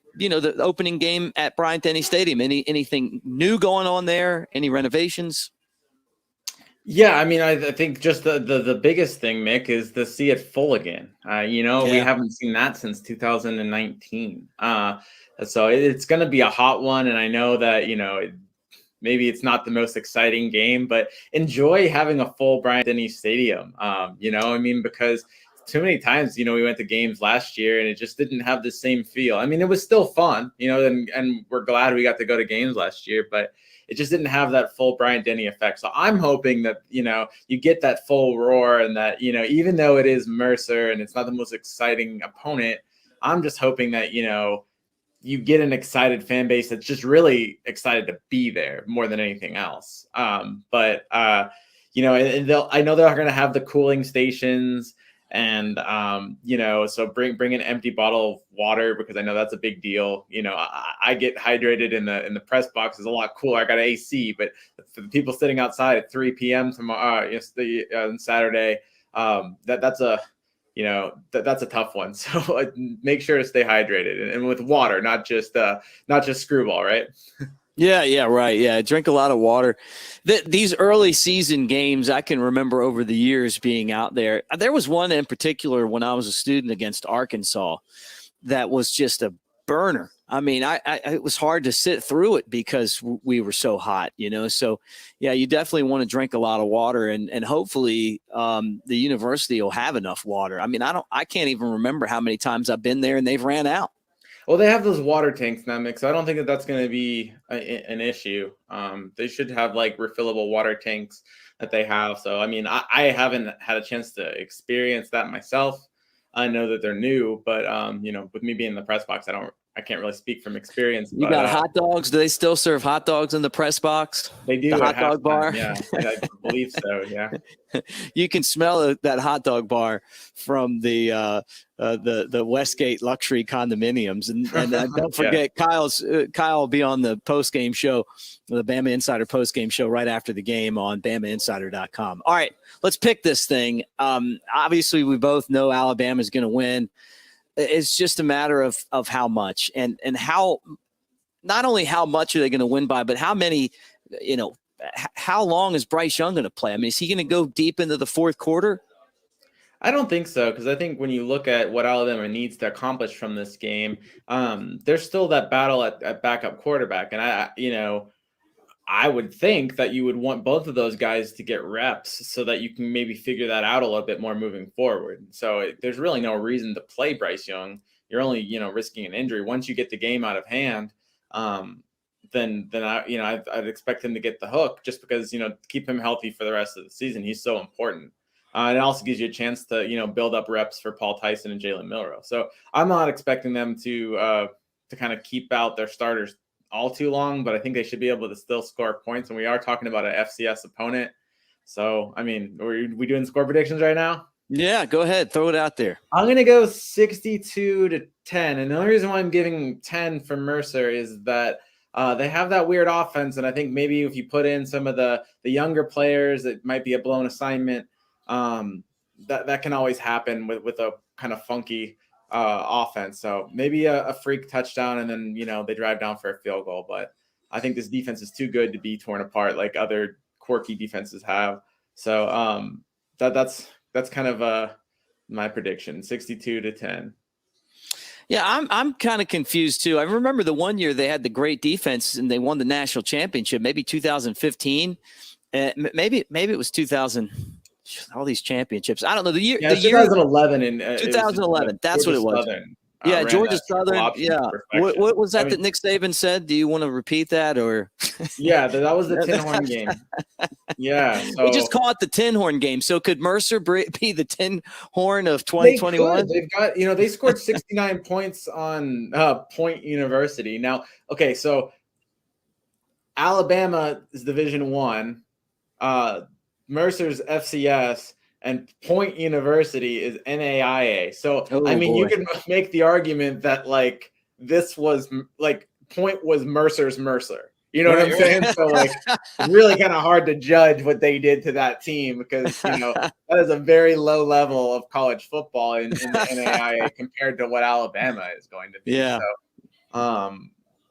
opening game at Bryant-Denny Stadium? Anything new going on there? Any renovations? Yeah, I mean, I think just the biggest thing, Mick, is to see it full again. We haven't seen that since 2019. So it's going to be a hot one. And I know that, maybe it's not the most exciting game, but enjoy having a full Bryant-Denny Stadium. Because too many times, we went to games last year and it just didn't have the same feel. I mean, it was still fun, and we're glad we got to go to games last year, but it just didn't have that full Bryant-Denny effect. So I'm hoping that, you get that full roar, and that, even though it is Mercer and it's not the most exciting opponent, I'm just hoping that, you get an excited fan base that's just really excited to be there more than anything else. I know they're going to have the cooling stations, and so bring an empty bottle of water, because I know that's a big deal. I get hydrated in the press box. Is a lot cooler. I got AC, but for the people sitting outside at 3 p.m. tomorrow, on Saturday, that's a tough one. So make sure to stay hydrated, and with water, not just Screwball, right? Yeah, right. Yeah, drink a lot of water. These early season games, I can remember over the years being out there. There was one in particular when I was a student against Arkansas that was just a burner. I mean, it was hard to sit through it because we were so hot, So, yeah, you definitely want to drink a lot of water, and hopefully the university will have enough water. I mean, I can't even remember how many times I've been there and they've ran out. Well, they have those water tanks now, Mick, so I don't think that's going to be an issue. They should have like refillable water tanks that they have. So, I mean, I haven't had a chance to experience that myself. I know that they're new, but with me being in the press box, I can't really speak from experience. You got hot dogs? Do they still serve hot dogs in the press box? They do. The hot dog bar? Yeah, I believe so. Yeah. You can smell that hot dog bar from the Westgate luxury condominiums, and don't forget Kyle will be on the post game show, the Bama Insider post game show right after the game on BamaInsider.com. All right, let's pick this thing. Obviously, we both know Alabama is going to win. It's just a matter of how much and how, not only how much are they going to win by, but how many, how long is Bryce Young going to play? I mean, is he going to go deep into the fourth quarter? I don't think so, because I think when you look at what Alabama needs to accomplish from this game, there's still that battle at backup quarterback. And I would think that you would want both of those guys to get reps so that you can maybe figure that out a little bit more moving forward. So there's really no reason to play Bryce Young. You're only, risking an injury. Once you get the game out of hand, then I'd expect him to get the hook, just because, keep him healthy for the rest of the season. He's so important. And it also gives you a chance to, build up reps for Paul Tyson and Jalen Milroe. So I'm not expecting them to kind of keep out their starters all too long, but I think they should be able to still score points. And we are talking about an FCS opponent. So, I mean, are we doing score predictions right now? Yeah, go ahead. Throw it out there. I'm going to go 62-10. And the only reason why I'm giving 10 for Mercer is that they have that weird offense. And I think maybe if you put in some of the younger players, it might be a blown assignment. That can always happen with a kind of funky offense. So maybe a freak touchdown, and then, they drive down for a field goal. But I think this defense is too good to be torn apart like other quirky defenses have. So that's kind of my prediction, 62-10. Yeah, I'm kind of confused too. I remember the one year they had the great defense and they won the national championship, maybe 2015. Maybe it was 2000. All these championships. I don't know the year. Yeah, 2011 and 2011. That's what it was. Yeah, Georgia Southern. Yeah. Perfection. What was that that Nick Saban said? Do you want to repeat that or? Yeah, that was the tin horn game. Yeah. So we just call it the tin horn game. So could Mercer be the tin horn of 2021? They've got, they scored 69 points on Point University. Now, okay, so Alabama is Division I, Mercer's FCS, and Point University is NAIA. So, you can make the argument that this was Point was Mercer's Mercer. You know what I'm saying? So really kind of hard to judge what they did to that team because, that is a very low level of college football in the NAIA compared to what Alabama is going to be. Yeah. So,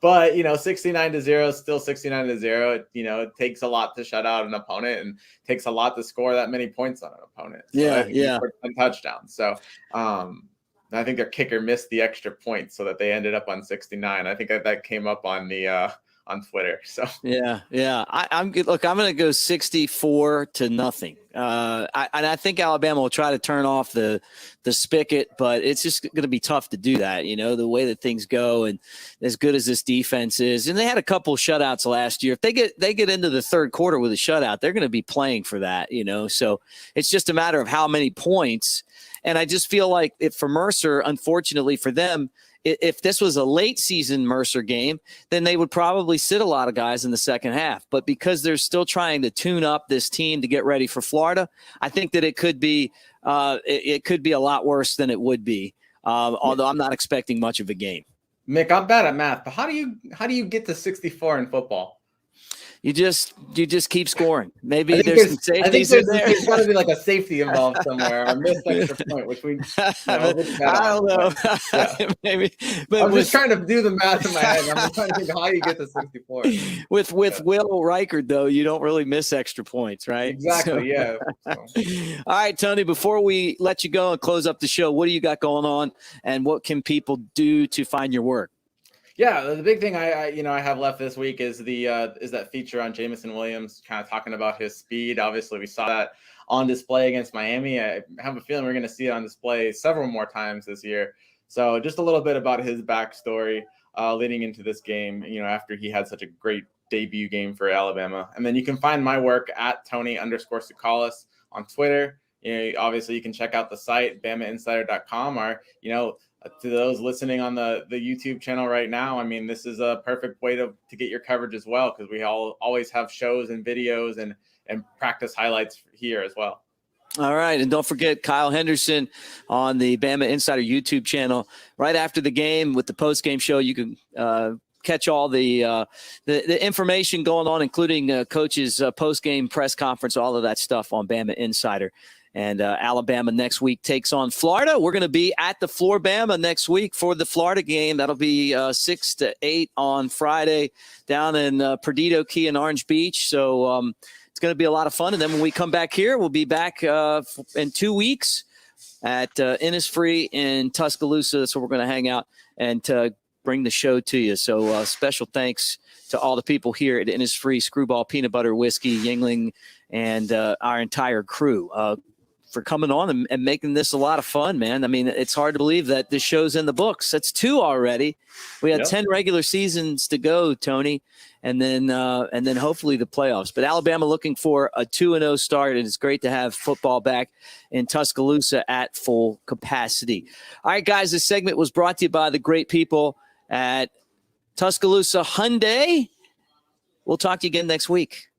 but 69-0 is still 69-0. It takes a lot to shut out an opponent and takes a lot to score that many points on an opponent. So yeah. 10 touchdowns. So I think their kicker missed the extra point so that they ended up on 69. I think that came up on the on Twitter. So yeah. I'm good. Look, I'm going to go 64-0. I think Alabama will try to turn off the spigot, but it's just going to be tough to do that. The way that things go, and as good as this defense is, and they had a couple shutouts last year. If they get into the third quarter with a shutout, they're going to be playing for that. So it's just a matter of how many points. And I just feel like for Mercer, unfortunately for them, if this was a late season Mercer game, then they would probably sit a lot of guys in the second half. But because they're still trying to tune up this team to get ready for Florida, I think that it could be a lot worse than it would be. Although I'm not expecting much of a game. Mick, I'm bad at math, but how do you get to 64 in football? You just keep scoring. Maybe there's some safeties in there. There's got to be like a safety involved somewhere, or missed extra point, which we. I don't know. Yeah. Maybe, but I'm just trying to do the math in my head. I'm just trying to think how you get to 64. With Will Reichard, though, you don't really miss extra points, right? Exactly. So. All right, Tony. Before we let you go and close up the show, what do you got going on, and what can people do to find your work? Yeah, the big thing I have left this week is that feature on Jameson Williams, kind of talking about his speed. Obviously, we saw that on display against Miami. I have a feeling we're going to see it on display several more times this year. So just a little bit about his backstory leading into this game, after he had such a great debut game for Alabama. And then you can find my work at Tony_Tsoulalas on Twitter. Obviously, you can check out the site, BamaInsider.com, or, to those listening on the YouTube channel right now, this is a perfect way to get your coverage as well, because we always have shows and videos and practice highlights here as well. All right. And don't forget Kyle Henderson on the Bama Insider YouTube channel. Right after the game with the post-game show, you can catch all the information going on, including coach's post-game press conference, all of that stuff on Bama Insider. And Alabama next week takes on Florida. We're going to be at the Floribama next week for the Florida game. That'll be 6 to 8 on Friday down in Perdido Key in Orange Beach. So it's going to be a lot of fun. And then when we come back here, we'll be back in 2 weeks at Innisfree in Tuscaloosa. So we're going to hang out and bring the show to you. So special thanks to all the people here at Innisfree, Screwball Peanut Butter Whiskey, Yingling, and our entire crew. For coming on and making this a lot of fun, man. It's hard to believe that this show's in the books. That's 2 already. We had 10 regular seasons to go, Tony, and then hopefully the playoffs. But Alabama looking for a 2-0 start, and it's great to have football back in Tuscaloosa at full capacity. All right, guys, this segment was brought to you by the great people at Tuscaloosa Hyundai. We'll talk to you again next week.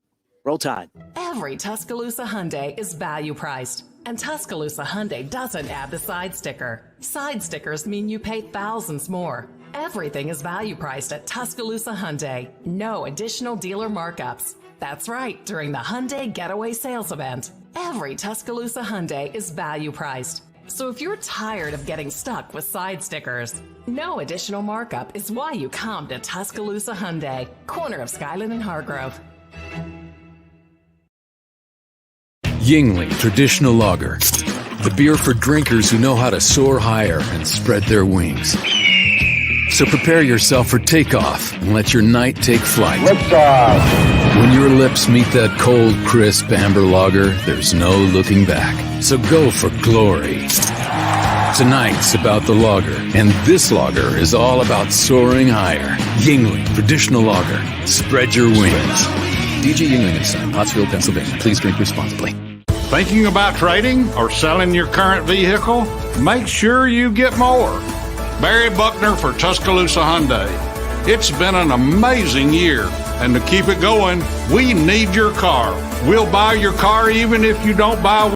Roll Tide. Every Tuscaloosa Hyundai is value priced, and Tuscaloosa Hyundai doesn't add the side sticker. Side stickers mean you pay thousands more. Everything is value priced at Tuscaloosa Hyundai. No additional dealer markups. That's right, during the Hyundai Getaway Sales Event. Every Tuscaloosa Hyundai is value priced. So if you're tired of getting stuck with side stickers, no additional markup is why you come to Tuscaloosa Hyundai, corner of Skyland and Hargrove. Yingling Traditional Lager, the beer for drinkers who know how to soar higher and spread their wings. So prepare yourself for takeoff and let your night take flight. When your lips meet that cold, crisp amber lager, there's no looking back. So go for glory. Tonight's about the lager, and this lager is all about soaring higher. Yingling Traditional Lager. Spread your wings. DJ Yingling & Son, Pottsville, Pennsylvania. Please drink responsibly. Thinking about trading or selling your current vehicle? Make sure you get more. Barry Buckner for Tuscaloosa Hyundai. It's been an amazing year, and to keep it going, we need your car. We'll buy your car even if you don't buy